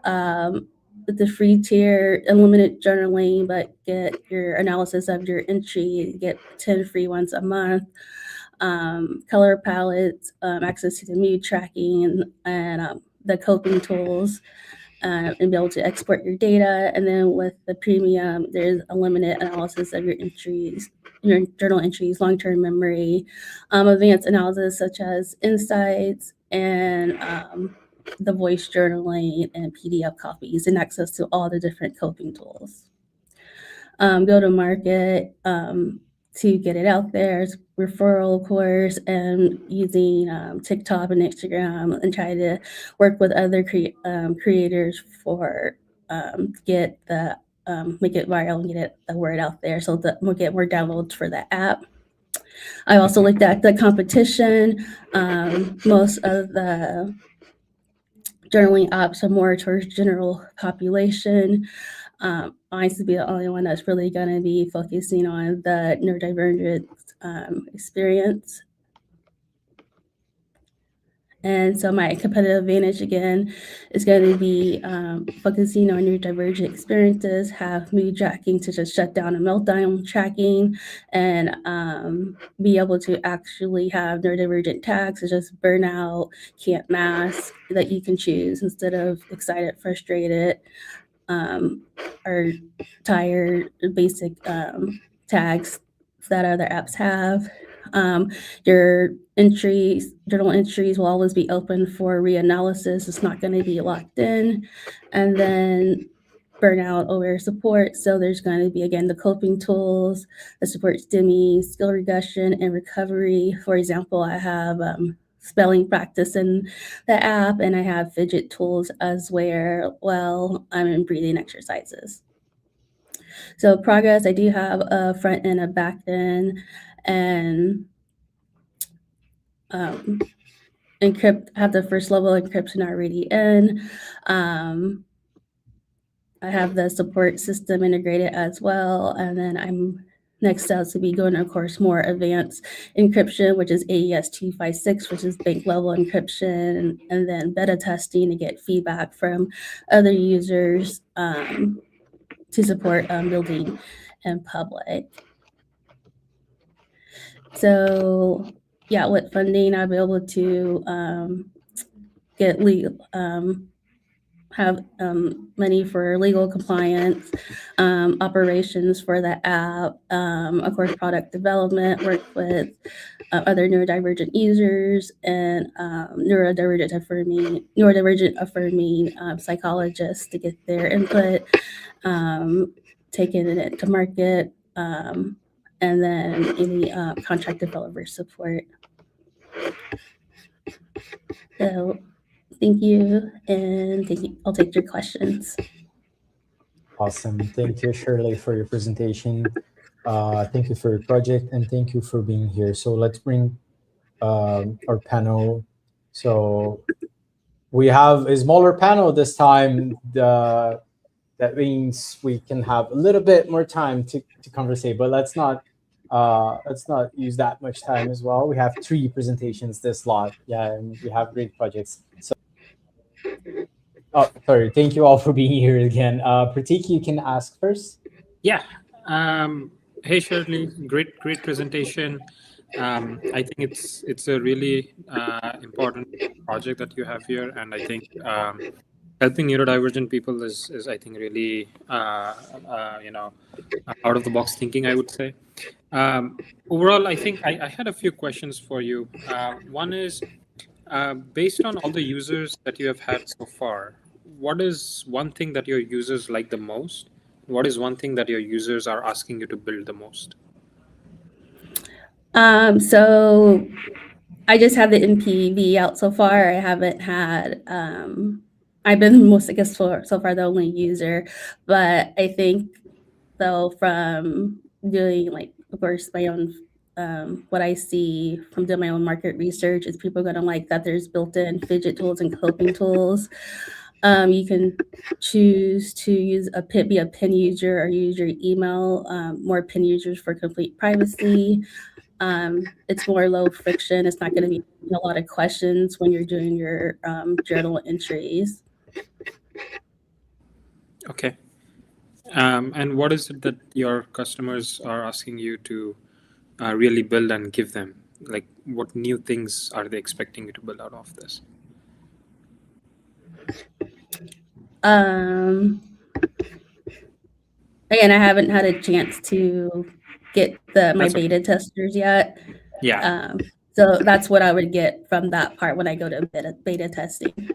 With the free tier, unlimited journaling, but get your analysis of your entry, you get 10 free ones a month. Color palettes, access to the mood tracking, and the coping tools, and be able to export your data. And then with the premium, there's a limited analysis of your entries, your journal entries, long-term memory, advanced analysis such as insights, and the voice journaling and PDF copies, and access to all the different coping tools. Go to market to get it out there, referral, of course, and using TikTok and Instagram, and try to work with other creators for get the make it viral and get the word out there so that we'll get more downloads for the app. I also looked at the competition. Most of the journaling apps are more towards general population. I used to be the only one that's really going to be focusing on the neurodivergent experience. And so my competitive advantage again is going to be focusing on neurodivergent experiences, have mood tracking to just shut down and meltdown tracking, and be able to actually have neurodivergent tags such as burnout, can't mask that you can choose instead of excited, frustrated, or tired, basic tags that other apps have. Your journal entries will always be open for reanalysis. It's not going to be locked in. And then burnout aware support. So there's going to be, again, the coping tools that support STEMI, skill regression, and recovery. For example, I have spelling practice in the app, and I have fidget tools as well. I'm in breathing exercises. So progress, I do have a front end, a back end, and have the first level encryption already in. I have the support system integrated as well. And then I'm next out to be going, of course, more advanced encryption, which is AES 256, which is bank level encryption, and then beta testing to get feedback from other users to support building in public. So yeah, with funding, I'll be able to get legal, have money for legal compliance, operations for the app, of course, product development, work with other neurodivergent users and neurodivergent affirming psychologists to get their input, taking it to market, and then any contract developer support. So thank you, and I'll take your questions. Awesome. Thank you, Shirley, for your presentation. Thank you for your project, and thank you for being here. So let's bring our panel. So we have a smaller panel this time. That means we can have a little bit more time to conversate, but let's not use that much time as well. We have 3 presentations this lot. Yeah, and we have great projects. So, oh, sorry. Thank you all for being here again. Pratik, you can ask first. Yeah. Hey, Shirley, great presentation. I think it's a really important project that you have here, and I think helping neurodivergent people is I think really out of the box thinking, I would say. Overall, I think I had a few questions for you. One is based on all the users that you have had so far, what is one thing that your users like the most? What is one thing that your users are asking you to build the most? So I just have the NPV out so far. I haven't had, I've been most, I guess, so far the only user, but I think though from doing like, of course, my own, what I see from doing my own market research is people are going to like that there's built-in fidget tools and coping tools. You can choose to use be a PIN user or use your email, more PIN users for complete privacy. It's more low friction. It's not going to be a lot of questions when you're doing your journal entries. Okay. And what is it that your customers are asking you to really build and give them? Like, what new things are they expecting you to build out of this? Again, I haven't had a chance to get my beta testers yet. Yeah. So that's what I would get from that part when I go to beta testing.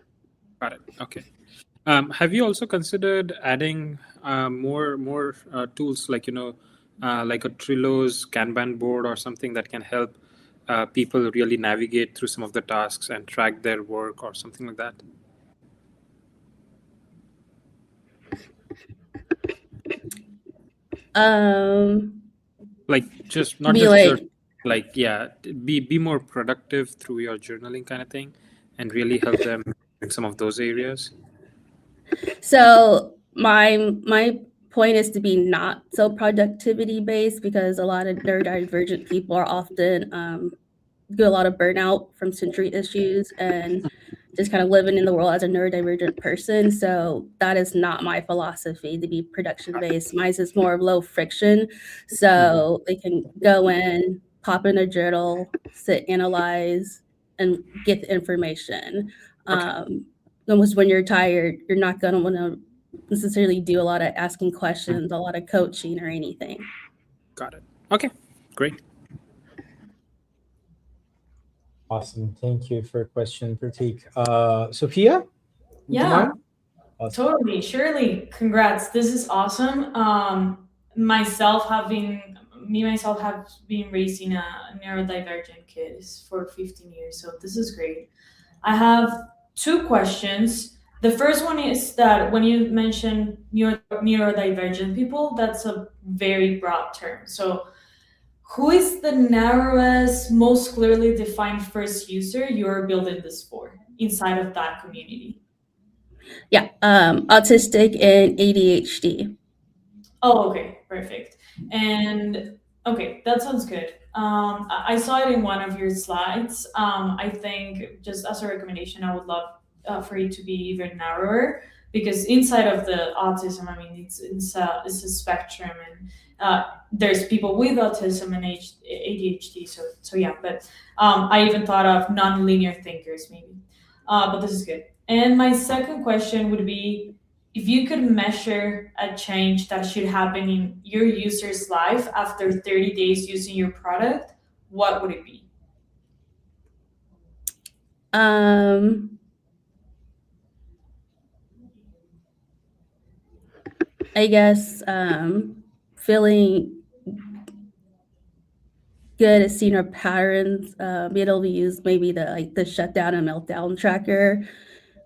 Got it. Okay. Have you also considered adding more tools like like a Trello's Kanban board or something that can help people really navigate through some of the tasks and track their work or something like that? Like just not Be just your like, like yeah, be more productive through your journaling kind of thing, and really help them in some of those areas. so my point is to be not so productivity based, because a lot of neurodivergent people are often get a lot of burnout from sensory issues and just kind of living in the world as a neurodivergent person. So that is not my philosophy, to be production based. Mine is more of low friction. So they can go in, pop in a journal, sit, analyze, and get the information. Almost when you're tired, you're not going to want to necessarily do a lot of asking questions, a lot of coaching or anything. Got it. Okay, great. Awesome. Thank you for your question, Pratik. Sophia, would you Yeah, mind? Awesome. totally. Surely. Congrats. This is awesome. Myself have been raising a neurodivergent kids for 15 years, so this is great. I have two questions. The first one is that when you mention neurodivergent people, that's a very broad term. So who is the narrowest, most clearly defined first user you're building this for inside of that community? Yeah, autistic and ADHD. Oh, okay, perfect. And okay, that sounds good. I saw it in one of your slides. I think just as a recommendation, I would love for it to be even narrower, because inside of the autism, I mean, it's a spectrum, and there's people with autism and ADHD. So yeah, but I even thought of non-linear thinkers maybe. But this is good. And my second question would be, if you could measure a change that should happen in your user's life after 30 days using your product, what would it be? I guess feeling good at seeing our patterns, being able to use maybe the shutdown and meltdown tracker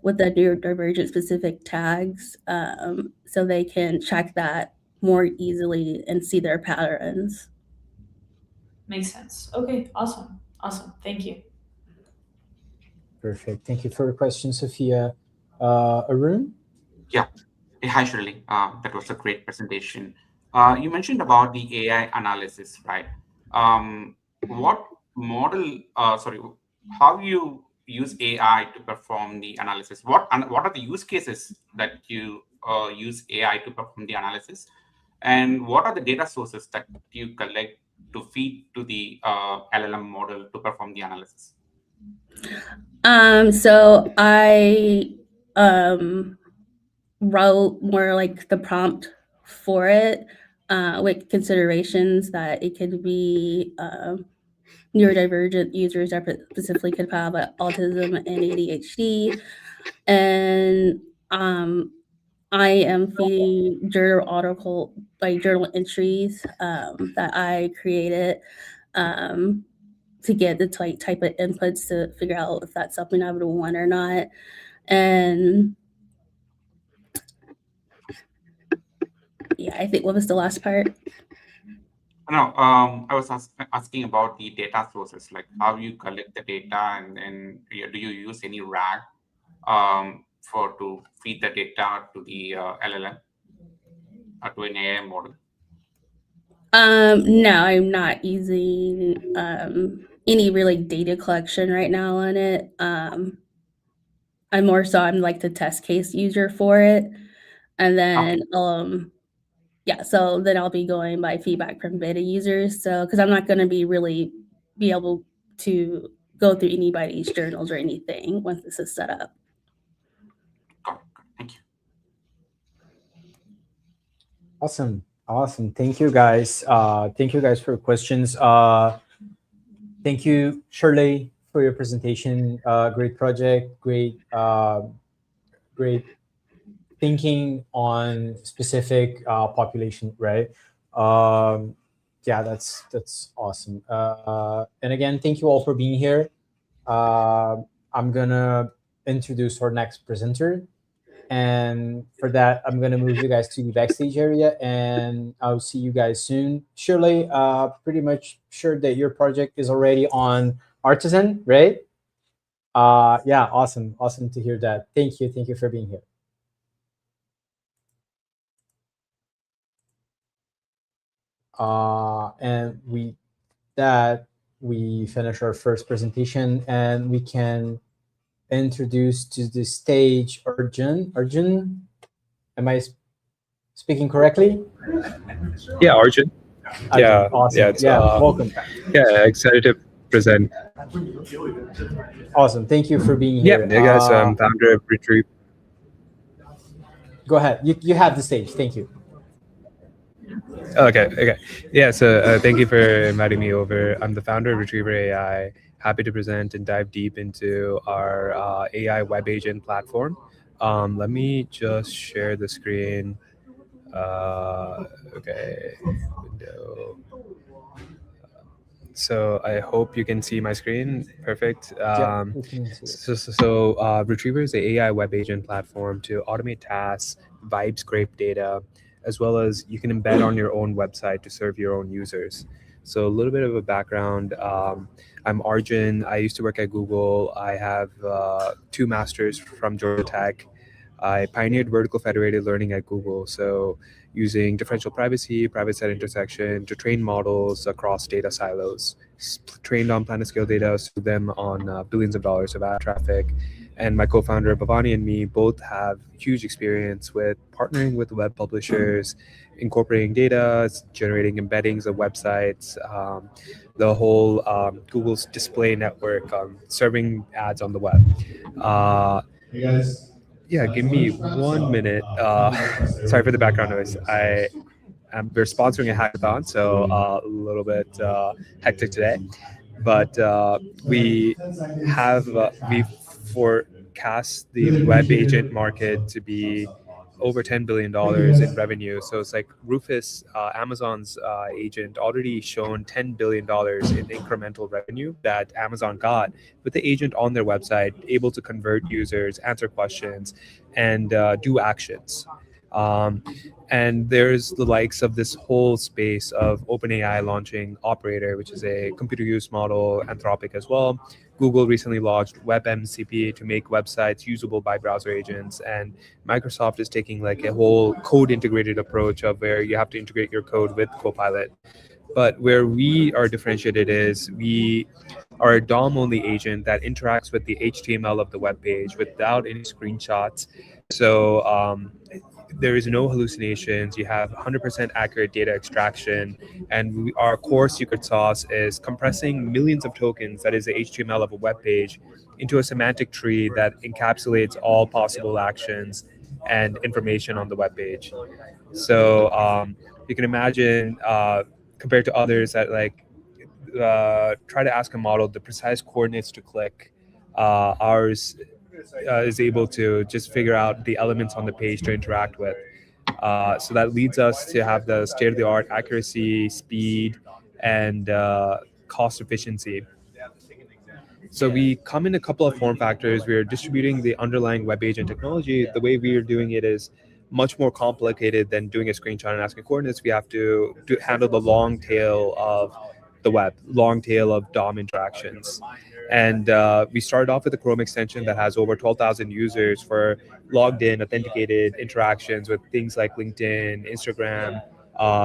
with the neurodivergent specific tags, so they can track that more easily and see their patterns. Makes sense. Okay, awesome. Awesome. Thank you. Perfect. Thank you for your question, Sophia. Arun? Yeah. Hey, hi, Shirley. That was a great presentation. You mentioned about the AI analysis, right? What model, how you use AI to perform the analysis? What are the use cases that you use AI to perform the analysis? And what are the data sources that you collect to feed to the LLM model to perform the analysis? So I wrote more like the prompt for it, with considerations that it could be neurodivergent users that specifically could have autism and ADHD. And I am feeding journal entries that I created to get the type of inputs to figure out if that's something I would want or not. And yeah, I think, what was the last part? No, I was asking about the data sources, like how you collect the data, and then do you use any RAG to feed the data to the LLM or to an AI model? No, I'm not using any really data collection right now on it. I'm like the test case user for it. And then yeah, so then I'll be going by feedback from beta users. So because I'm not going to be able to go through anybody's journals or anything once this is set up. Thank you. Awesome. Thank you, guys. Thank you guys for your questions. Thank you, Shirley, for your presentation. Great project. Great thinking on specific population, right? Yeah, that's awesome. And again, thank you all for being here. I'm gonna introduce our next presenter, And for that, I'm gonna move you guys to the backstage area, and I'll see you guys soon. Surely, pretty much sure that your project is already on Artizen, right? Yeah, awesome to hear that. Thank you for being here. And we finish our first presentation, and we can introduce to the stage Arjun. Arjun, am I speaking correctly? Yeah, Arjun. Yeah, awesome. Yeah, Welcome. Yeah, excited to present. Awesome. Thank you for being Yeah, here. hey guys, I'm founder of Retrieve. Go ahead. You have the stage. Thank you. Okay. Yeah, so thank you for inviting me over. I'm the founder of Retriever AI. Happy to present and dive deep into our AI web agent platform. Let me just share the screen. Okay, window. So I hope you can see my screen. Perfect. We can see it. So Retriever is an AI web agent platform to automate tasks, vibe scrape data, as well as you can embed on your own website to serve your own users. So a little bit of a background. I'm Arjun. I used to work at Google. I have 2 masters from Georgia Tech. I pioneered vertical federated learning at Google. So using differential privacy, private set intersection to train models across data silos, trained on planet scale data, served them on billions of dollars of ad traffic. And my co-founder Bhavani and me both have huge experience with partnering with web publishers, incorporating data, generating embeddings of websites, the whole Google's display network, serving ads on the web. Hey guys. Yeah, give me 1 minute. Sorry for the background noise. We're sponsoring a hackathon, so a little bit hectic today. But we forecast the web agent market to be over $10 billion in revenue. So it's like Rufus, Amazon's agent, already shown $10 billion in incremental revenue that Amazon got with the agent on their website, able to convert users, answer questions, and do actions. And there's the likes of this whole space of OpenAI launching Operator, which is a computer use model, Anthropic as well. Google recently launched WebMCP to make websites usable by browser agents, and Microsoft is taking like a whole code integrated approach of where you have to integrate your code with Copilot. But where we are differentiated is we are a DOM-only agent that interacts with the HTML of the web page without any screenshots. So there is no hallucinations. You have 100% accurate data extraction, and our core secret sauce is compressing millions of tokens, that is the HTML of a web page, into a semantic tree that encapsulates all possible actions and information on the web page. So you can imagine, compared to others that try to ask a model the precise coordinates to click, ours is able to just figure out the elements on the page to interact with. So that leads us to have the state-of-the-art accuracy, speed, and cost efficiency. So we come in a couple of form factors. We're distributing the underlying web agent technology. The way we are doing it is much more complicated than doing a screenshot and asking coordinates. We have to handle the long tail of the web, long tail of DOM interactions. And we started off with a Chrome extension that has over 12,000 users for logged in, authenticated interactions with things like LinkedIn, Instagram,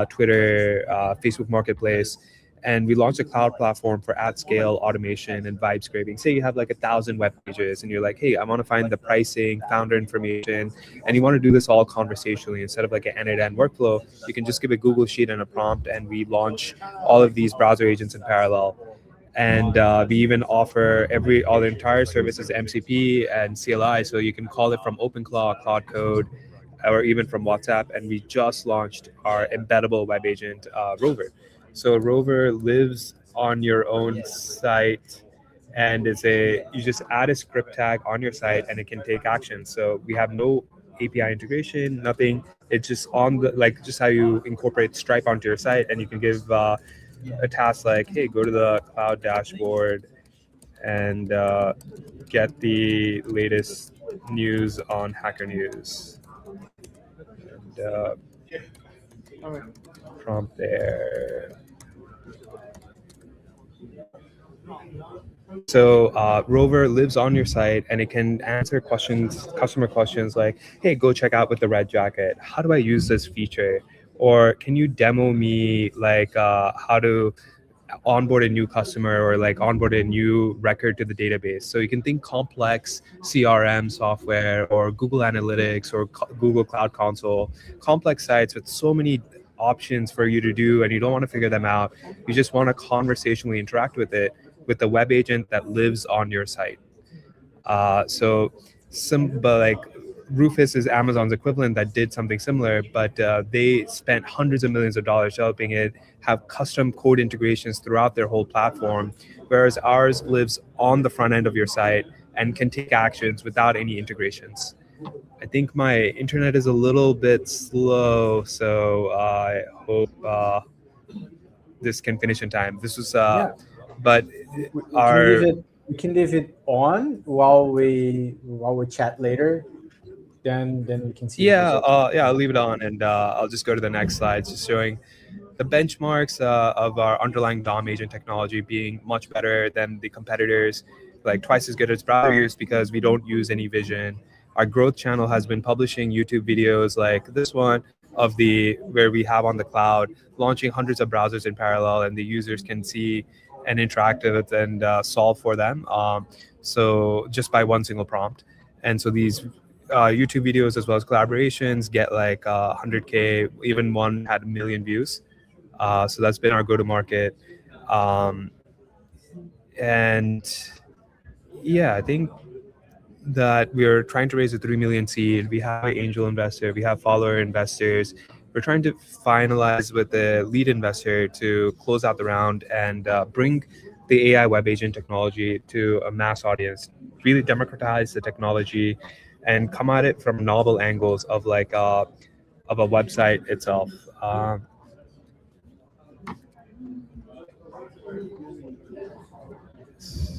Twitter, Facebook Marketplace. And we launched a cloud platform for at scale automation and vibe scraping. Say you have like 1,000 web pages and you're like, hey, I want to find the pricing, founder information, and you want to do this all conversationally instead of like an end-to-end workflow. You can just give a Google Sheet and a prompt, and we launch all of these browser agents in parallel. And we even offer all the entire services MCP and CLI, so you can call it from OpenClaw, Cloud Code, or even from WhatsApp. And we just launched our embeddable web agent, Rover. So Rover lives on your own site, and you just add a script tag on your site, and it can take action. So we have no API integration, nothing. It's just on just how you incorporate Stripe onto your site, and you can give a task like, hey, go to the cloud dashboard and get the latest news on Hacker News. And prompt there. So Rover lives on your site and it can answer questions, customer questions like, hey, go check out with the red jacket. How do I use this feature? Or can you demo me like how to onboard a new customer or like onboard a new record to the database? So you can think complex CRM software or Google Analytics or Google Cloud Console, complex sites with so many options for you to do and you don't want to figure them out. You just want to conversationally interact with it with the web agent that lives on your site. But like Rufus is Amazon's equivalent that did something similar, but they spent hundreds of millions of dollars developing it, have custom code integrations throughout their whole platform, whereas ours lives on the front end of your site and can take actions without any integrations. I think my internet is a little bit slow, so I hope this can finish in time. This was, but we can leave it on while we chat later. Then we can see. I'll leave it on, and I'll just go to the next slide, just showing the benchmarks of our underlying DOM agent technology being much better than the competitors, like twice as good as browsers because we don't use any vision. Our growth channel has been publishing YouTube videos like this one where we have on the cloud, launching hundreds of browsers in parallel, and the users can see and interact with and solve for them. So just by one single prompt. And so these YouTube videos as well as collaborations get like 100K, even one had 1 million views. So that's been our go-to-market. And yeah, I think that we're trying to raise a 3 million seed. We have an angel investor, we have follower investors. We're trying to finalize with the lead investor to close out the round and bring the AI web agent technology to a mass audience, really democratize the technology and come at it from novel angles of like of a website itself.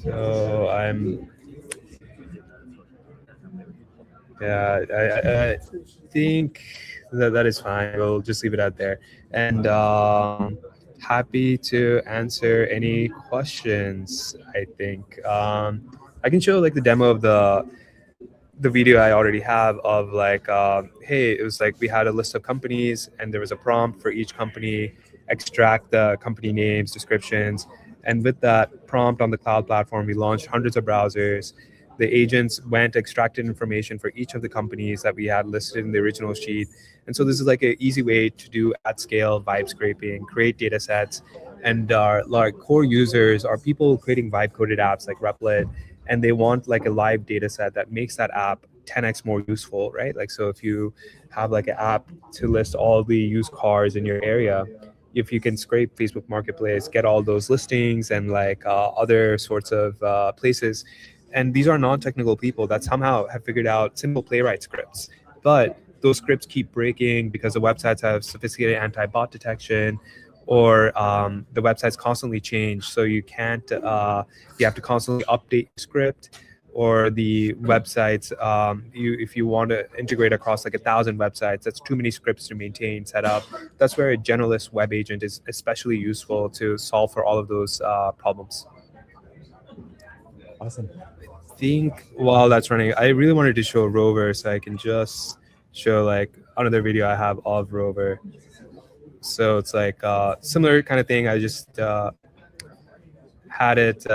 So I think that is fine. We'll just leave it out there. And happy to answer any questions, I think. I can show like the demo of the video I already have of like, hey, it was like we had a list of companies and there was a prompt for each company, extract the company names, descriptions. And with that prompt on the cloud platform, we launched hundreds of browsers. The agents went, extracted information for each of the companies that we had listed in the original sheet. And so this is like an easy way to do at scale vibe scraping, create data sets. And our core users are people creating vibe coded apps like Replit, and they want like a live data set that makes that app 10x more useful, right? Like, so if you have like an app to list all the used cars in your area, if you can scrape Facebook Marketplace, get all those listings and like other sorts of places. And these are non-technical people that somehow have figured out simple playwright scripts, but those scripts keep breaking because the websites have sophisticated anti-bot detection, or the websites constantly change. So you can't, you have to constantly update your script, or the websites, if you want to integrate across like 1,000 websites, that's too many scripts to maintain, set up. That's where a generalist web agent is especially useful to solve for all of those problems. Awesome. I think while that's running, I really wanted to show Rover, so I can just show like another video I have of Rover. So it's like similar kind of thing. I just had it,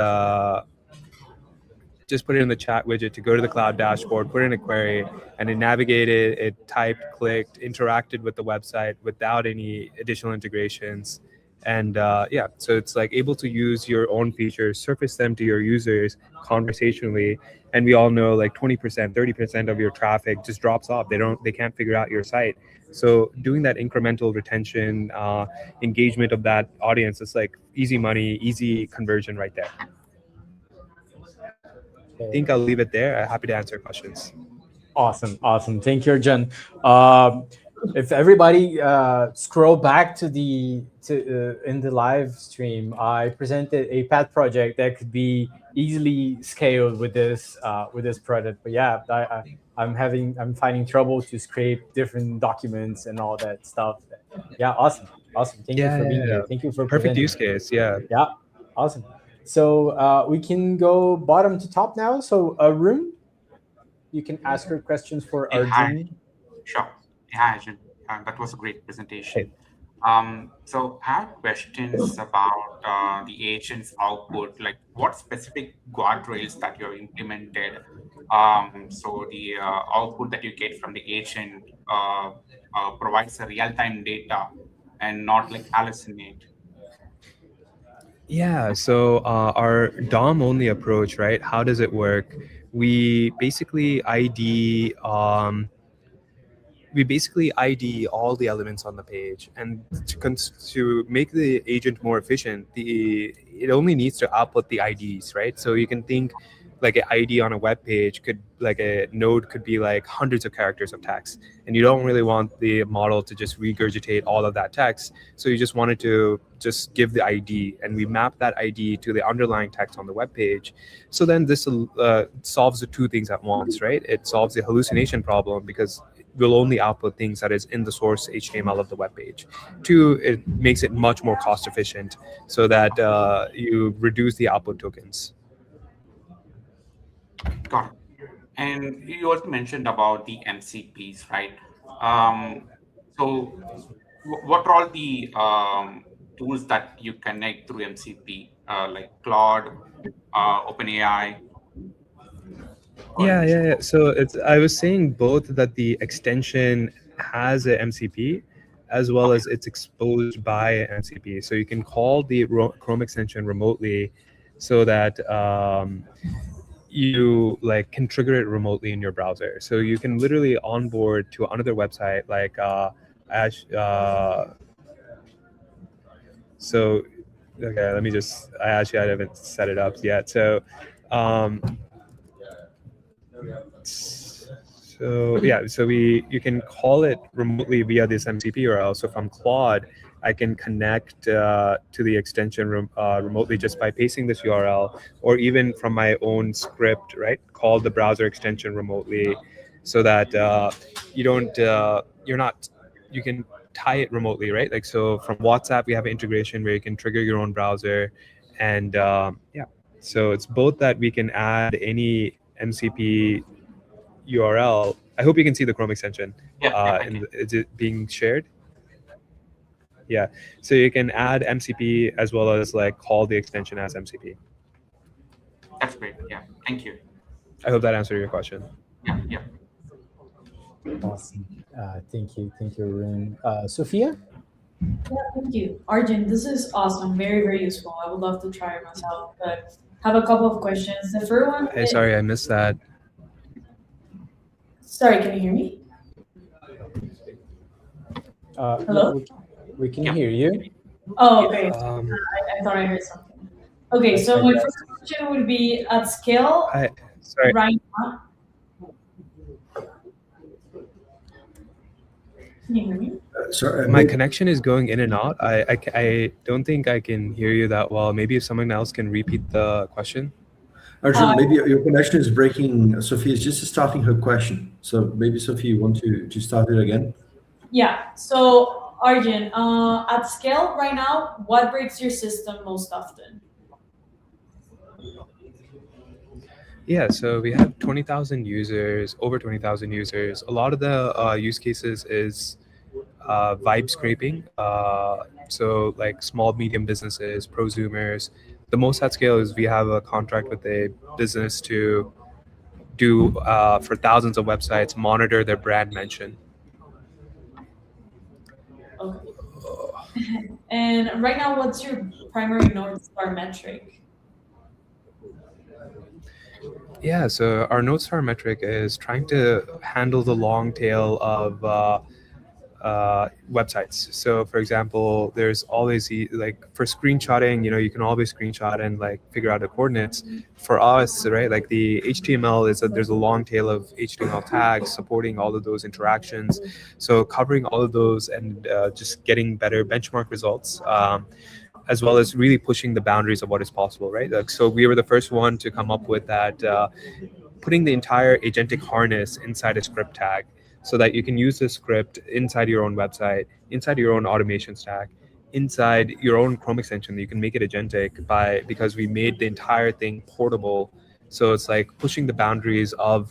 just put it in the chat widget to go to the cloud dashboard, put in a query, and it navigated, it typed, clicked, interacted with the website without any additional integrations. And yeah, so it's like able to use your own features, surface them to your users conversationally. And we all know like 20%, 30% of your traffic just drops off. They can't figure out your site. So doing that incremental retention, engagement of that audience, is like easy money, easy conversion right there. I think I'll leave it there. I'm happy to answer questions. Awesome. Thank you, Arjun. If everybody scroll back to in the live stream, I presented a pet project that could be easily scaled with this product. But yeah, I'm finding trouble to scrape different documents and all that stuff. Yeah, awesome, awesome. Thank you Yeah, for being yeah, here. yeah. Thank you for Perfect presenting. use case. Yeah. Yeah, awesome. So we can go bottom to top now. So Arun, you can ask your questions for Yeah, hi. Arjun. Sure. Yeah, hi, Arjun. That was a great Hey. presentation. So I have questions about the agent's output, like what specific guardrails that you have implemented. So the output that you get from the agent provides a real-time data and not like hallucinate. Yeah, so our DOM only approach, right? How does it work? We basically ID all the elements on the page, and to make the agent more efficient, it only needs to output the IDs, right? So you can think like an ID on a web page could, like a node could be like hundreds of characters of text, and you don't really want the model to just regurgitate all of that text. So you just wanted to just give the ID, and we map that ID to the underlying text on the web page. So then this solves the two things at once, right? It solves the hallucination problem because will only output things that is in the source HTML of the web page. Two, it makes it much more cost efficient so that you reduce the output tokens. Got it. And you also mentioned about the MCPs, right? So what are all the tools that you connect through MCP, like Claude, OpenAI, or Yeah, which? yeah, yeah. So I was saying both that the extension has a MCP as well as it's exposed by a MCP. So you can call the Chrome extension remotely so that you like can trigger it remotely in your browser. So you can literally onboard to another website like so okay, let me just, I haven't set it up yet. So so you can call it remotely via this MCP URL. So from Claude, I can connect to the extension remotely just by pasting this URL, or even from my own script, right? Call the browser extension remotely, so that you can tie it remotely, right? Like, so from WhatsApp, we have an integration where you can trigger your own browser, and yeah. So it's both that we can add any MCP URL. I hope you can see the Chrome extension. And is it being shared? Yeah. So you can add MCP as well as like call the extension as MCP. That's great. Yeah. Thank you. I hope that answered your question. Yeah. Yeah. Awesome. Thank you, Arun. Sophia. Yeah, thank you, Arjun. This is awesome. Very, very useful. I would love to try it myself, but have a couple of questions. The first one. Hey, sorry, I missed that. Sorry, can you hear me? Hello? We can hear you. Oh, okay. I thought I heard something. Okay, so my first question would be at scale sorry. right now. Can you hear me? Sorry, my connection is going in and out. I don't think I can hear you that well. Maybe if someone else can repeat the question. Arjun, maybe your connection is breaking. Sophie is just starting her question. So maybe Sophie, you want to start it again? Yeah. So Arjun, at scale right now, what breaks your system most often? Yeah, so we have 20,000 users, over 20,000 users. A lot of the use cases is vibe scraping. So like small, medium businesses, prosumers. The most at scale is we have a contract with a business to do for thousands of websites, monitor their brand mention. Okay. And right now, what's your primary North Star metric? Yeah, so our North Star metric is trying to handle the long tail of websites. So for example, there's always like for screenshotting, you can always screenshot and like figure out the coordinates. For us, right, like the HTML is that there's a long tail of HTML tags supporting all of those interactions. So covering all of those and just getting better benchmark results. as well as really pushing the boundaries of what is possible, right? Like, so we were the first one to come up with that, putting the entire agentic harness inside a script tag so that you can use the script inside your own website, inside your own automation stack, inside your own Chrome extension. You can make it agentic because we made the entire thing portable. So it's like pushing the boundaries of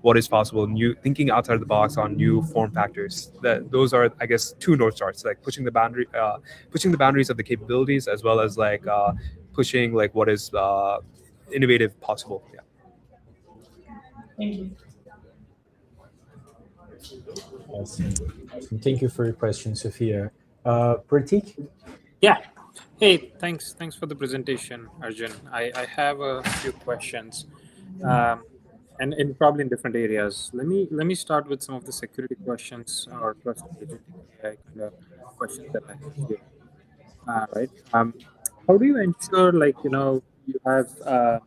what is possible, new thinking outside the box on new form factors. Those are, I guess, two north stars, like pushing the boundaries of the capabilities, as well as like pushing like what is innovative possible. Yeah. Thank you. Awesome. Awesome. Thank you for your question, Sophia. Pratik? Yeah. Hey, thanks for the presentation, Arjun. I have a few questions, and probably in different areas. Let me start with some of the security questions or trust agentic AI kind of questions that I have here. Right. How do you ensure, like, you have human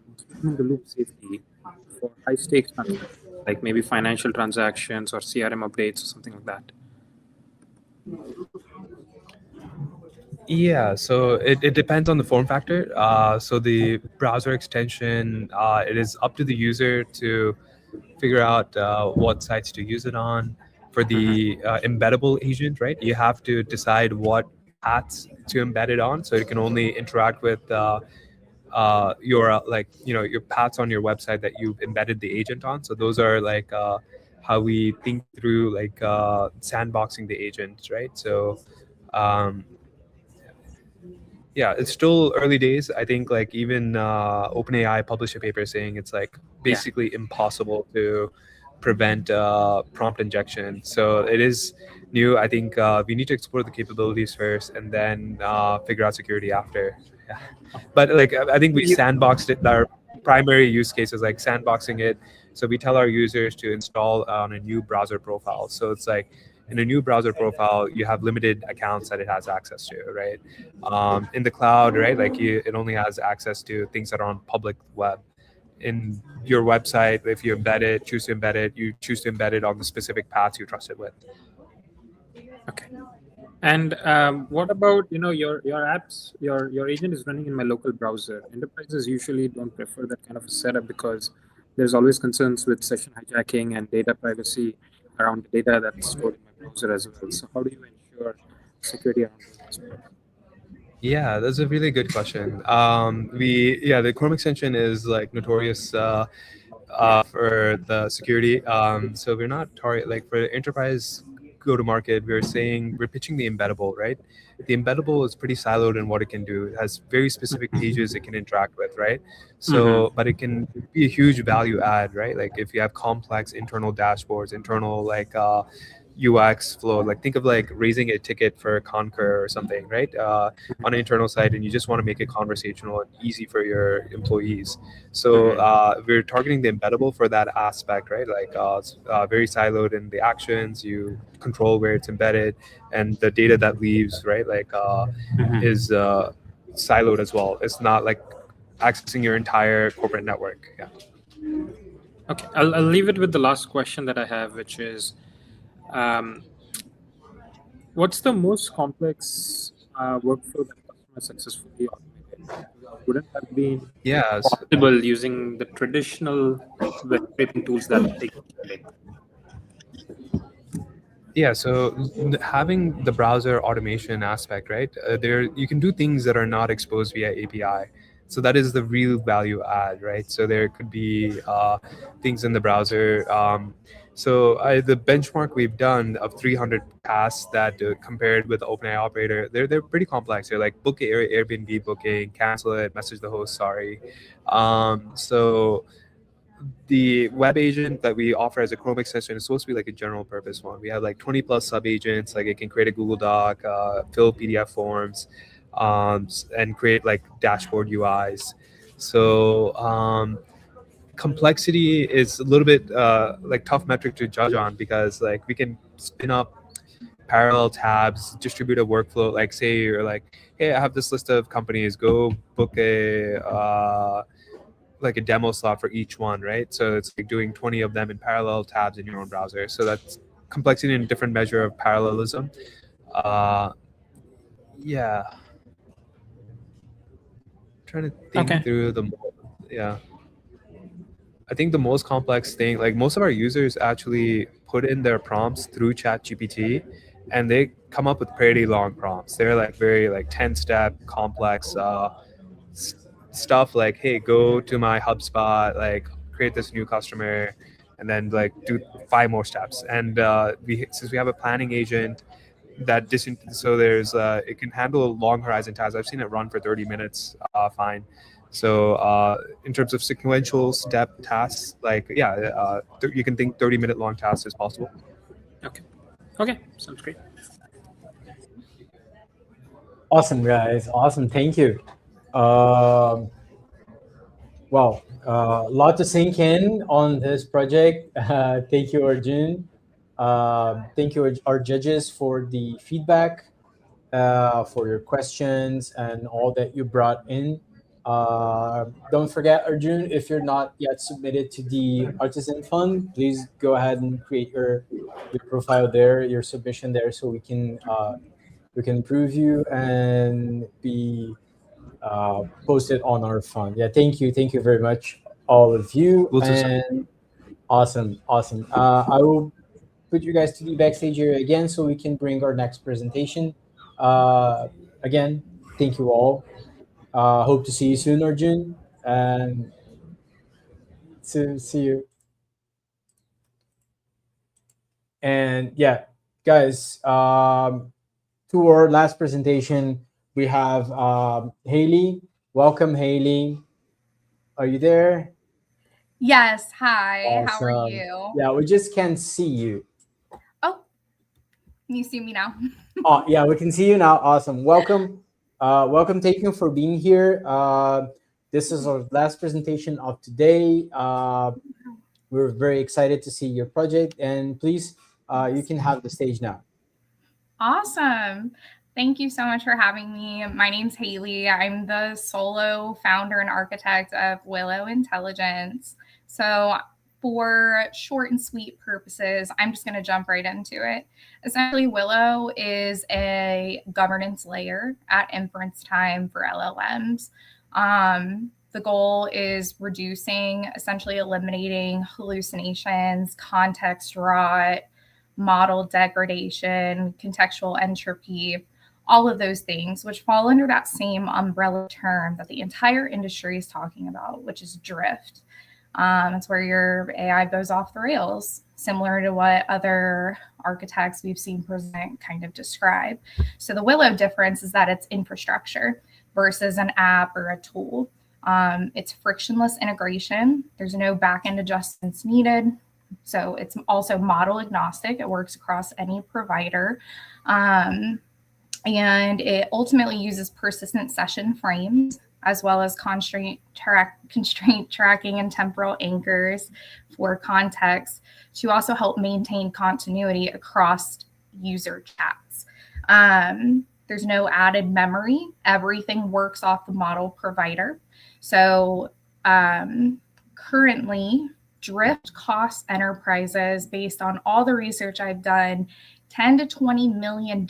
in the loop safety for high stakes transactions, like maybe financial transactions or CRM updates or something like that? Yeah, so it depends on the form factor. So the browser extension, it is up to the user to figure out what sites to use it on. For the embeddable agent, right, you have to decide what paths to embed it on. So it can only interact with your your paths on your website that you've embedded the agent on. So those are like how we think through like sandboxing the agent, right? So um, yeah, it's still early days. I think like even OpenAI published a paper saying it's like basically impossible to prevent prompt injection. So it is new. I think we need to explore the capabilities first and then figure out security after. Yeah. But like I think we sandboxed it. Our primary use case is like sandboxing it. So we tell our users to install on a new browser profile. So it's like in a new browser profile, you have limited accounts that it has access to, right? In the cloud, right? Like it only has access to things that are on public web. In your website, if you embed it, choose to embed it, you choose to embed it on the specific paths you trust it with. Okay. And what about your apps? Your agent is running in my local browser. Enterprises usually don't prefer that kind of a setup because there's always concerns with session hijacking and data privacy around the data that's stored in my browser as well. So how do you ensure security around those aspects? Yeah, that's a really good question. The Chrome extension is like notorious for the security. So we're not target like for enterprise go to market. We're pitching the embeddable, right? The embeddable is pretty siloed in what it can do. It has very specific pages it can interact with, right? So, but it can be a huge value add, right? Like if you have complex internal dashboards, internal like UX flow, like think of like raising a ticket for Concur or something, right? On an internal site, and you just want to make it conversational and easy for your employees. So we're targeting the embeddable for that aspect, right? Like it's very siloed in the actions, you control where it's embedded, and the data that leaves, right? Like is siloed as well. It's not like accessing your entire corporate network. Yeah. Okay, I'll leave it with the last question that I have, which is, what's the most complex workflow that customers successfully automated? Wouldn't have been possible using the traditional web scraping tools that take today. Yeah, so having the browser automation aspect, right? There you can do things that are not exposed via API. So that is the real value add, right? So there could be things in the browser. The benchmark we've done of 300 tasks that compared with the OpenAI operator, they're pretty complex. They're like book Airbnb booking, cancel it, message the host, sorry. So the web agent that we offer as a Chrome extension is supposed to be like a general purpose one. We have like 20 plus sub agents. Like it can create a Google Doc, fill PDF forms, and create like dashboard UIs. So complexity is a little bit like tough metric to judge on because like we can spin up parallel tabs, distribute a workflow. Like say you're like, hey, I have this list of companies. Go book like a demo slot for each one, right? So it's like doing 20 of them in parallel tabs in your own browser. So that's complexity in a different measure of parallelism. Yeah. trying to think Okay. through yeah. I think the most complex thing, like most of our users actually put in their prompts through ChatGPT, and they come up with pretty long prompts. They're like very like 10-step complex stuff like, hey, go to my HubSpot, like create this new customer, and then like do 5 more steps. And since we have a planning agent that so there's it can handle long horizon tasks. I've seen it run for 30 minutes fine. So in terms of sequential step tasks, like you can think 30-minute long tasks is possible. Okay, sounds great. Awesome, guys. Awesome. Thank you. Well, a lot to sink in on this project. Thank you, Arjun. Thank you, our judges, for the feedback, for your questions, and all that you brought in. Don't forget, Arjun, if you're not yet submitted to the Artisan Fund, please go ahead and create your profile there, your submission there, so we can improve you and be posted on our fund. Yeah, thank you very much, all of you. We'll just- And awesome. I will put you guys to the backstage area again so we can bring our next presentation. Again, thank you all. Hope to see you soon, Arjun, and to see you. And yeah, guys, to our last presentation, we have Haley. Welcome, Haley. Are you there? Yes. Hi. How are Awesome. you? Yeah, we just can't see you. Oh, can you see me now? Oh, yeah, we can see you now. Awesome. Welcome. Welcome. Thank you for being here. This is our last presentation of today. We're very excited to see your project, and please, you can have the stage now. Awesome. Thank you so much for having me. My name's Haley. I'm the solo founder and architect of Willow Intelligence. So for short and sweet purposes, I'm just going to jump right into it. Essentially, Willow is a governance layer at inference time for LLMs. The goal is reducing, essentially eliminating hallucinations, context rot, model degradation, contextual entropy, all of those things, which fall under that same umbrella term that the entire industry is talking about, which is drift. It's where your AI goes off the rails, similar to what other architects we've seen present kind of describe. So the Willow difference is that it's infrastructure versus an app or a tool. It's frictionless integration. There's no backend adjustments needed. So it's also model agnostic. It works across any provider. And it ultimately uses persistent session frames as well as constraint tracking and temporal anchors for context to also help maintain continuity across user chats. There's no added memory. Everything works off the model provider. So currently, drift costs enterprises, based on all the research I've done, $10 to $20 million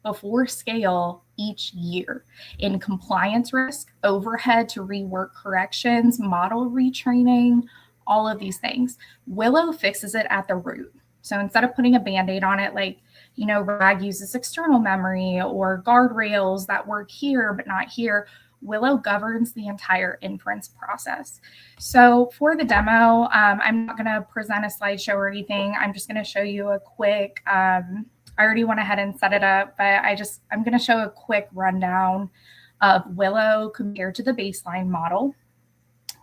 before scale each year in compliance risk, overhead to rework corrections, model retraining, all of these things. Willow fixes it at the root. So instead of putting a Band-Aid on it, like, RAG uses external memory or guardrails that work here but not here, Willow governs the entire inference process. So for the demo, I'm not going to present a slideshow or anything. I'm just going to show you a quick, I already went ahead and set it up, but I'm going to show a quick rundown of Willow compared to the baseline model.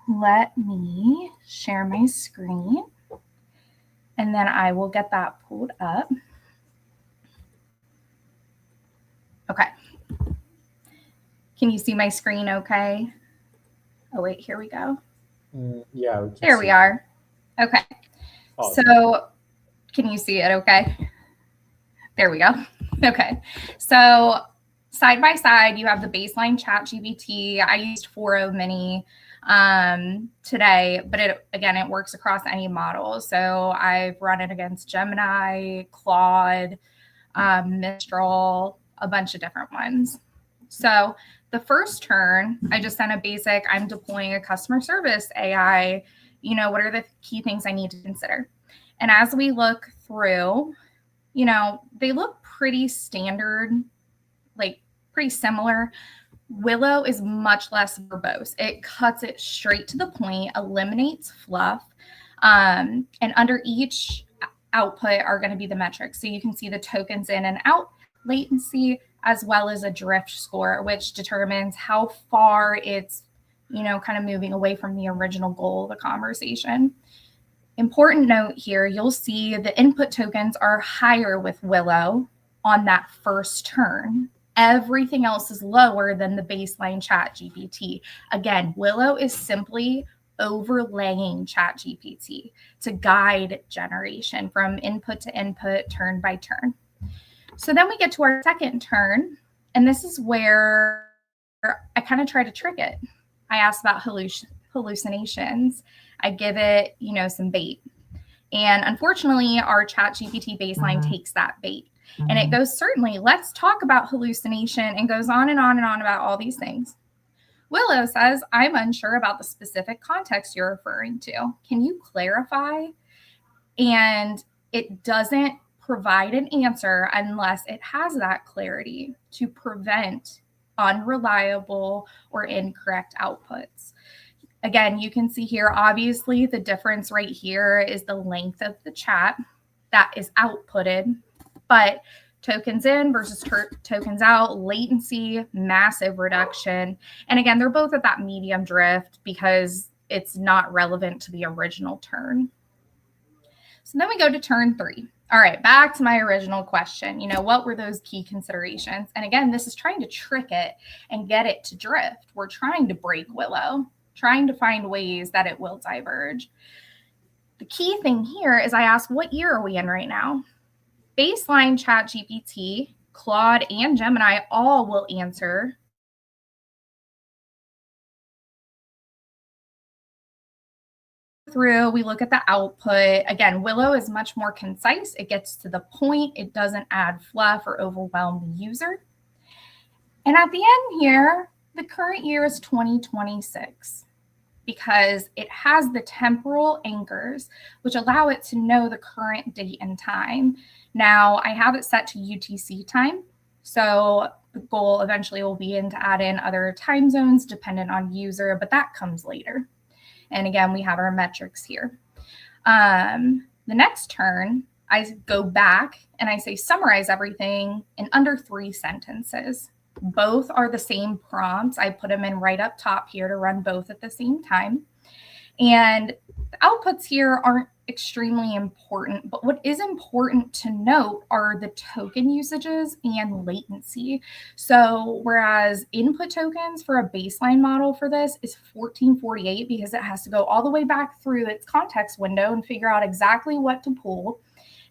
Let me share my screen, and then I will get that pulled up. Okay. Can you see my screen okay? Oh, wait, here we go. Yeah. There we are. Okay. Awesome. So can you see it okay? There we go. Okay. So side by side, you have the baseline ChatGPT. I used 4.0 Mini today, but it works across any model. So I've run it against Gemini, Claude, Mistral, a bunch of different ones. So The first turn, I just sent a basic, I'm deploying a customer service AI, what are the key things I need to consider? And as we look through, they look pretty standard, like pretty similar. Willow is much less verbose. It cuts it straight to the point, eliminates fluff. And under each output are going to be the metrics. So you can see the tokens in and out, latency, as well as a drift score, which determines how far it's, kind of moving away from the original goal of the conversation. Important note here, you'll see the input tokens are higher with Willow on that first turn. Everything else is lower than the baseline ChatGPT. Again, Willow is simply overlaying ChatGPT to guide generation from input to input, turn by turn. So then we get to our second turn, and this is where I kind of try to trick it. I ask about hallucinations. I give it, some bait. And unfortunately, our ChatGPT baseline takes that bait. And it goes, certainly, let's talk about hallucination, and goes on and on and on about all these things. Willow says, I'm unsure about the specific context you're referring to. Can you clarify? And it doesn't provide an answer unless it has that clarity to prevent unreliable or incorrect outputs. Again, you can see here, obviously, the difference right here is the length of the chat that is outputted, but tokens in versus tokens out, latency, massive reduction. And again, they're both at that medium drift because it's not relevant to the original turn. So then we go to turn 3. All right, back to my original question. What were those key considerations? And again, this is trying to trick it and get it to drift. We're trying to break Willow, trying to find ways that it will diverge. The key thing here is I ask, what year are we in right now? Baseline ChatGPT, Claude, and Gemini all will answer through. We look at the output. Again, Willow is much more concise. It gets to the point. It doesn't add fluff or overwhelm the user. And at the end here, the current year is 2026 because it has the temporal anchors, which allow it to know the current date and time. Now, I have it set to UTC time. So the goal eventually will be to add in other time zones dependent on user, but that comes later. And again, we have our metrics here. The next turn, I go back and I say summarize everything in under 3 sentences. Both are the same prompts. I put them in right up top here to run both at the same time. And the outputs here aren't extremely important, but what is important to note are the token usages and latency. So whereas input tokens for a baseline model for this is 1448 because it has to go all the way back through its context window and figure out exactly what to pull.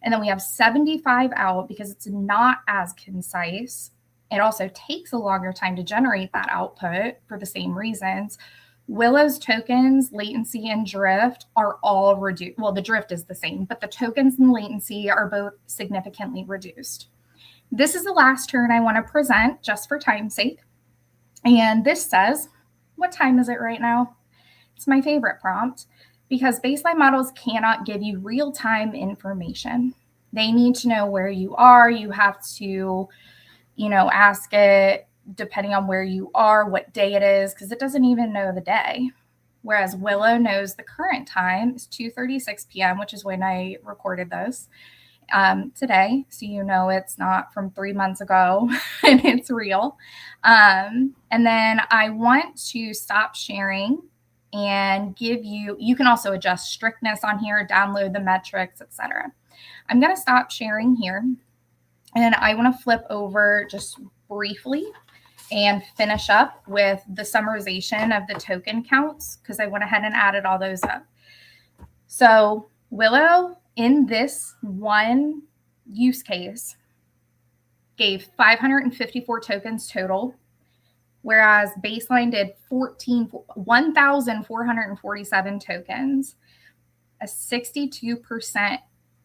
And then we have 75 out because it's not as concise. It also takes a longer time to generate that output for the same reasons. Willow's tokens, latency, and drift are all reduced. Well, the drift is the same, but the tokens and latency are both significantly reduced. This is the last turn I want to present just for time's sake. And this says, what time is it right now? It's my favorite prompt because baseline models cannot give you real-time information. They need to know where you are. You have to ask it depending on where you are, what day it is, because it doesn't even know the day. Whereas Willow knows the current time is 2:36 p.m., which is when I recorded this today. So it's not from 3 months ago and it's real. And then I want to stop sharing and give you can also adjust strictness on here, download the metrics, etc. I'm going to stop sharing here. And I want to flip over just briefly and finish up with the summarization of the token counts because I went ahead and added all those up. So Willow, in this one use case, gave 554 tokens total, whereas baseline did 1,447 tokens, a 62%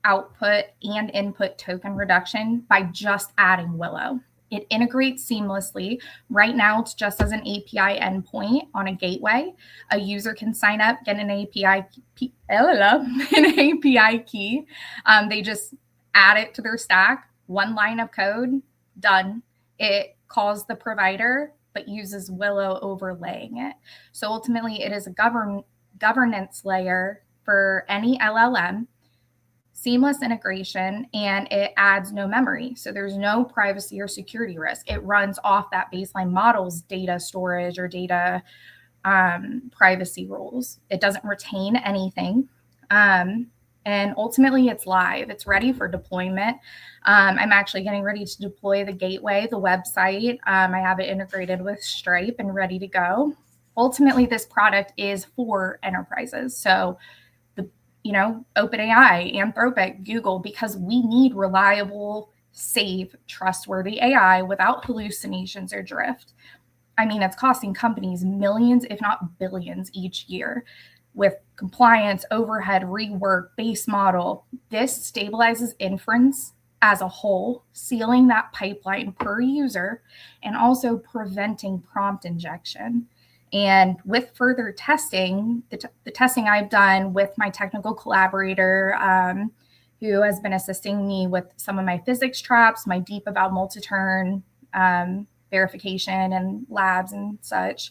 output and input token reduction by just adding Willow. It integrates seamlessly. Right now, it's just as an API endpoint on a gateway. A user can sign up, get an API key. They just add it to their stack, one line of code, done. It calls the provider, but uses Willow overlaying it. So ultimately, it is a governance layer for any LLM, seamless integration, and it adds no memory. So there's no privacy or security risk. It runs off that baseline model's data storage or data privacy rules. It doesn't retain anything. And ultimately, it's live. It's ready for deployment. I'm actually getting ready to deploy the gateway, the website. I have it integrated with Stripe and ready to go. Ultimately, this product is for enterprises. So OpenAI, Anthropic, Google, because we need reliable, safe, trustworthy AI without hallucinations or drift. I mean, it's costing companies millions, if not billions, each year with compliance, overhead, rework, base model. This stabilizes inference as a whole, sealing that pipeline per user, and also preventing prompt injection. And with further testing, the testing I've done with my technical collaborator, who has been assisting me with some of my physics traps, my deep eval multi-turn verification and labs and such.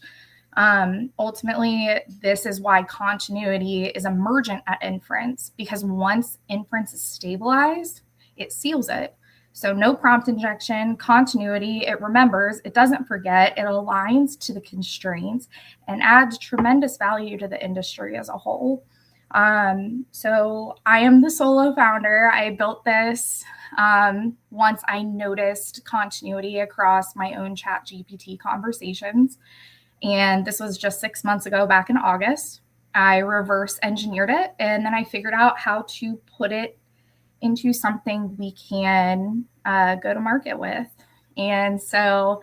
Ultimately, this is why continuity is emergent at inference, because once inference is stabilized, it seals it. So no prompt injection, continuity, it remembers, it doesn't forget, it aligns to the constraints and adds tremendous value to the industry as a whole. So I am the solo founder. I built this once I noticed continuity across my own ChatGPT conversations. And this was just 6 months ago, back in August. I reverse engineered it, and then I figured out how to put it into something we can go to market with. And so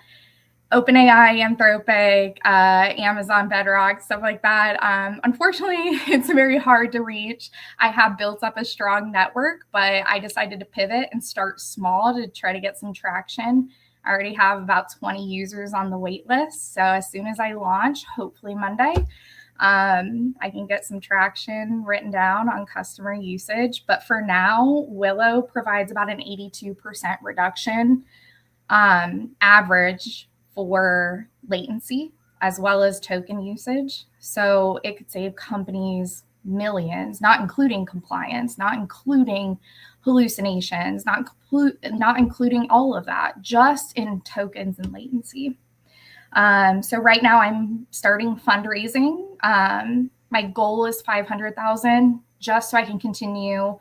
OpenAI, Anthropic, Amazon Bedrock, stuff like that. Unfortunately, it's very hard to reach. I have built up a strong network, but I decided to pivot and start small to try to get some traction. I already have about 20 users on the wait list. So as soon as I launch, hopefully Monday, I can get some traction written down on customer usage. But for now, Willow provides about an 82% reduction average for latency as well as token usage. So it could save companies millions, not including compliance, not including hallucinations, not including all of that, just in tokens and latency. So right now I'm starting fundraising. My goal is 500,000, just so I can continue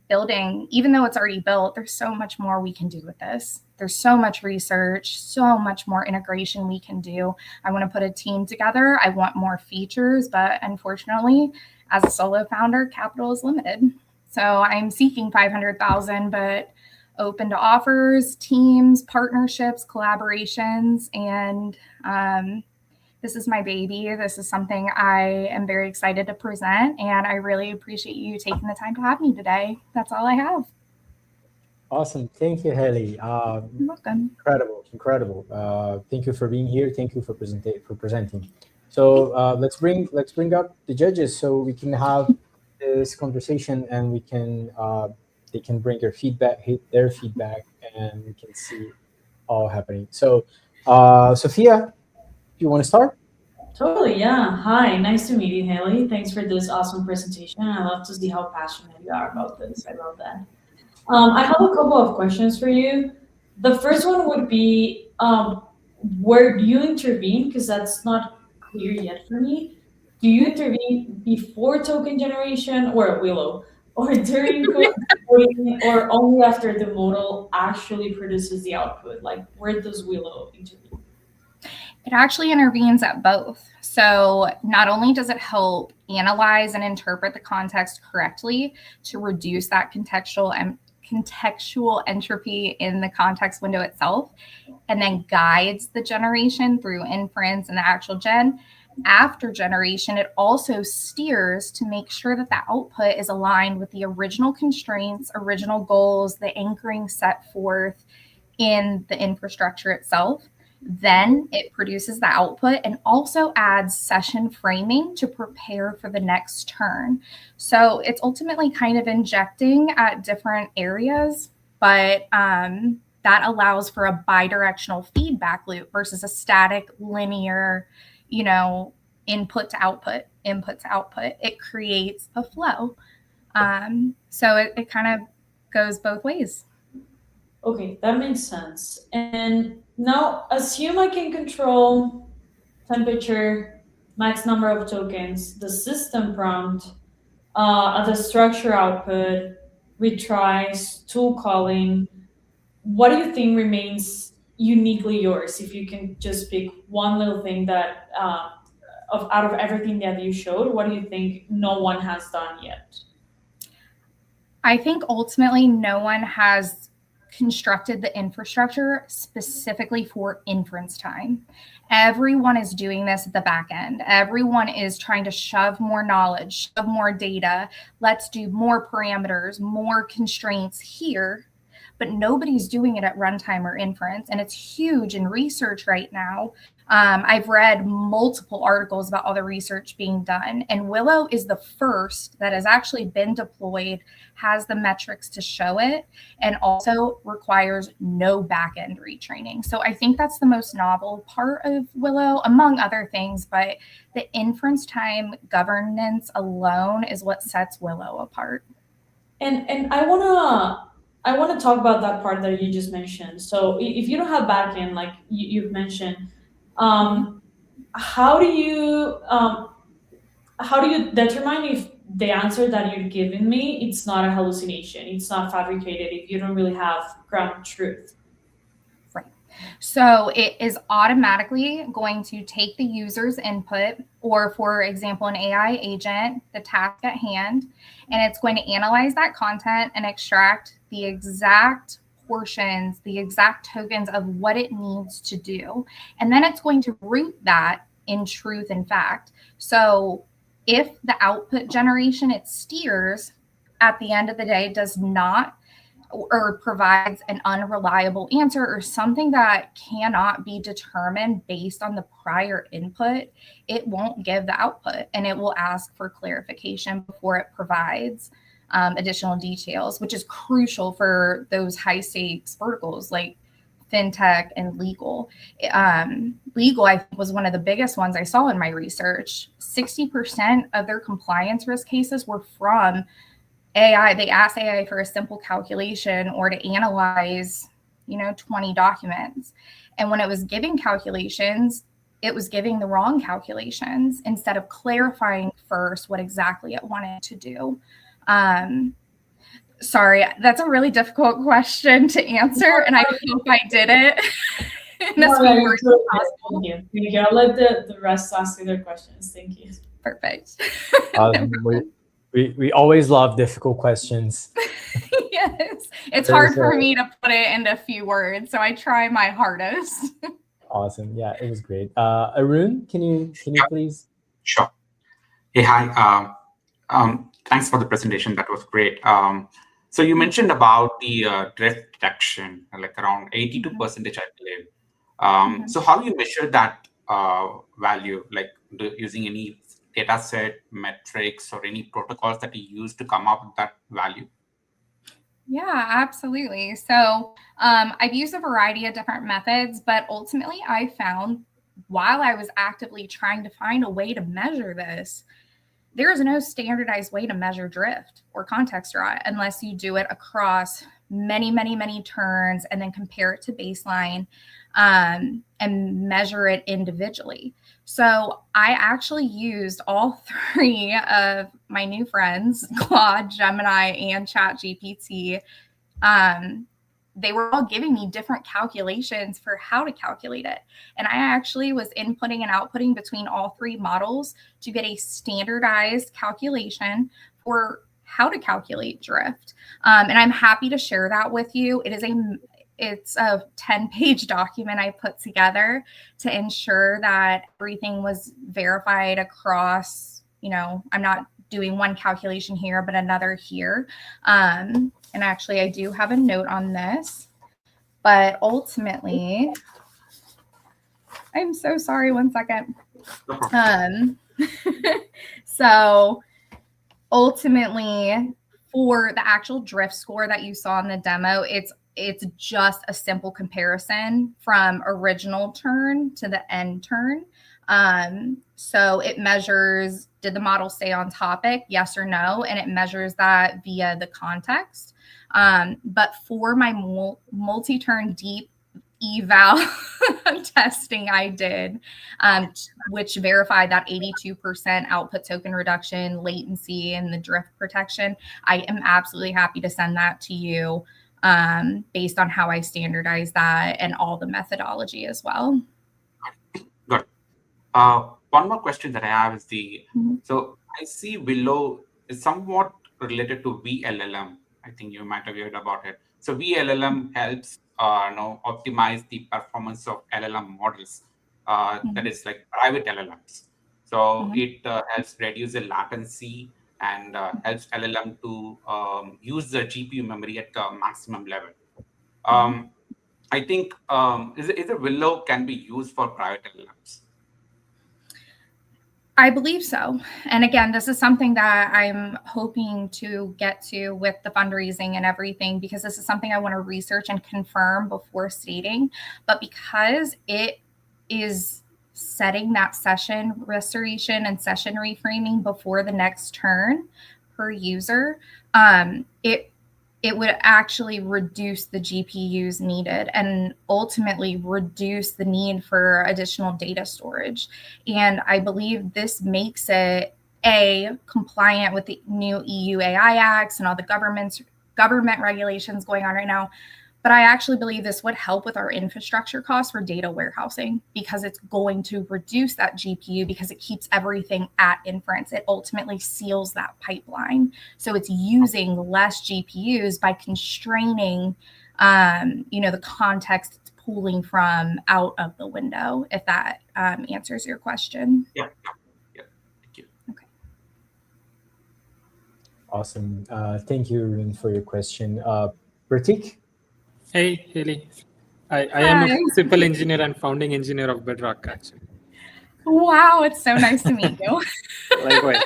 building. Even though it's already built, there's so much more we can do with this. There's so much research, so much more integration we can do. I want to put a team together. I want more features, but unfortunately, as a solo founder, capital is limited. So I'm seeking 500,000, but open to offers, teams, partnerships, collaborations, and this is my baby. This is something I am very excited to present, and I really appreciate you taking the time to have me today. That's all I have. Awesome. Thank you, Haley. You're welcome. Incredible. Thank you for being here. Thank you for presenting. So let's bring up the judges so we can have this conversation, and we can they can bring their feedback, and we can see all happening. So Sophia, do you want to start? Totally, yeah. Hi, nice to meet you, Haley. Thanks for this awesome presentation. I love to see how passionate you are about this. I love that. I have a couple of questions for you. The first one would be, where do you intervene? Because that's not clear yet for me. Do you intervene before token generation or Willow, or during coding, or only after the model actually produces the output? Like, where does Willow intervene? It actually intervenes at both. So not only does it help analyze and interpret the context correctly to reduce that contextual entropy in the context window itself, and then guides the generation through inference and the actual gen. After generation, it also steers to make sure that the output is aligned with the original constraints, original goals, the anchoring set forth in the infrastructure itself. Then it produces the output and also adds session framing to prepare for the next turn. So it's ultimately kind of injecting at different areas, but that allows for a bidirectional feedback loop versus a static linear, input to output, input to output. It creates a flow. So it kind of goes both ways. Okay, that makes sense. And now assume I can control temperature, max number of tokens, the system prompt, the structure output, retries, tool calling. What do you think remains uniquely yours? If you can just pick one little thing that out of everything that you showed, what do you think no one has done yet? I think ultimately no one has constructed the infrastructure specifically for inference time. Everyone is doing this at the back end. Everyone is trying to shove more knowledge, shove more data. Let's do more parameters, more constraints here, but nobody's doing it at runtime or inference. And it's huge in research right now. I've read multiple articles about all the research being done, and Willow is the first that has actually been deployed, has the metrics to show it, and also requires no back-end retraining. So I think that's the most novel part of Willow, among other things, but the inference time governance alone is what sets Willow apart. And I wanna talk about that part that you just mentioned. So if you don't have backend, like you've mentioned, how do you determine if the answer that you're giving me, it's not a hallucination, it's not fabricated, if you don't really have ground truth? Right. So it is automatically going to take the user's input, or for example, an AI agent, the task at hand, and it's going to analyze that content and extract the exact portions, the exact tokens of what it needs to do. And then it's going to root that in truth and fact. So if the output generation it steers at the end of the day does not or provides an unreliable answer or something that cannot be determined based on the prior input, it won't give the output, and it will ask for clarification before it provides additional details, which is crucial for those high stakes verticals like fintech and legal. Legal, I think, was one of the biggest ones I saw in my research. 60% of their compliance risk cases were from AI. They asked AI for a simple calculation or to analyze, 20 documents. And when it was giving calculations, it was giving the wrong calculations instead of clarifying first what exactly it wanted to do. Sorry, that's a really difficult question to answer, and I hope I did it in as few words as possible. Thank you. I'll let the rest ask their questions. Thank you. Perfect. We always love difficult questions. Yes, it's hard for me to put it into a few words, so I try my hardest. Awesome. Yeah, it was great. Arun, can you please? Sure. Hey, hi. Thanks for the presentation. That was great. So you mentioned about the drift detection, like around 82%, I believe. So how do you measure that value, like using any data set, metrics, or any protocols that you use to come up with that value? Yeah, absolutely. So I've used a variety of different methods, but ultimately I found while I was actively trying to find a way to measure this, there is no standardized way to measure drift or context draw unless you do it across many, many, many turns and then compare it to baseline and measure it individually. So I actually used all three of my new friends, Claude, Gemini, and ChatGPT. They were all giving me different calculations for how to calculate it. And I actually was inputting and outputting between all three models to get a standardized calculation for how to calculate drift. And I'm happy to share that with you. It's a 10-page document I put together to ensure that everything was verified across, I'm not doing one calculation here, but another here. And actually, I do have a note on this. But ultimately, I'm so sorry, 1 second. So ultimately, for the actual drift score that you saw in the demo, it's just a simple comparison from original turn to the end turn. So it measures, did the model stay on topic, yes or no, and it measures that via the context. But for my multi-turn deep eval testing I did, which verified that 82% output token reduction, latency, and the drift protection, I am absolutely happy to send that to you based on how I standardize that and all the methodology as well. Got it. One more question that I have is so I see Willow is somewhat related to VLLM. I think you might have heard about it. So VLLM helps optimize the performance of LLM models. That is like private LLMs. So it helps reduce the latency and helps LLM to use the GPU memory at the maximum level. I think is it Willow can be used for private LLMs? I believe so. And again, this is something that I'm hoping to get to with the fundraising and everything, because this is something I want to research and confirm before stating. But because it is setting that session restoration and session reframing before the next turn per user, it would actually reduce the GPUs needed and ultimately reduce the need for additional data storage. And I believe this makes it compliant with the new EU AI Acts and all the government regulations going on right now. But I actually believe this would help with our infrastructure costs for data warehousing, because it's going to reduce that GPU because it keeps everything at inference. It ultimately seals that pipeline. So it's using less GPUs by constraining, the context it's pulling from out of the window, if that answers your question. Yeah. Thank you. Okay. Awesome. Thank you, Arun, for your question. Pratik? Hey, Haley. I am a principal engineer and founding engineer of Bedrock, actually. Wow, it's so nice to meet you. Likewise.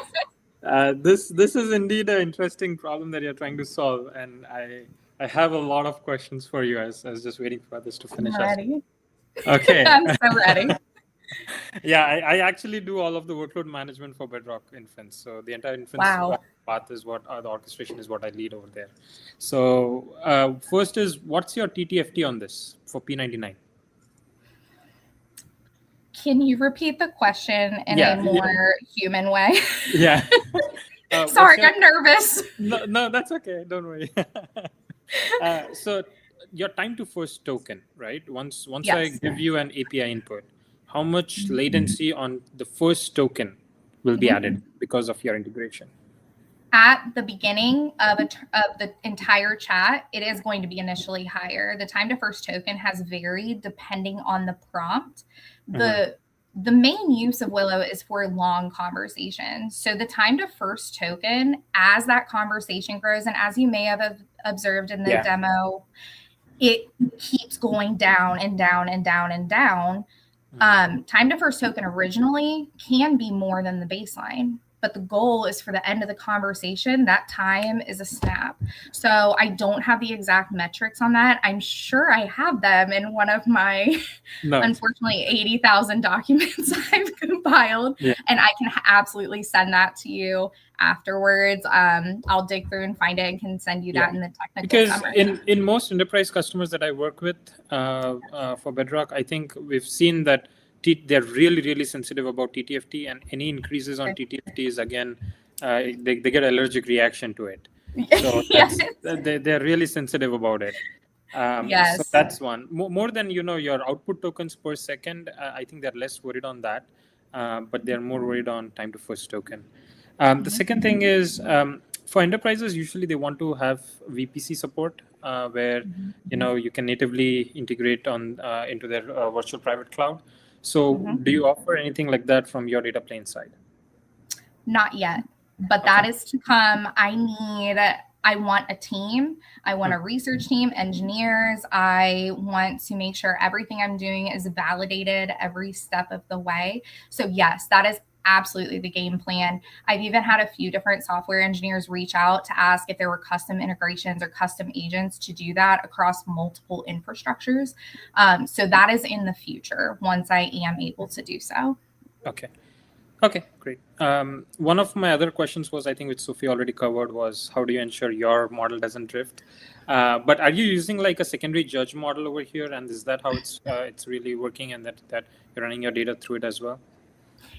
This is indeed an interesting problem that you're trying to solve, and I have a lot of questions for you. I was just waiting for this to finish. I'm ready. Okay. I'm so ready. Yeah, I actually do all of the workload management for Bedrock Inference. So the entire inference path is what the orchestration is what I lead over there. So first is, what's your TTFT on this for P99? Can you repeat the question in a more human way? Yeah. Sorry, I'm nervous. No, that's okay. Don't worry. So your time to first token, right? Once I give you an API input, how much latency on the first token will be added because of your integration? At the beginning of the entire chat, it is going to be initially higher. The time to first token has varied depending on the prompt. The main use of Willow is for long conversations. So the time to first token, as that conversation grows, and as you may have observed in the demo, it keeps going down and down and down and down. Time to first token originally can be more than the baseline, but the goal is for the end of the conversation, that time is a snap. So I don't have the exact metrics on that. I'm sure I have them in one of my, unfortunately, 80,000 documents I've compiled, and I can absolutely send that to you afterwards. I'll dig through and find it and can send you that in the technical because summary. in most enterprise customers that I work with for Bedrock, I think we've seen that they're really, really sensitive about TTFT, and any increases on TTFT is, again, they get allergic reaction to it. So they're really sensitive about it. So that's one. More than your output tokens per second, I think they're less worried on that, but they're more worried on time to first token. The second thing is, for enterprises, usually they want to have VPC support, where you can natively integrate on into their virtual private cloud. So do you offer anything like that from your data plane side? Not yet, but that is to come. I I want a team. I want a research team, engineers. I want to make sure everything I'm doing is validated every step of the way. So yes, that is absolutely the game plan. I've even had a few different software engineers reach out to ask if there were custom integrations or custom agents to do that across multiple infrastructures. So that is in the future once I am able to do so. Okay. Okay, great. One of my other questions was, I think which Sophie already covered, was how do you ensure your model doesn't drift? But are you using like a secondary judge model over here? And is that how it's really working, and that you're running your data through it as well?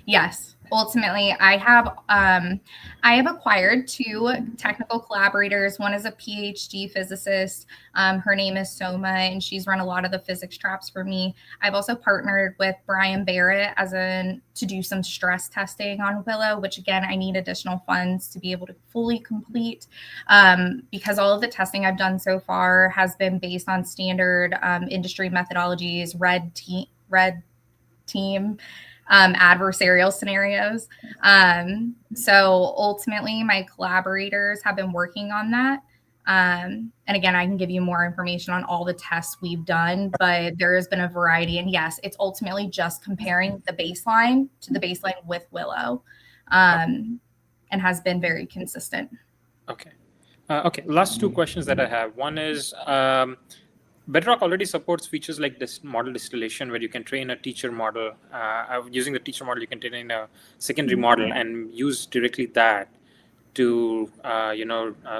Yes, ultimately, I have acquired 2 technical collaborators. One is a PhD physicist. Her name is Soma, and she's run a lot of the physics traps for me. I've also partnered with Brian Barrett to do some stress testing on Willow, which again, I need additional funds to be able to fully complete, because all of the testing I've done so far has been based on standard industry methodologies, red team. Adversarial scenarios. So ultimately, my collaborators have been working on that. And again, I can give you more information on all the tests we've done, but there has been a variety. And yes, it's ultimately just comparing the baseline to the baseline with Willow, and has been very consistent. Okay. Okay. Last 2 questions that I have. One is, Bedrock already supports features like this model distillation, where you can train a teacher model. Using the teacher model, you can train a secondary model and use directly that to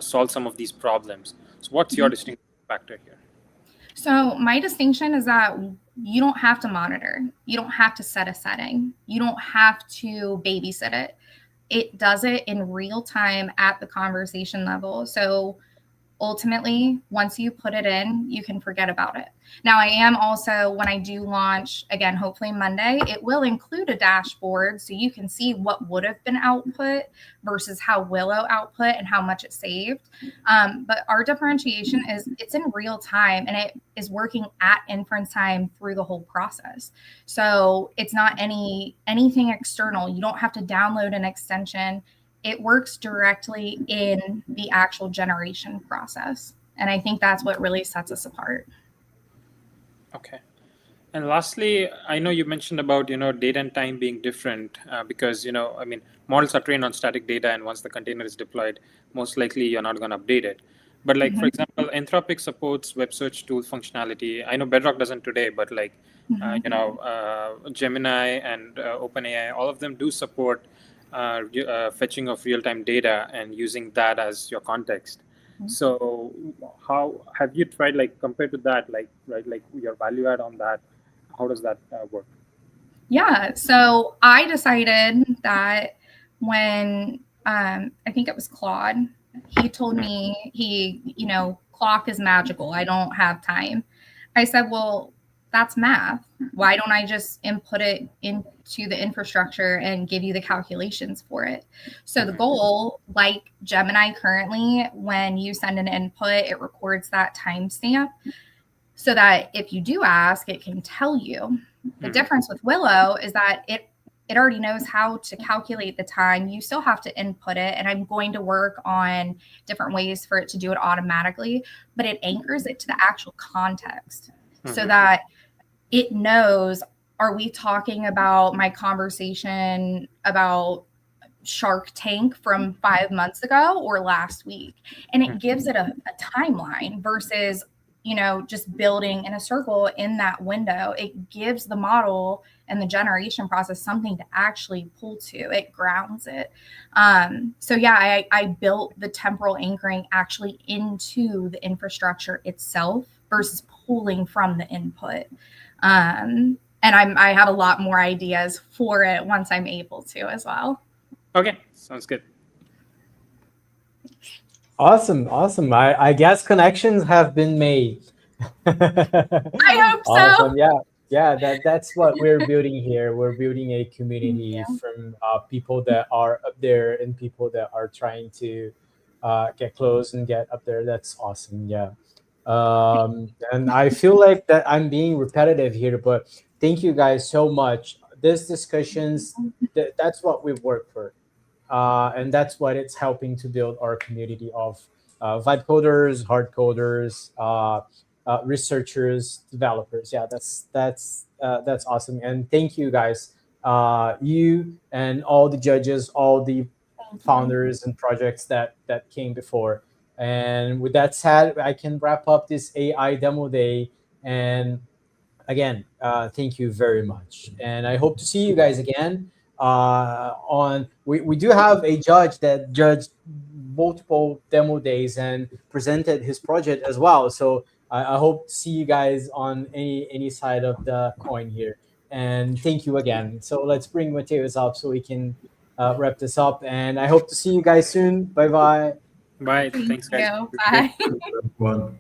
solve some of these problems. So what's your distinct factor here? So my distinction is that you don't have to monitor. You don't have to set a setting. You don't have to babysit it. It does it in real time at the conversation level. So ultimately, once you put it in, you can forget about it. Now, I am also, when I do launch, again, hopefully Monday, it will include a dashboard so you can see what would have been output versus how Willow output and how much it saved. But our differentiation is it's in real time, and it is working at inference time through the whole process. So it's not anything external. You don't have to download an extension. It works directly in the actual generation process. And I think that's what really sets us apart. Okay. And lastly, I know you mentioned about, data and time being different because, models are trained on static data, and once the container is deployed, most likely you're not going to update it. But like, for example, Anthropic supports web search tool functionality. I know Bedrock doesn't today, but like, Gemini and OpenAI, all of them do support fetching of real-time data and using that as your context. So how have you tried, like, compared to that, like your value add on that? How does that work? Yeah. So I decided that when I think it was Claude, he told me clock is magical. I don't have time. I said, well, that's math. Why don't I just input it into the infrastructure and give you the calculations for it? So the goal, like Gemini currently, when you send an input, it records that timestamp so that if you do ask, it can tell you. The difference with Willow is that it already knows how to calculate the time. You still have to input it, and I'm going to work on different ways for it to do it automatically, but it anchors it to the actual context so that it knows, are we talking about my conversation about Shark Tank from 5 months ago or last week? And it gives it a timeline versus just building in a circle in that window. It gives the model and the generation process something to actually pull to. It grounds it. So yeah, I built the temporal anchoring actually into the infrastructure itself versus pulling from the input. And I have a lot more ideas for it once I'm able to as well. Okay, sounds good. Awesome. I guess connections have been made. I hope so. Awesome. Yeah. That's what we're building here. We're building a community from people that are up there and people that are trying to get close and get up there. That's awesome. Yeah. And I feel like that I'm being repetitive here, but thank you guys so much. These discussions, that's what we work for. And that's what it's helping to build our community of vibe coders, hard coders, researchers, developers. Yeah, that's awesome. And thank you guys, you and all the judges, all the founders and projects that came before. And with that said, I can wrap up this AI demo day. And again, thank you very much. And I hope to see you guys again. We do have a judge that judged multiple demo days and presented his project as well. So I hope to see you guys on any side of the coin here. And thank you again. So let's bring Mateus up so we can wrap this up. And I hope to see you guys soon. Bye bye. Bye. Thank Thanks, guys. you. Bye. Everyone.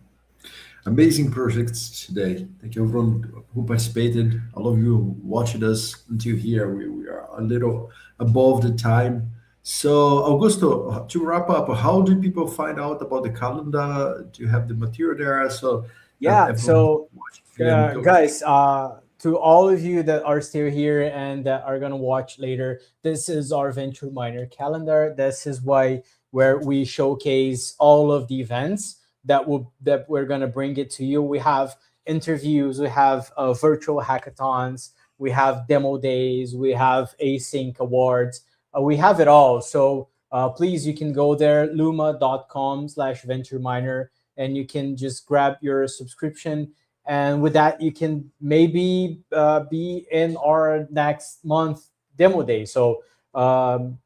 Amazing projects today. Thank you everyone who participated. All of you who watched us until here. We are a little above the time. So Augusto, to wrap up, how do people find out about the calendar? Do you have the material there? So that Yeah. everyone So, can go. guys, to all of you that are still here and that are gonna watch later, this is our Venture Miner calendar. This is where we showcase all of the events that we're gonna bring it to you. We have interviews, we have virtual hackathons, we have demo days, we have async awards, we have it all. So please, you can go there, luma.com/ventureminer, and you can just grab your subscription. And with that, you can maybe be in our next month demo day. So we'll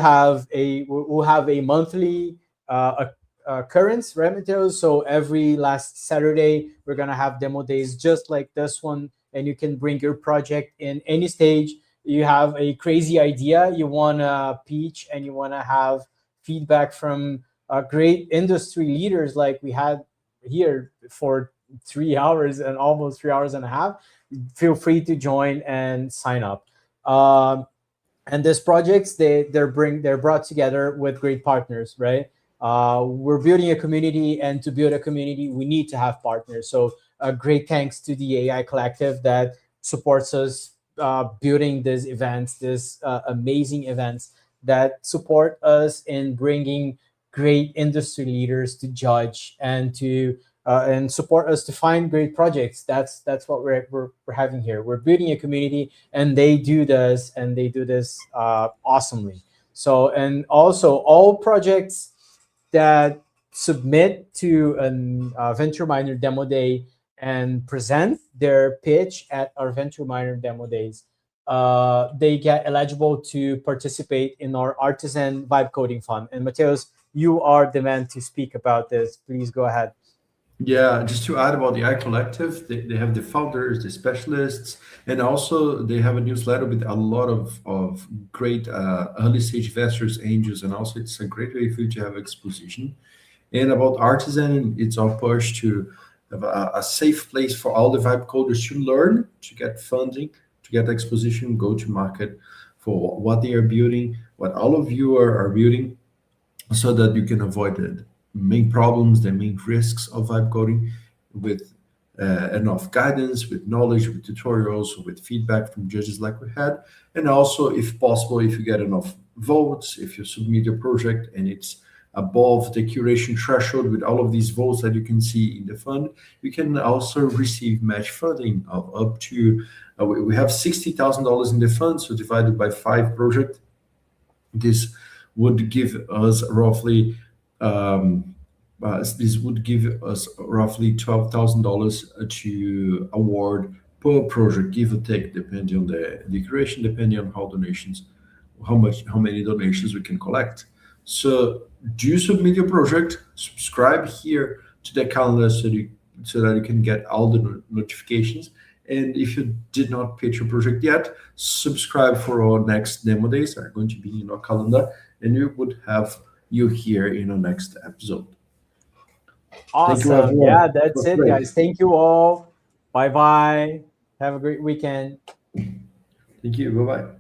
have a monthly occurrence, right, Mateos? So every last Saturday, we're gonna have demo days just like this one, and you can bring your project in any stage. You have a crazy idea you wanna pitch, and you wanna have feedback from great industry leaders like we had here for 3 hours and almost 3 hours and a half. Feel free to join and sign up. And these projects, they're brought together with great partners, right? We're building a community, and to build a community, we need to have partners. So great thanks to the AI Collective that supports us building these events, these amazing events that support us in bringing great industry leaders to judge and support us to find great projects. That's what we're having here. We're building a community, and they do this, awesomely. So, and also all projects that submit to an Venture Miner demo day and present their pitch at our Venture Miner demo days, they get eligible to participate in our Artizen Vibe Coding Fund. And Mateus, you are the man to speak about this. Please go ahead. Yeah, just to add about the I Collective, they have the founders, the specialists, and also they have a newsletter with a lot of great early stage investors, angels, and also it's a great way for you to have exposition. And about Artisan, it's our push to have a safe place for all the vibe coders to learn, to get funding, to get exposition, go to market for what they are building, what all of you are building, so that you can avoid the main problems, the main risks of vibe coding with enough guidance, with knowledge, with tutorials, with feedback from judges like we had. And also, if possible, if you get enough votes, if you submit your project and it's above the curation threshold with all of these votes that you can see in the fund, you can also receive match funding of up to, we have $60,000 in the fund, so divided by 5 projects, this would give us roughly $12,000 to award per project, give or take, depending on the curation, depending on how many donations we can collect. So do submit your project, subscribe here to the calendar so that you can get all the notifications. And if you did not pitch your project yet, subscribe for our next demo days. Are going to be in our calendar, and we would have you here in our next episode. Awesome. Yeah, that's it, guys. Thank you all. Bye bye. Have a great weekend. Thank you. Bye bye.